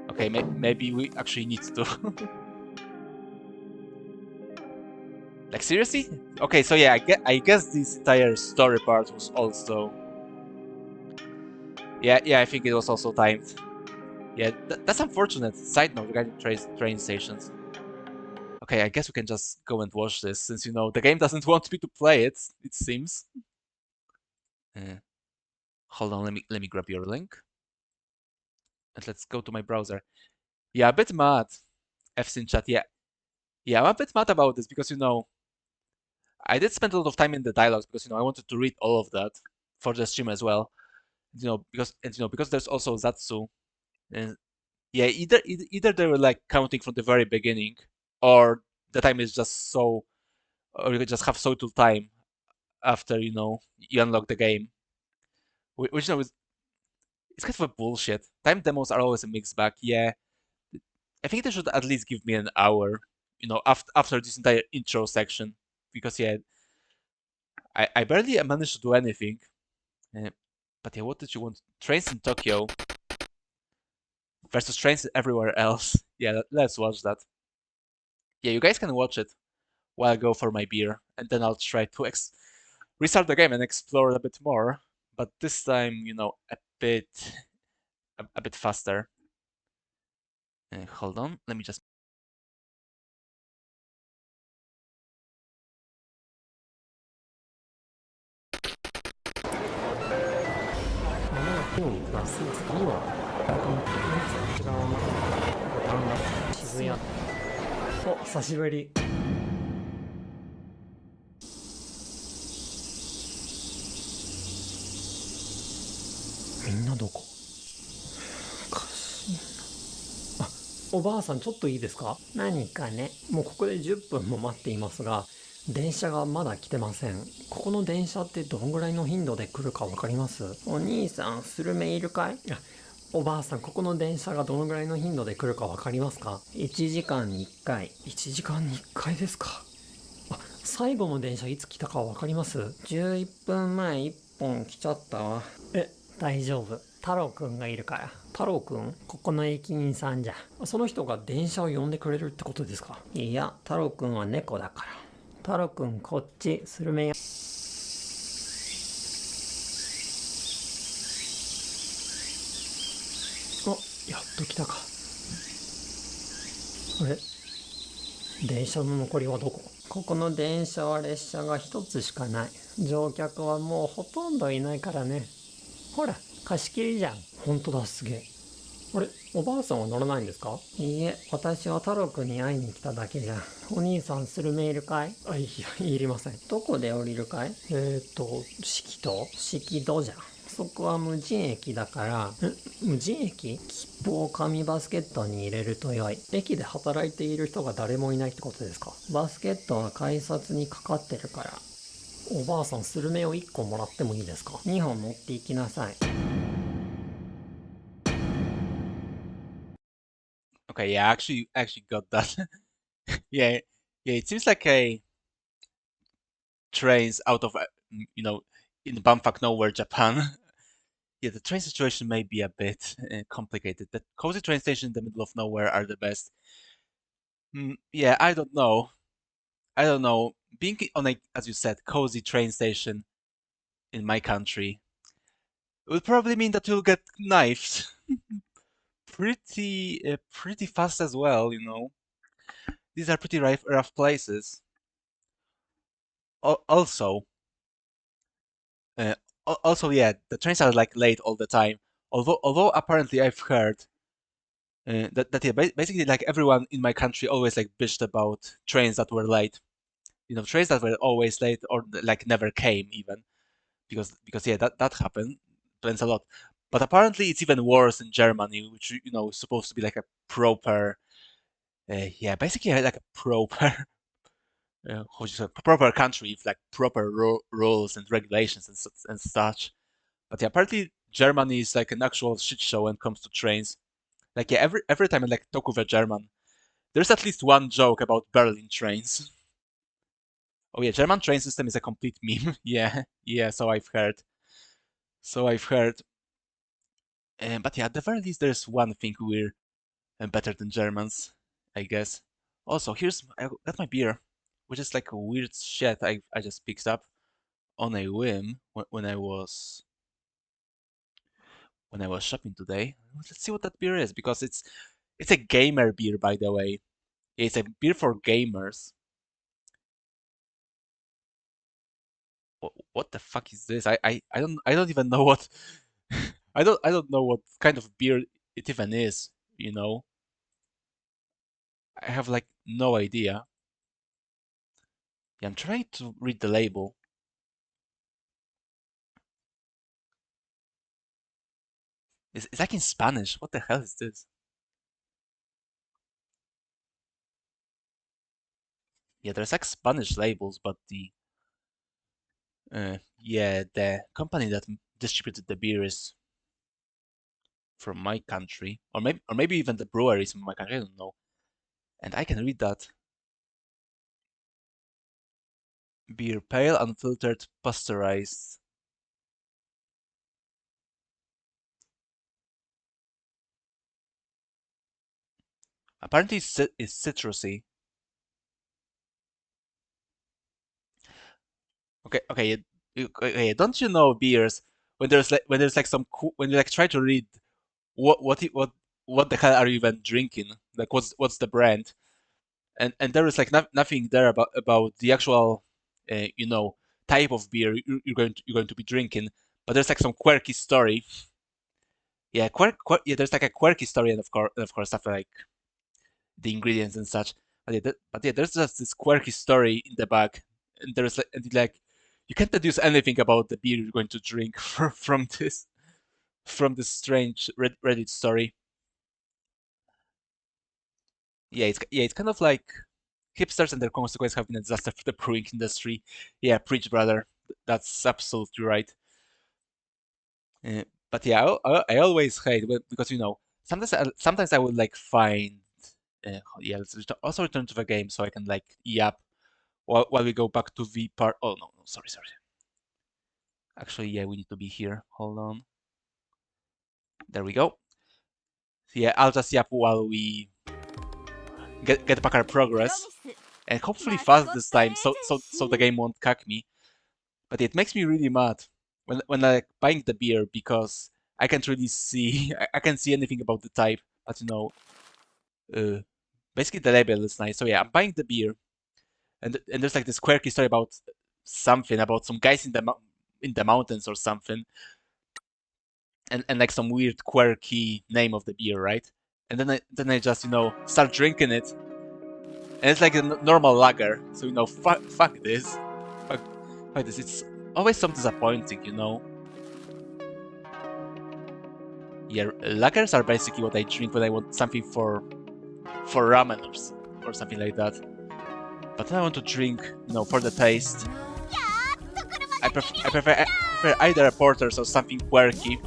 Okay, maybe we actually need to. Like, seriously? Okay, so yeah, I guess this entire story part was also... Yeah, I think it was also timed. Yeah, that's unfortunate. Side note regarding train stations. Okay, I guess we can just go and watch this, since, you know, the game doesn't want me to play it, it seems. Hold on, let me grab your link. And let's go to my browser. Yeah, a bit mad. FC in chat, yeah. Yeah, I'm a bit mad about this, because, you know, I did spend a lot of time in the dialogues, because, you know, I wanted to read all of that for the stream as well. You know, because there's also Zatsu. And yeah, either they were like counting from the very beginning, or the time is just so, or you just have so little time after, you know, you unlock the game. Which, you know, it's kind of a bullshit. Time demos are always a mixed bag. Yeah, I think they should at least give me an hour, you know, after this entire intro section, because yeah, I barely managed to do anything. But yeah, what did you want? Trains in Tokyo versus trains everywhere else. Yeah, let's watch that. Yeah, you guys can watch it while I go for my beer, and then I'll try to restart the game and explore a bit more. But this time, you know, a bit faster. Hold on, let me just. 手を出す次はこちらのボタンが渋谷お久しぶりみんなどこおかしいなあおばあさんちょっといいですか何かねもうここで10分も待っていますが電車がまだ来てません。ここの電車ってどのぐらいの頻度で来るかわかります？お兄さん、スルメいるかい？おばあさん、ここの電車がどのぐらいの頻度で来るかわかりますか？ 1 時間に1回。1時間に1回ですか。最後の電車いつ来たかわかります？ 11 分前1本来ちゃったわ。大丈夫。太郎くんがいるから。太郎くん？ここの駅員さんじゃ。その人が電車を呼んでくれるってことですか？いや、太郎くんは猫だから。太郎くんこっちスルメややっと来たかあれ電車の残りはどこここの電車は列車が一つしかない乗客はもうほとんどいないからねほら貸し切りじゃんほんとだすげえあれおばあさんは乗らないんですかいいえ私は太郎くんに会いに来ただけじゃお兄さんスルメいるかいいやいりませんどこで降りるかい式戸じゃそこは無人駅だから無人駅切符を紙バスケットに入れると良い駅で働いている人が誰もいないってことですかバスケットは改札にかかってるからおばあさんスルメを1個もらってもいいですか2本持っていきなさいOkay, yeah, actually got that. Yeah, it seems like a trains out of, you know, in bumfuck nowhere, Japan. Yeah, the train situation may be a bit complicated. The cozy train station in the middle of nowhere are the best. Yeah, I don't know. Being on a, as you said, cozy train station in my country would probably mean that you'll get knifed pretty fast as well, you know. These are pretty rough places. Also, uh, also, yeah, the trains are like late all the time. Although apparently I've heard that yeah, basically like everyone in my country always like bitched about trains that were late. You know, trains that were always late or like never came even because yeah, that happens a lot. But apparently it's even worse in Germany, which you know is supposed to be like a proper, yeah, basically like a proper, how do you say, proper country with like proper rules and regulations and such. But yeah, apparently Germany is like an actual shit show when it comes to trains. Like yeah, every time I like talk with a German, there's at least one joke about Berlin trains. Oh yeah, German train system is a complete meme. Yeah, yeah. So I've heard. So I've heard. But yeah, at the very least, there's one thing we're better than Germans, I guess. Also, I got my beer, which is like a weird shit I just picked up on a whim when I was shopping today. Let's see what that beer is because it's a gamer beer, by the way. It's a beer for gamers. What the fuck is this? I don't even know what I don't know what kind of beer it even is, you know? I have like no idea. Yeah, I'm trying to read the label. It's like in Spanish. What the hell is this? Yeah, there's like Spanish labels, but yeah, the company that distributed the beer is from my country, or maybe even the brewery is from my country. I don't know. And I can read that beer, pale, unfiltered, pasteurized. Apparently, it's citrusy. Okay, okay, okay. Don't you know beers when there's like when you like try to read what the hell are you even drinking? Like what's the brand? And there is like nothing there about the actual you know type of beer you're going to be drinking, but there's like some quirky story. Yeah, yeah. There's like a quirky story, and of course stuff like the ingredients and such. But yeah, there's just this quirky story in the back, and there's like, you can't deduce anything about the beer you're going to drink from this strange Reddit story. Yeah, it's kind of like hipsters and their consequences have been a disaster for the brewing industry. Yeah, preach, brother. That's absolutely right. Uh, but yeah, I always hate because you know sometimes I would like find yeah. Let's also return to the game so I can like yap while we go back to the part. Oh no, sorry. Actually, yeah, we need to be here. Hold on. There we go. So yeah, I'll just yap while we get back our progress, and hopefully fast this time, so the game won't cuck me. But it makes me really mad when I like buying the beer because I can't really see I can't see anything about the type. But you know, uh, basically the label is nice. So yeah, I'm buying the beer, and there's like this quirky story about something about some guys in the mountains or something, and like some weird quirky name of the beer, right? And then I just you know start drinking it, and it's like a normal lager. So you know, fuck this, fuck this. It's always so disappointing, you know. Yeah, lagers are basically what I drink when I want something for ramen or something like that. But when I want to drink, you know, for the taste, I prefer either a porters or something quirky.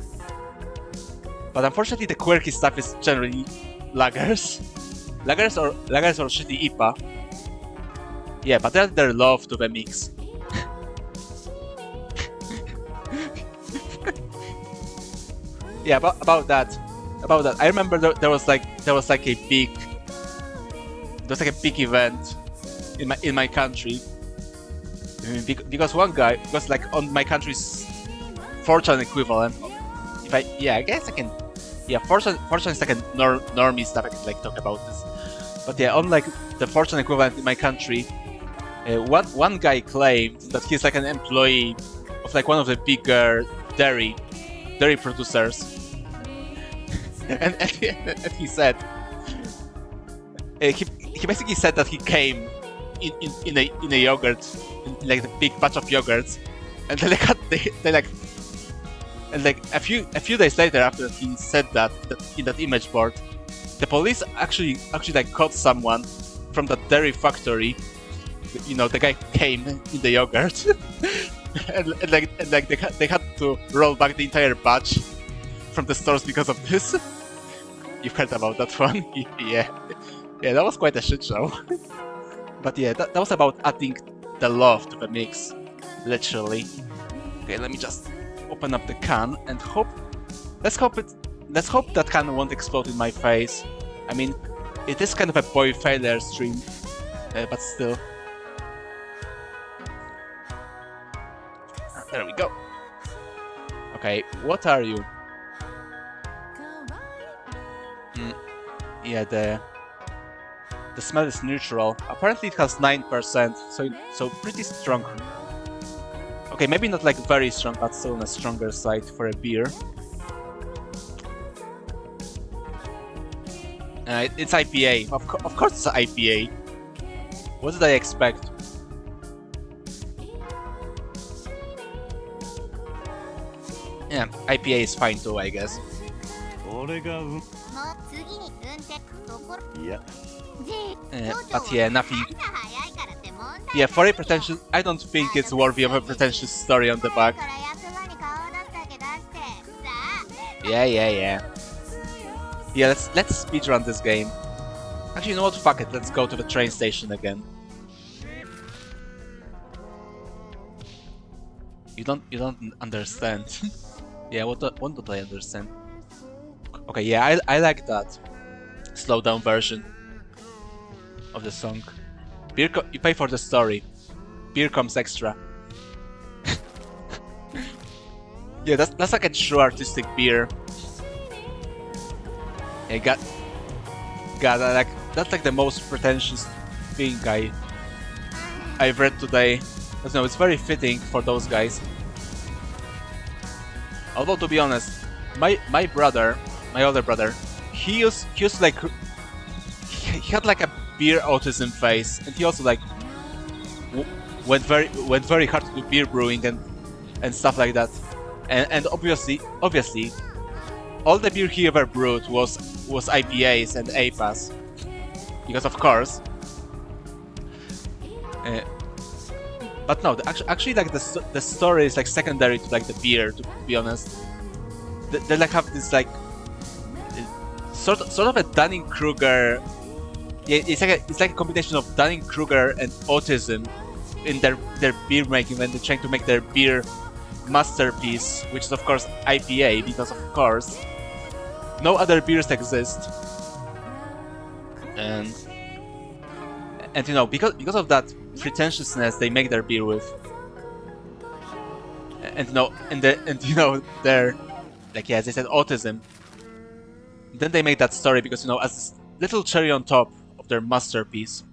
But unfortunately, the quirky stuff is generally lagers, lagers or shitty IPA. Yeah, but they're love to the mix. Yeah, about that, I remember there was like a big event in my country because one guy because like on my country's 4chan equivalent. I guess I can Yeah, fortune is like a normie stuff. I can like talk about this. But yeah, unlike the fortune equivalent in my country, one guy claimed that he's like an employee of like one of the bigger dairy producers, and he said he basically said that he came in a yogurt, in like the big batch of yogurts, and they like. And like a few days later, after he said that in that image board, the police actually like caught someone from that dairy factory. You know, the guy came in the yogurt, and they had to roll back the entire batch from the stores because of this. You've heard about that one, yeah, that was quite a shit show. But yeah, that was about adding the love to the mix, literally. Okay, let me just open up the can and let's hope that can won't explode in my face. I mean, it is kind of a boy failure stream, but still. There we go. Okay, what are you? Yeah, the smell is neutral. Apparently it has 9%, so pretty strong. Okay, maybe not like very strong, but still on a stronger side for a beer. It's IPA. Of course it's IPA. What did I expect? Yeah, IPA is fine too, I guess. 俺がもう次に運転ところいや But yeah, nothing. 朝早いからって問題 Yeah, for a pretentious, I don't think it's worthy of a pretentious story on the back. から役場に顔出すだけ出してさあ Yeah. Yeah, let's speedrun this game. Actually, you know what? Fuck it. Let's go to the train station again. You don't understand. Yeah, what don't I understand? Okay, yeah, I like that slow down version of the song. You pay for the story. Beer comes extra. Yeah, that's like a true artistic beer. Yeah, like that's like the most pretentious thing I've read today. But no, it's very fitting for those guys. Although to be honest, my older brother, he had like a beer autism phase, and he also like went very hard to do beer brewing and stuff like that. And obviously, all the beer he ever brewed was IPAs and APAs, because of course. But no, actually, like the story is like secondary to like the beer. To be honest, they like have this like sort of a Dunning-Kruger. Yeah, it's like a combination of Dunning-Kruger and autism in their beer making when they're trying to make their beer masterpiece, which is of course IPA, because of course no other beers exist. And you know, because of that pretentiousness they make their beer with, and you know they're like, yeah, as I said, autism. Then they make that story because, you know, as this little cherry on top of their masterpiece,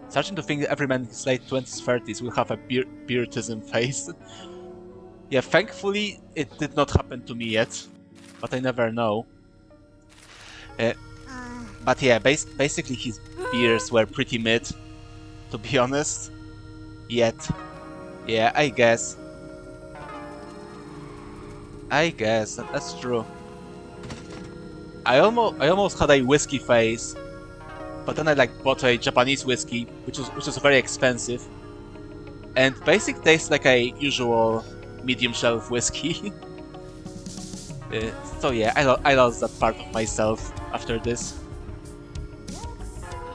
starting to think that every man in his late 20s, 30s will have a beertism phase. Yeah, thankfully it did not happen to me yet, but I never know. But yeah, basically his beers were pretty mid, to be honest. Yet, yeah, I guess that's true. I almost had a whiskey phase, but then I like bought a Japanese whiskey, which was very expensive, and basic tastes like a usual medium shelf whiskey. So yeah, I lost that part of myself after this.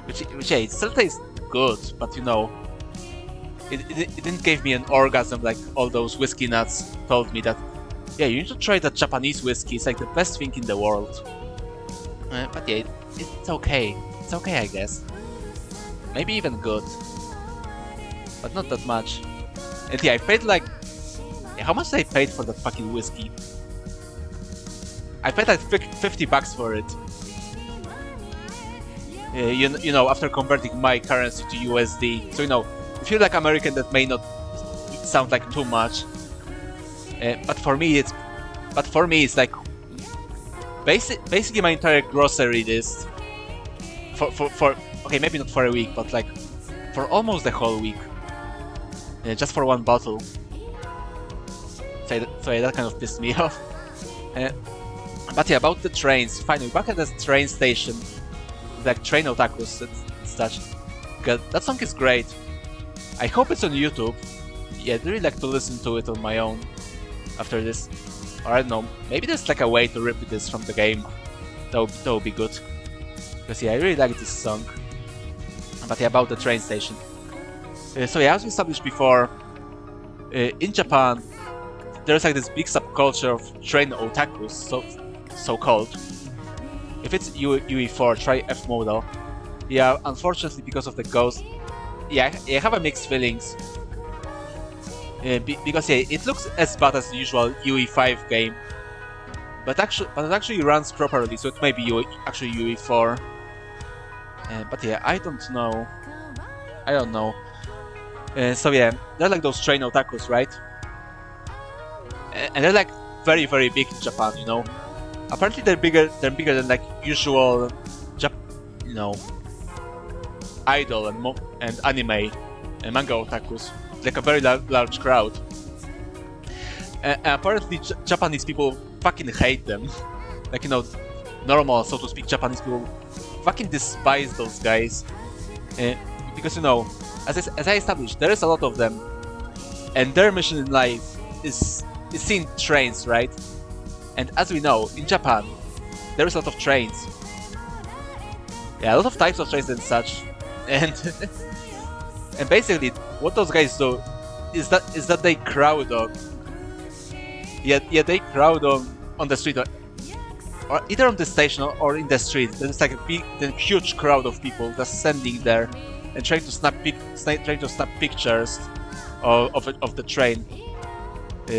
Which yeah, it still tastes good, but you know, it didn't give me an orgasm like all those whiskey nuts told me that. Yeah, you need to try that Japanese whiskey. It's like the best thing in the world. But yeah, it's okay. It's okay, I guess. Maybe even good, but not that much. And yeah, I paid like, yeah, how much did I paid for that fucking whiskey? I paid like $50 for it. You know, after converting my currency to USD. So, you know, if you're like American, that may not sound like too much. But for me, it's like basically my entire grocery list for okay, maybe not for a week, but like for almost the whole week, just for one bottle. So that kind of pissed me off. But yeah, about the trains. Finally, back at the train station, like Train Otakus and such. That song is great. I hope it's on YouTube. Yeah, I'd really like to listen to it on my own after this. Or I don't know, maybe there's like a way to rip this from the game. That would be good. Because yeah, I really like this song. But yeah, about the train station. So yeah, as we established before, in Japan, there's like this big subculture of train otakus, so called. If it's UE4, try F model. Yeah, unfortunately because of the ghost, yeah, I have a mixed feelings. Because yeah, it looks as bad as the usual UE5 game, but it actually runs properly, so it may be actually UE4. But yeah, I don't know. So yeah, they're like those train otakus, right? And they're like very, very big in Japan, you know. Apparently they're bigger than like usual, you know, idol and anime and manga otakus. Like a very large crowd. And apparently Japanese people fucking hate them. Like, you know, normal, so to speak, Japanese people fucking despise those guys. Because, you know, as I established, there is a lot of them. And their mission in life is seeing trains, right? And as we know, in Japan, there is a lot of trains. Yeah, a lot of types of trains and such. And and basically, what those guys do is that they crowd on. Yeah, they crowd on the street, or either on the station or in the street. There's like a huge crowd of people just standing there and trying to snap pictures of the train.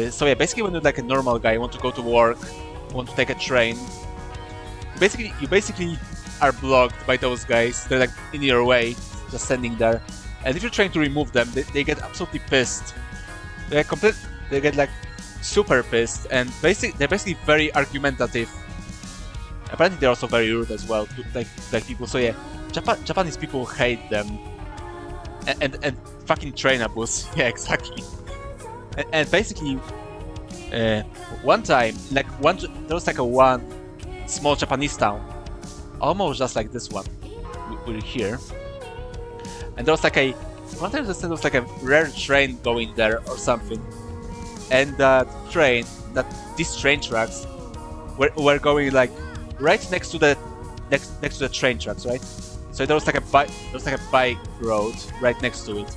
So yeah, basically, when you're like a normal guy, want to go to work, want to take a train, you basically are blocked by those guys. They're like in your way, just standing there. And if you're trying to remove them, they get absolutely pissed. They get like super pissed, and they're basically very argumentative. Apparently, they're also very rude as well, to like people. So yeah, Japanese people hate them, and fucking train abuse. Yeah, exactly. And basically, one time, there was like one small Japanese town, almost just like this one we're here. And there was like one time there was like a rare train going there or something, and these train tracks were going like right next to the train tracks, right? So there was like a bike road right next to it,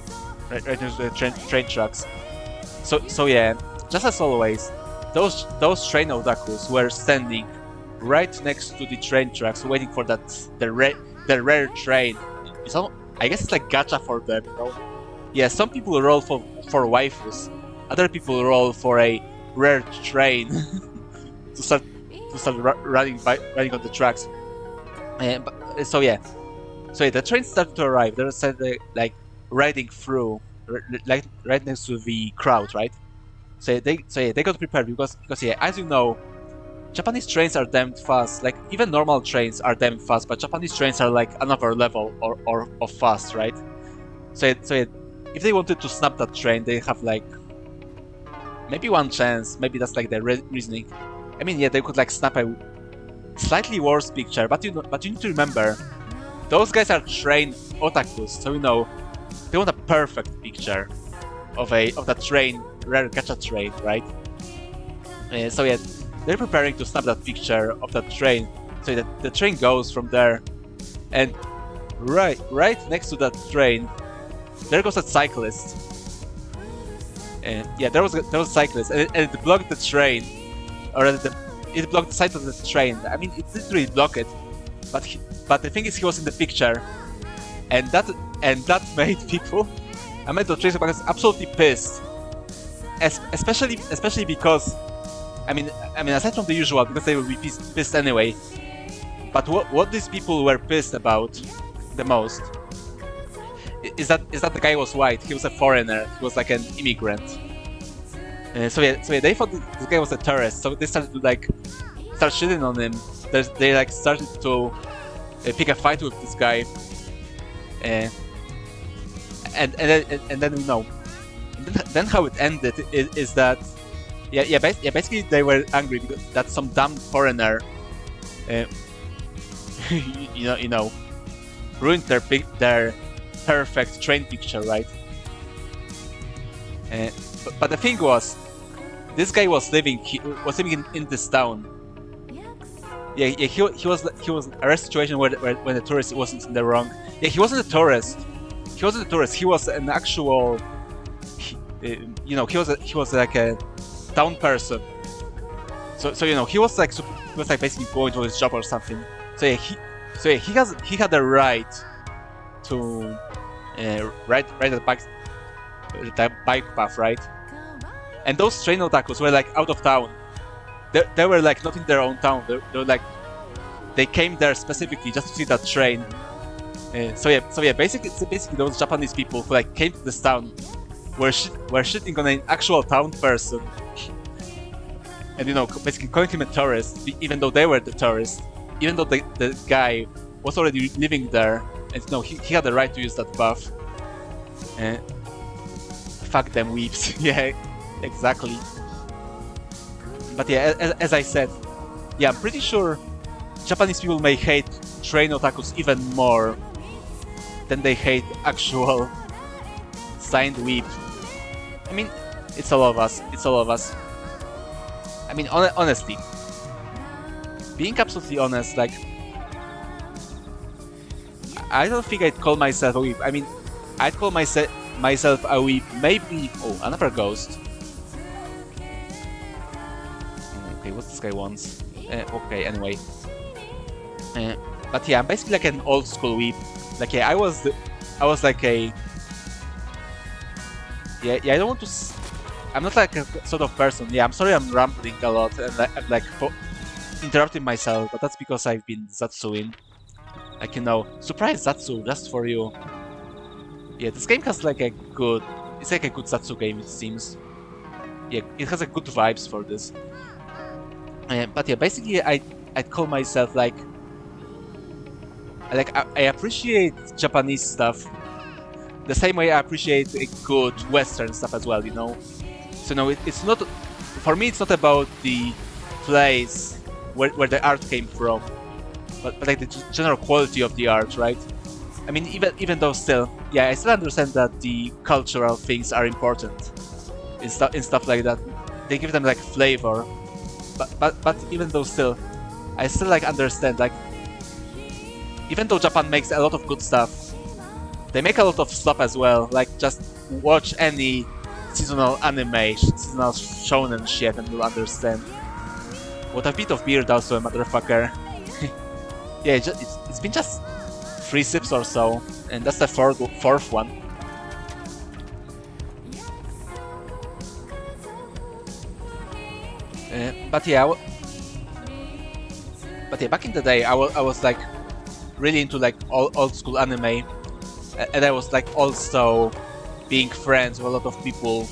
right next to the train tracks. So yeah, just as always, those train otakus were standing right next to the train tracks, waiting for the rare train. I guess it's like gacha for them, you know? Yeah, some people roll for waifus, other people roll for a rare train to start running on the tracks. So yeah, the train started to arrive. They were like riding through, like right next to the crowd, right? So they got prepared because yeah, as you know, Japanese trains are damn fast. Like even normal trains are damn fast, but Japanese trains are like another level of fast, right? So if they wanted to snap that train, they have like maybe one chance. Maybe that's like their reasoning. I mean, yeah, they could like snap a slightly worse picture, but you need to remember, those guys are train otakus, so you know they want a perfect picture of that train, rare gacha train, right? So yeah. They're preparing to snap that picture of that train, so that the train goes from there, and right next to that train, there goes a cyclist. And yeah, there was a cyclist, and it blocked the train, or it blocked the side of the train. I mean, it didn't really block it, but the thing is, he was in the picture, and that made people, the train otakus absolutely pissed, especially because I mean, aside from the usual, because they will be pissed anyway. But what these people were pissed about the most is that the guy was white. He was a foreigner. He was like an immigrant. So yeah, they thought this guy was a terrorist. So they started to like start shitting on him. They like started to pick a fight with this guy. And then you know, then how it ended is that basically they were angry because that some dumb foreigner, you know, ruined their perfect train picture, right? But the thing was, this guy was living in this town. Yeah, he was a rare situation when the tourist wasn't in the wrong. Yeah, he wasn't a tourist. He wasn't a tourist. He was an actual, you know, he was like a town person. So you know, he was like basically going to his job or something. So yeah, he had the right to ride the bike path, right? And those train otakus were like out of town. They were like not in their own town. They were like, they came there specifically just to see that train. So yeah, basically those Japanese people who like came to this town were shitting on an actual town person, and you know, basically calling him a tourist, even though they were the tourist, even though the guy was already living there, and you know, he had the right to use that path. Fuck them weeps. Yeah, exactly. But yeah, as I said, yeah, I'm pretty sure Japanese people may hate train otakus even more than they hate actual signed weeb. I mean, it's all of us. It's all of us. I mean, honestly, being absolutely honest, like, I don't think I'd call myself a weeb. I mean, I'd call myself a weeb. Maybe. Oh, another ghost. Okay, what this guy wants? Okay, anyway. But yeah, I'm basically like an old school weeb. Like, yeah, I was like a. Yeah, I don't want to. I'm not like a sort of person. Yeah, I'm sorry, I'm rambling a lot and I'm like interrupting myself, but that's because I've been Zatsuing. Like, you know, surprise Zatsu just for you. Yeah, this game has like a good. It's like a good Zatsu game, it seems. Yeah, it has a good vibes for this. But yeah, basically, I'd call myself like I appreciate Japanese stuff the same way I appreciate good Western stuff as well, you know. So no, it's not, for me. It's not about the place where the art came from, but like the general quality of the art, right? I mean, even though still, yeah, I still understand that the cultural things are important in stuff like that. They give them like flavor. But even though still, I still like understand, like, even though Japan makes a lot of good stuff, they make a lot of stuff as well. Like, just watch any seasonal anime, seasonal shonen shit, and you'll understand. What a bit of beard also, motherfucker. Yeah, it's been just 3 sips or so, and that's the fourth one. But yeah, back in the day, I was like really into like old school anime, and I was like also being friends with a lot of people,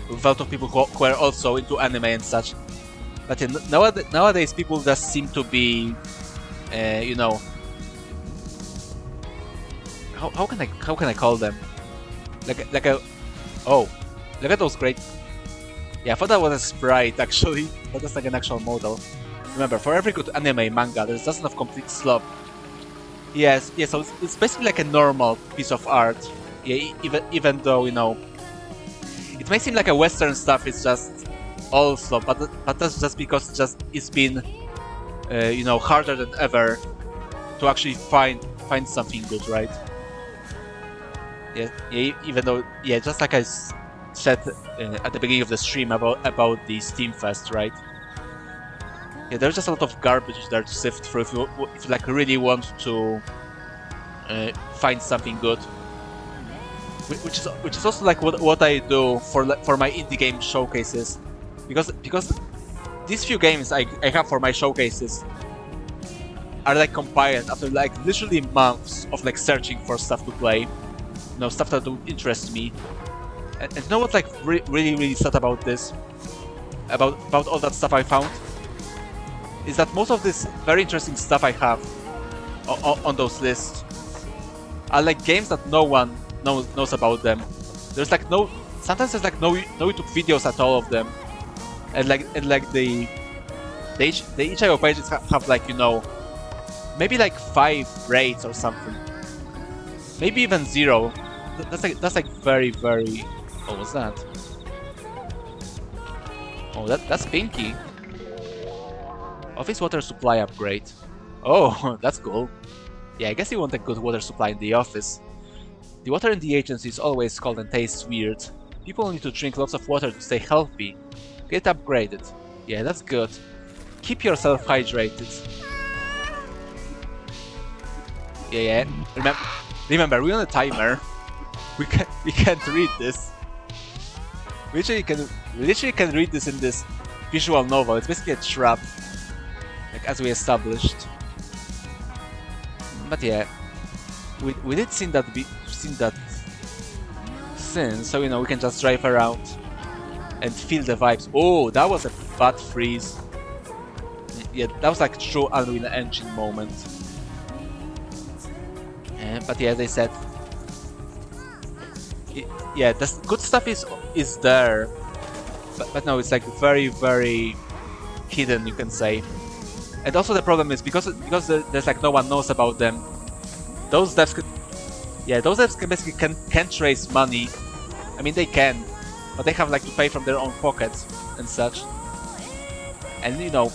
who were also into anime and such. But yeah, nowadays people just seem to be, you know, how can I call them? Like a, oh, look at those great. Yeah, I thought that was a sprite actually, but that's like an actual model. Remember, for every good anime manga, there's just enough complete slop. Yes, yeah, so it's basically like a normal piece of art. Yeah, even though, you know, it may seem like a Western stuff is just all slop, but that's just because it's been, you know, harder than ever to actually find something good, right? Yeah, even though, yeah, just like I said at the beginning of the stream about the Steam Fest, right? Yeah, there's just a lot of garbage there to sift through if you like really want to find something good. Which is also like what I do for my indie game showcases. because these few games I have for my showcases are like compiled after like literally months of like searching for stuff to play, you know, stuff that would interest me. And you know what's like really sad about this, about all that stuff I found, is that most of this very interesting stuff I have on those lists are like games that no one knows about them. There's like sometimes there's like no YouTube videos at all of them, and like the itch.io pages have like, you know, maybe like 5 rates or something, maybe even 0. That's like very. What was that? Oh, that's Pinky. Office water supply upgrade. Oh, that's cool. Yeah, I guess you want a good water supply in the office. The water in the agency is always cold and tastes weird. People need to drink lots of water to stay healthy. Get upgraded. Yeah, that's good. Keep yourself hydrated. Yeah. Remember, we're on a timer. We can't read this. We literally can read this in this visual novel. It's basically a trap, like as we established. But yeah, we did seen that since, so you know we can just drive around and feel the vibes. Oh, that was a bad freeze. Yeah, that was like true Unreal Engine moment. But yeah, as I said, yeah, the good stuff is there, but no, it's like very hidden, you can say. And also the problem is because there's like no one knows about them. Those devs can basically can't raise money. I mean, they can, but they have like to pay from their own pockets and such. And you know,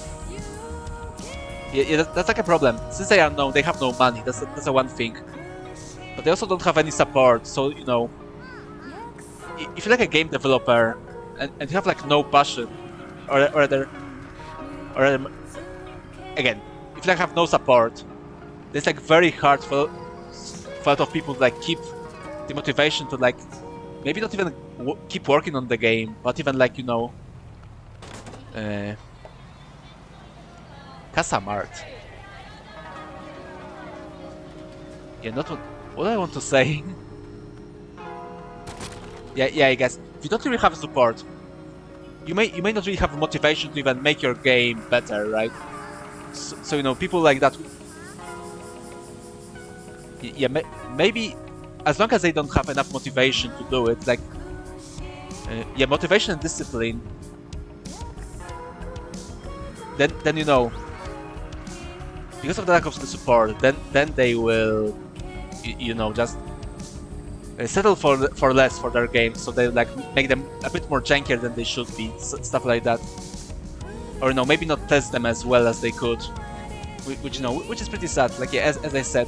yeah, that's like a problem. Since they are known, they have no money. That's a one thing. But they also don't have any support. So you know, if you're like a game developer and you have like no passion, or again, if you like have no support, it's like very hard for a lot of people to like keep the motivation to like maybe not even keep working on the game, but even like, you know, Casamart. Yeah, not what I want to say. Yeah, I guess if you don't really have support, you may not really have motivation to even make your game better, right? So you know, people like that. Yeah, maybe as long as they don't have enough motivation to do it, like yeah, motivation and discipline. Then you know, because of the lack of the support, then they will, you know, just settle for less for their games, so they like make them a bit more jankier than they should be, stuff like that, or you know, maybe not test them as well as they could, which you know, which is pretty sad. Like yeah, as I said,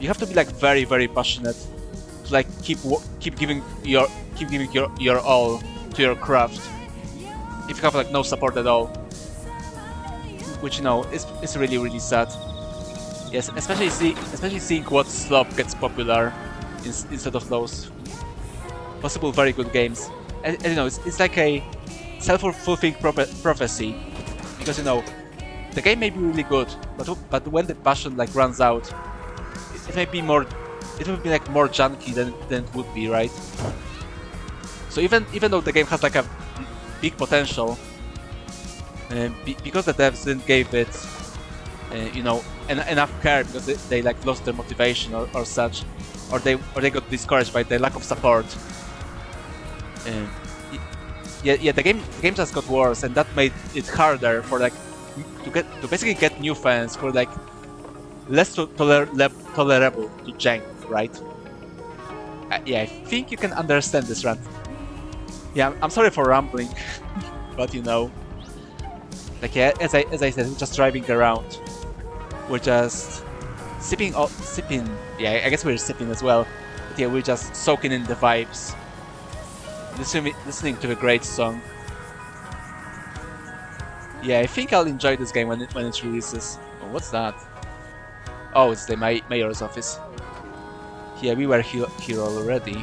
you have to be like very passionate to like keep giving your all to your craft. If you have like no support at all, which you know is really sad. Yes, especially seeing what slop gets popular instead of those possible very good games. And you know, it's like a self-fulfilling prophecy, because you know, the game may be really good, but when the passion like runs out, it may be like more junky than it would be, right? So even though the game has like a big potential, because the devs didn't give it you know, enough care, because they like lost their motivation or such, or they got discouraged by the lack of support. Yeah, the game just got worse, and that made it harder for like to basically get new fans who are like less tolerable to jank, right? Yeah, I think you can understand this rant. Yeah, I'm sorry for rambling, but you know, like yeah, as I said, we're just driving around. We're just sipping. Yeah, I guess we're sipping as well. But yeah, we're just soaking in the vibes, listening to a great song. Yeah, I think I'll enjoy this game when it releases. Oh, what's that? Oh, it's the mayor's office. Yeah, we were here already.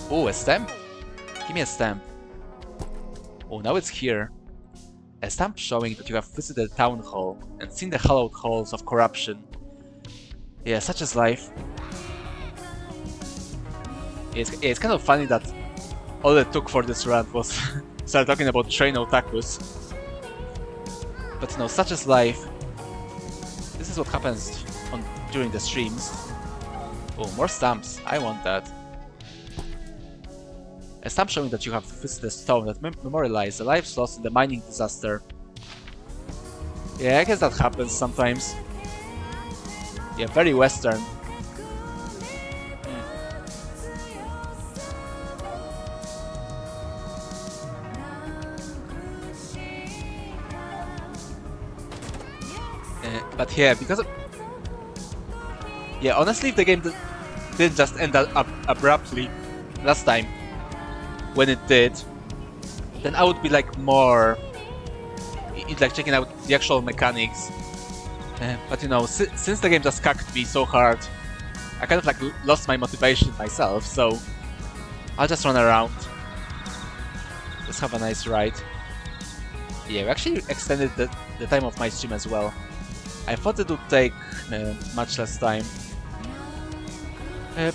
Oh, a stamp? Give me a stamp. Oh, now it's here. A stamp showing that you have visited the town hall and seen the hallowed halls of corruption. Yeah, such is life. It's kind of funny that all it took for this rant was start talking about train otakus. But you know, such is life. This is what happens during the streams. Oh, more stamps. I want that. A stamp showing that you have visited a stone that memorializes the lives lost in the mining disaster. Yeah, I guess that happens sometimes. Yeah, very Western. But yeah, because of... Yeah, honestly, if the game didn't just end up abruptly last time, when it did, then I would be like more... like checking out the actual mechanics. But you know, since the game just cucked me so hard, I kind of like lost my motivation myself, so I'll just run around. Let's have a nice ride. Yeah, we actually extended the time of my stream as well. I thought it would take much less time.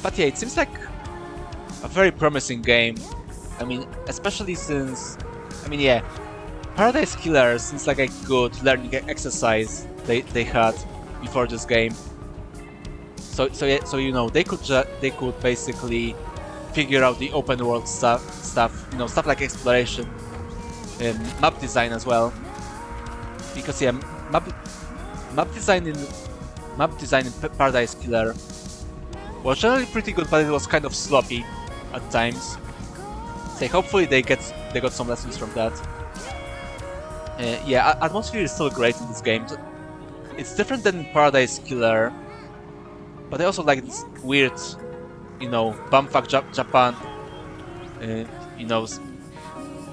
But yeah, it seems like a very promising game. I mean, especially since... I mean, yeah, Paradise Killer seems like a good learning exercise they had before this game. So you know, they could basically figure out the open world stuff, you know, stuff like exploration, map design as well. Because yeah, map design in Paradise Killer was generally pretty good, but it was kind of sloppy at times. So hopefully they got some lessons from that. Yeah, atmosphere is still great in this game. It's different than Paradise Killer, but I also like this weird, you know, bumfuck Japan. You know,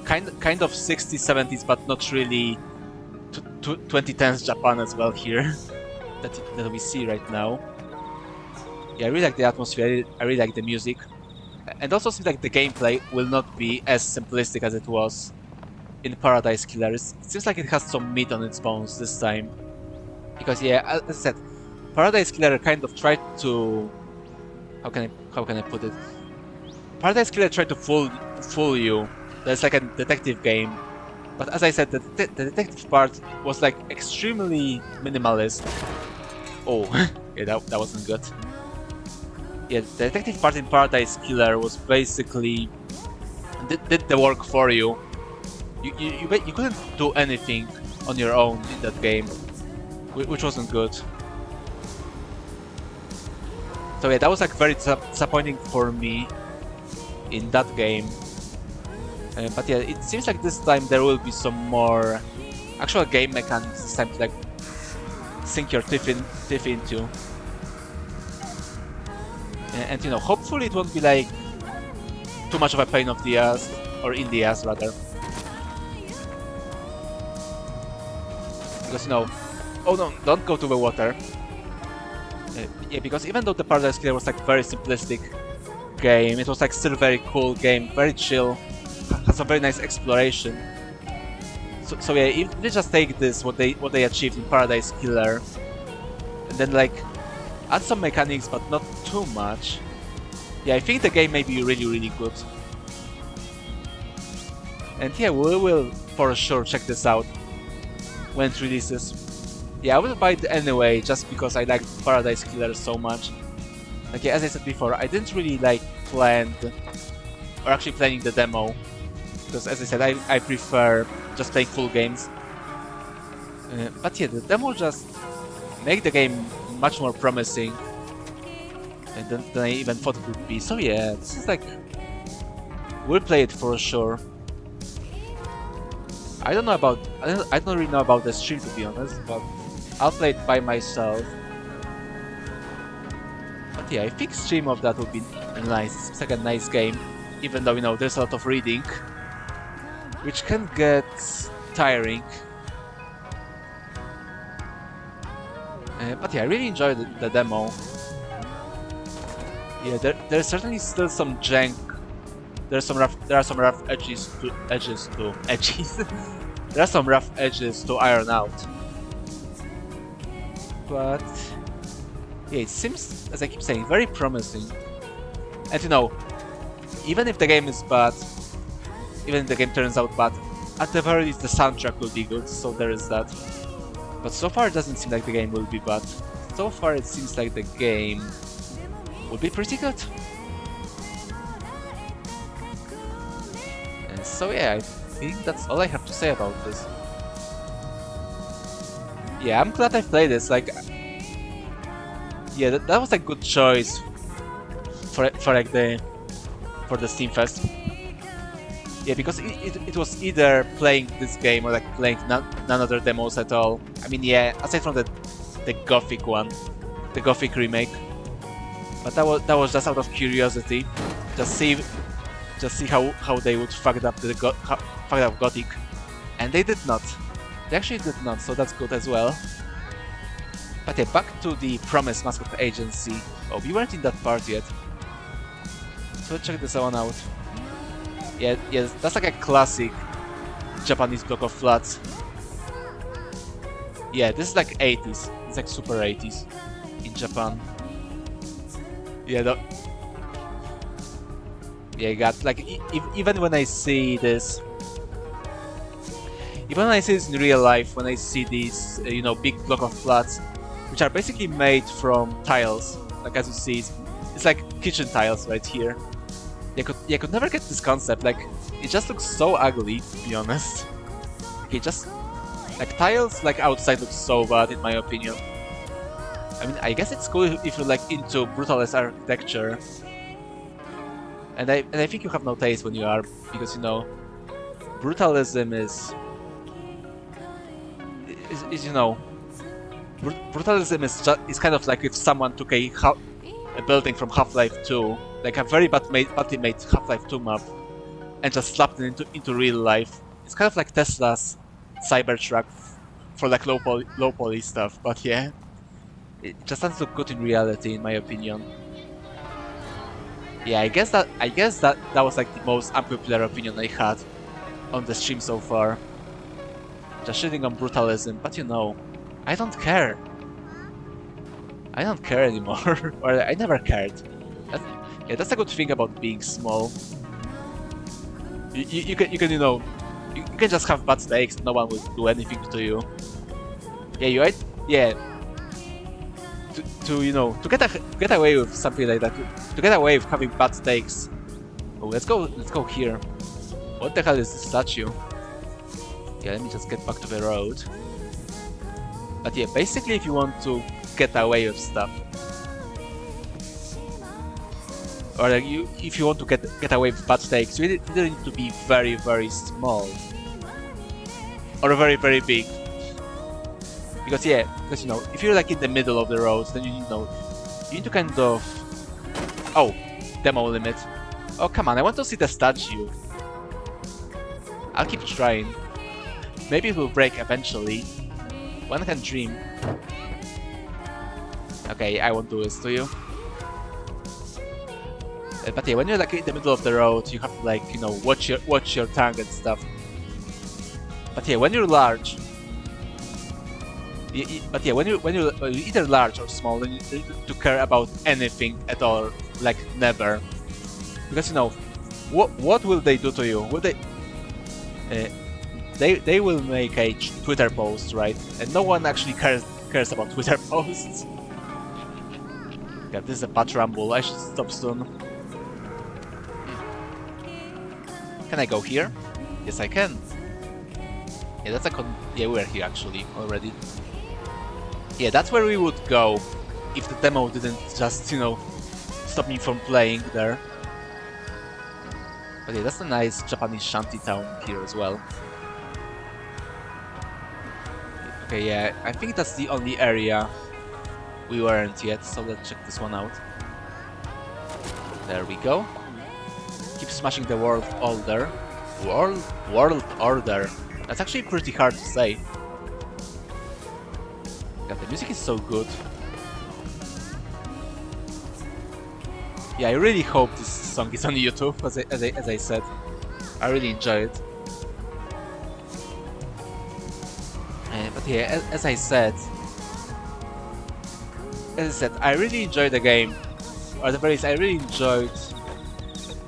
kind of 60s, 70s, but not really 2010s Japan as well here that we see right now. Yeah, I really like the atmosphere. I really like the music, and also seems like the gameplay will not be as simplistic as it was in Paradise Killer. It seems like it has some meat on its bones this time, because yeah, as I said, Paradise Killer kind of tried to how can I put it? Paradise Killer tried to fool you. There's like a detective game, but as I said, the detective part was like extremely minimalist. Oh, yeah, that wasn't good. Yeah, the detective part in Paradise Killer was basically did the work for you. You couldn't do anything on your own in that game, which wasn't good. So yeah, that was like very disappointing for me in that game. But yeah, it seems like this time there will be some more actual game mechanics this time to like sink your teeth into. And you know, hopefully it won't be like too much of a pain of the ass, or in the ass rather. Because you know, oh no, don't go to the water. Yeah, because even though the Paradise Killer was like very simplistic game, it was like still very cool game, very chill, has a very nice exploration. So yeah, if they just take this what they achieved in Paradise Killer, and then like add some mechanics but not too much, yeah, I think the game may be really good. And yeah, we will for sure check this out when it releases. Yeah, I will buy it anyway, just because I like Paradise Killer so much. Like, yeah, as I said before, I didn't really like playing the demo, because as I said, I prefer just playing full games. But yeah, the demo just make the game much more promising than I even thought it would be. So yeah, this is like, we'll play it for sure. I don't really know about the stream, to be honest, but I'll play it by myself. But yeah, I think stream of that would be nice. It's like a nice game, even though, you know, there's a lot of reading, which can get tiring. But yeah, I really enjoyed the demo. Yeah, there's certainly still some jank there are some rough edges to edges. There are some rough edges to iron out. But yeah, it seems, as I keep saying, very promising. And you know, even if the game is bad, even if the game turns out bad, at the very least the soundtrack will be good, so there is that. But so far it doesn't seem like the game will be bad. So far it seems like the game will be pretty good. And so yeah, I think that's all I have to say about this. Yeah, I'm glad I played this, like... Yeah, that was a good choice for the Steam Fest. Yeah, because it was either playing this game or like playing none other demos at all. I mean, yeah, aside from the Gothic one, the Gothic remake. But that was just out of curiosity, just see how they would fuck it up Gothic, and they did not. They actually did not, so that's good as well. But yeah, back to the promised Mascot Agency. Oh, we weren't in that part yet. So let's check this one out. Yeah, that's like a classic Japanese block of flats. Yeah, this is like 80s. It's like super 80s in Japan. Yeah, yeah, got like even when I see this. Even when I see this in real life, when I see these, you know, big block of flats, which are basically made from tiles, like as you see, it's like kitchen tiles right here. I could never get this concept, like, it just looks so ugly, to be honest. Okay, just, like, tiles, like, outside look so bad, in my opinion. I mean, I guess it's cool if you're, like, into brutalist architecture. And I think you have no taste when you are, because, you know, brutalism is you know, brutalism is kind of like if someone took a building from Half-Life 2, like a very badly made Half-Life 2 map, and just slapped it into real life. It's kind of like Tesla's Cybertruck for like low poly stuff, but yeah, it just doesn't look good in reality, in my opinion. Yeah, I guess that was like the most unpopular opinion I had on the stream so far. Just shitting on brutalism, but you know, I don't care. I don't care anymore, or I never cared. Yeah, that's a good thing about being small. You can you know, you can just have bad takes. No one will do anything to you. Yeah, yeah. To you know, to get away with something like that, to get away with having bad takes. Oh, let's go here. What the hell is this statue? Yeah, let me just get back to the road. But yeah, basically if you want to get away with stuff, or like if you want to get away with bad takes, you either need to be very, very small, or very, very big. Because you know, if you're like in the middle of the road, then you need to kind of... Oh, demo limit. Oh, come on, I want to see the statue. I'll keep trying. Maybe it will break eventually. One can dream. Okay, I won't do this to you. But yeah, when you're like in the middle of the road, you have to like, you know, watch your tongue and stuff. But yeah, when you're large... But yeah, when you're either large or small, then you need to care about anything at all, like never. Because you know, what will they do to you? Will they will make a Twitter post, right? And no one actually cares about Twitter posts. God, this is a bad rumble. I should stop soon. Can I go here? Yes, I can. Yeah, that's a yeah, we're here actually already. Yeah, that's where we would go if the demo didn't just, you know, stop me from playing there. But yeah, that's a nice Japanese shanty town here as well. Okay, yeah, I think that's the only area we weren't yet, so let's check this one out. There we go. Keep smashing the world order. World order. That's actually pretty hard to say. God, the music is so good. Yeah, I really hope this song is on YouTube, as I said. I really enjoy it. But yeah, as I said, I really enjoyed the game. Or at the very least, I really enjoyed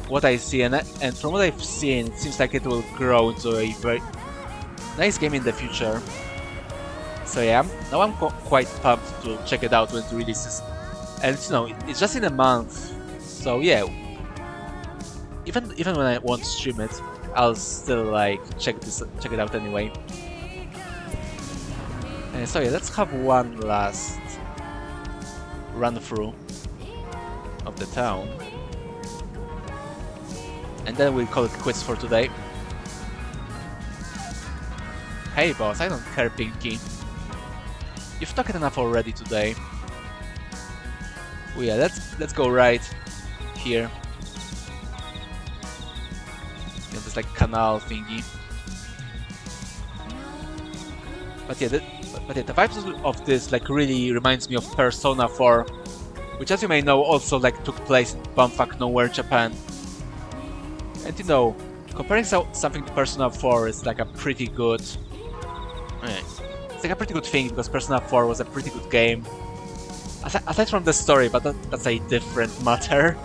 what I see, and from what I've seen, it seems like it will grow into a very nice game in the future. So yeah, now I'm quite pumped to check it out when it releases. And you know, it's just in a month, so yeah. Even when I won't stream it, I'll still like check it out anyway. So yeah, let's have one last run through of the town, and then we'll call it quits for today. Hey boss, I don't care, Pinky. You've talked enough already today. Oh yeah, let's go right here. You know, this like canal thingy. But yeah, the vibes of this like really reminds me of Persona 4, which, as you may know, also like took place in bumfuck nowhere, Japan. And you know, comparing something to Persona 4 is like a pretty good. It's like a pretty good thing, because Persona 4 was a pretty good game. Aside from the story, but that's a different matter.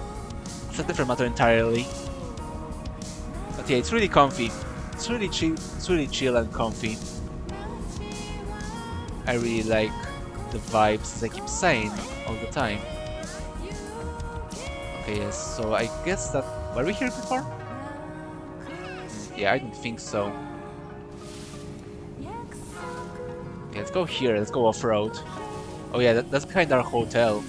It's a different matter entirely. But yeah, it's really comfy. It's really chill and comfy. I really like the vibes, as I keep saying all the time. Okay, yes, so I guess that... Were we here before? Yeah, I don't think so. Okay, let's go here, let's go off-road. Oh yeah, that's behind our hotel.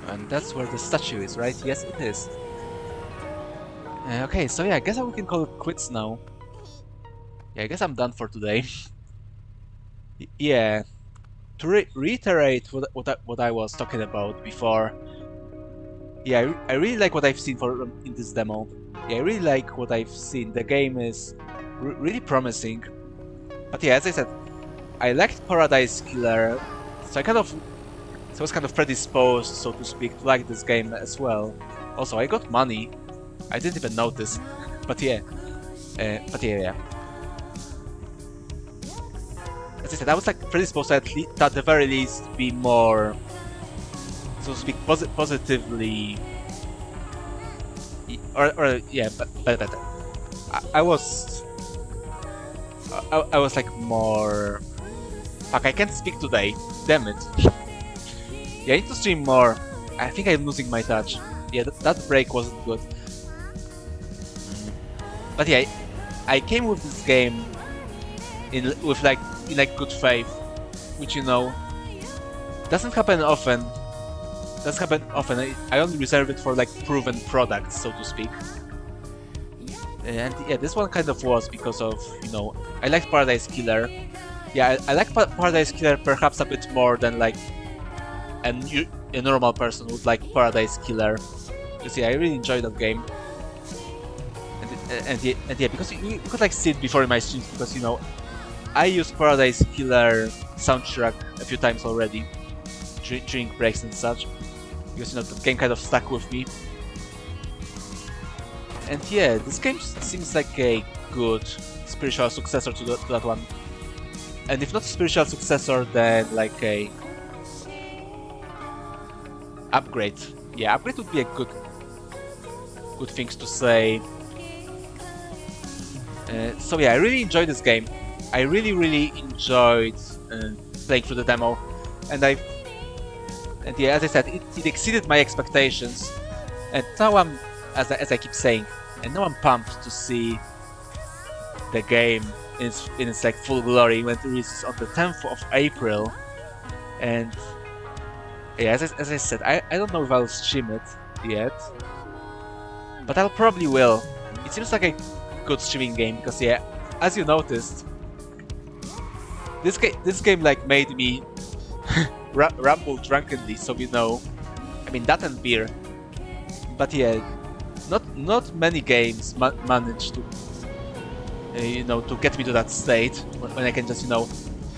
And that's where the statue is, right? Yes, it is. Okay, so yeah, I guess we can call it quits now. Yeah, I guess I'm done for today. Yeah, to reiterate what I was talking about before. Yeah, I really like what I've seen in this demo. Yeah, I really like what I've seen. The game is really promising. But yeah, as I said, I liked Paradise Killer, so I was kind of predisposed, so to speak, to like this game as well. Also, I got money. I didn't even notice. But yeah. Yeah. As I said, I was like predisposed to at the very least be more, so to speak, positively, or yeah, better. I was like more. Fuck, I can't speak today. Damn it. Yeah, I need to stream more. I think I'm losing my touch. Yeah, that break wasn't good. But yeah, I came with this game with good faith, which, you know, doesn't happen often. I only reserve it for like proven products, so to speak. And yeah, this one kind of was because of, you know, I liked Paradise Killer. Yeah, I like Paradise Killer perhaps a bit more than like a normal person would like Paradise Killer. You see, I really enjoyed that game. And yeah, because you could like see it before in my streams, because, you know, I used Paradise Killer soundtrack a few times already during breaks and such, because, you know, the game kind of stuck with me. And yeah, this game seems like a good spiritual successor to that one. And if not spiritual successor, then like a upgrade. Yeah, upgrade would be a good things to say. So yeah, I really enjoyed this game. I really enjoyed playing through the demo, and yeah, as I said, it exceeded my expectations. And now I'm, as I keep saying, and now I'm pumped to see the game in its like full glory when it releases on the 10th of April. And yeah, as I said, I don't know if I'll stream it yet, but I'll probably will. It seems like a good streaming game, because yeah, as you noticed, this game like made me ramble drunkenly, so you know, I mean that and beer. But yeah, not many games manage to you know, to get me to that state when I can just, you know,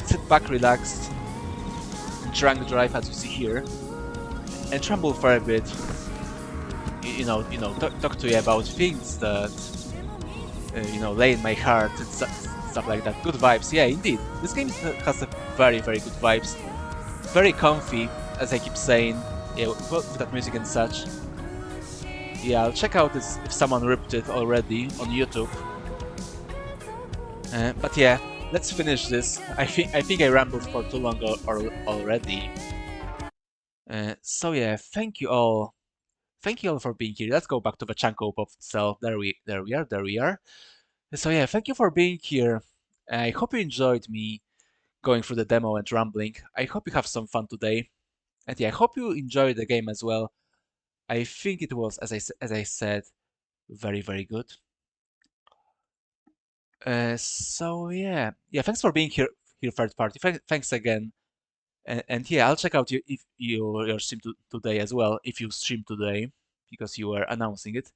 sit back, relaxed, drunk drive as you see here, and ramble for a bit. Talk to you about things that lay in my heart and stuff like that. Good vibes, yeah, indeed. This game has a very, very good vibes. Very comfy, as I keep saying. Yeah, with that music and such. Yeah, I'll check out this if someone ripped it already on YouTube. But yeah, let's finish this. I think I rambled for too long already. So yeah, thank you all. Thank you all for being here. Let's go back to the Chanko of itself. There we are. So yeah, thank you for being here. I hope you enjoyed me going through the demo and rambling. I hope you have some fun today. And yeah, I hope you enjoyed the game as well. I think it was, as I said, very, very good. So yeah, thanks for being here, third party. Thanks again. And yeah, I'll check out if your stream today as well, if you stream today, because you were announcing it.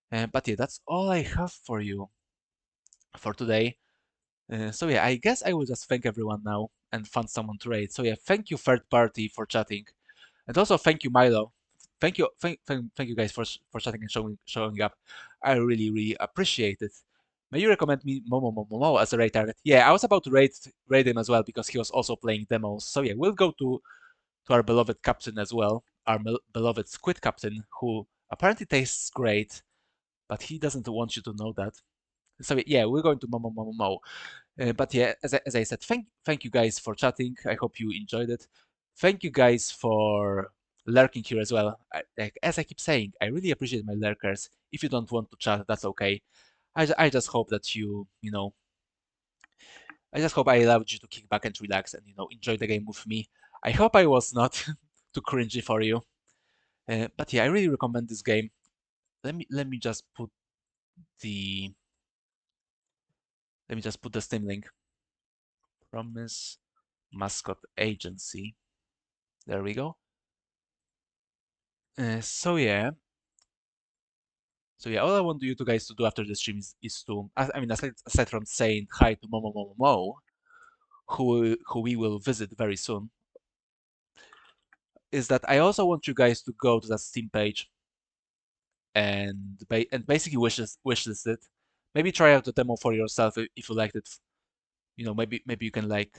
But yeah, that's all I have for you for today. So yeah, I guess I will just thank everyone now and find someone to raid. So yeah, thank you third party for chatting, and also thank you Milo. Thank you guys for chatting and showing up. I really appreciate it. May you recommend me Momo as a raid target? Yeah, I was about to raid him as well because he was also playing demos. So yeah, we'll go to our beloved captain as well, our beloved Squid captain, who apparently tastes great, but he doesn't want you to know that. So yeah, we're going to Momo. But yeah, as I said, thank you guys for chatting. I hope you enjoyed it. Thank you guys for lurking here as well. As I keep saying, I really appreciate my lurkers. If you don't want to chat, that's okay. I just hope that I just hope I allowed you to kick back and relax and enjoy the game with me. I hope I was not too cringy for you. But yeah, I really recommend this game. Let me just put the Steam link. Promise Mascot Agency. There we go. So yeah, all I want you guys to do after the stream is to, aside from saying hi to Momo, who we will visit very soon, is that I also want you guys to go to that Steam page and basically wishlist it. Maybe try out the demo for yourself if you liked it. Maybe you can have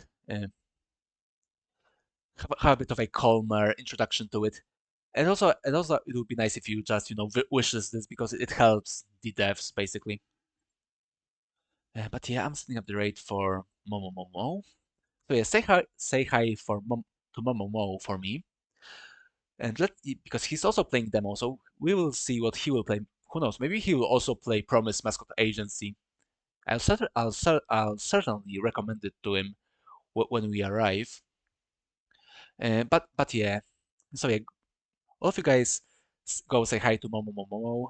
a bit of a calmer introduction to it. And also, it would be nice if you just, wishlist this because it helps the devs basically. But yeah, I'm setting up the raid for Momo. So yeah, say hi to Momo for me, and because he's also playing demo, so we will see what he will play. Who knows? Maybe he will also play Promise Mascot Agency. I'll certainly recommend it to him when we arrive. But yeah, so yeah, all of you guys go say hi to Momo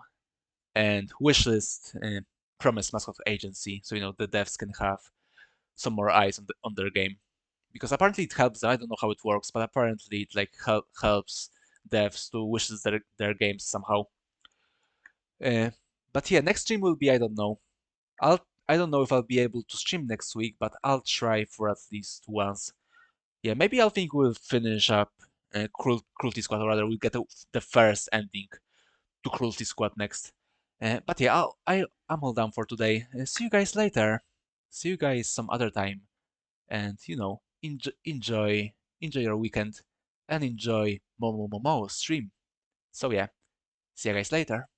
and wishlist Promise Mascot Agency, so the devs can have some more eyes on their game, because apparently it helps them. I don't know how it works, but apparently it helps devs to wishlist their games somehow. But yeah, next stream will be, I don't know. I don't know if I'll be able to stream next week, but I'll try for at least once. Yeah, maybe I think we'll finish up Cruelty Squad, or rather we'll get the first ending to Cruelty Squad next. But yeah, I'm all done for today. See you guys later. See you guys some other time. And enjoy your weekend and enjoy Momo stream. So yeah, see you guys later.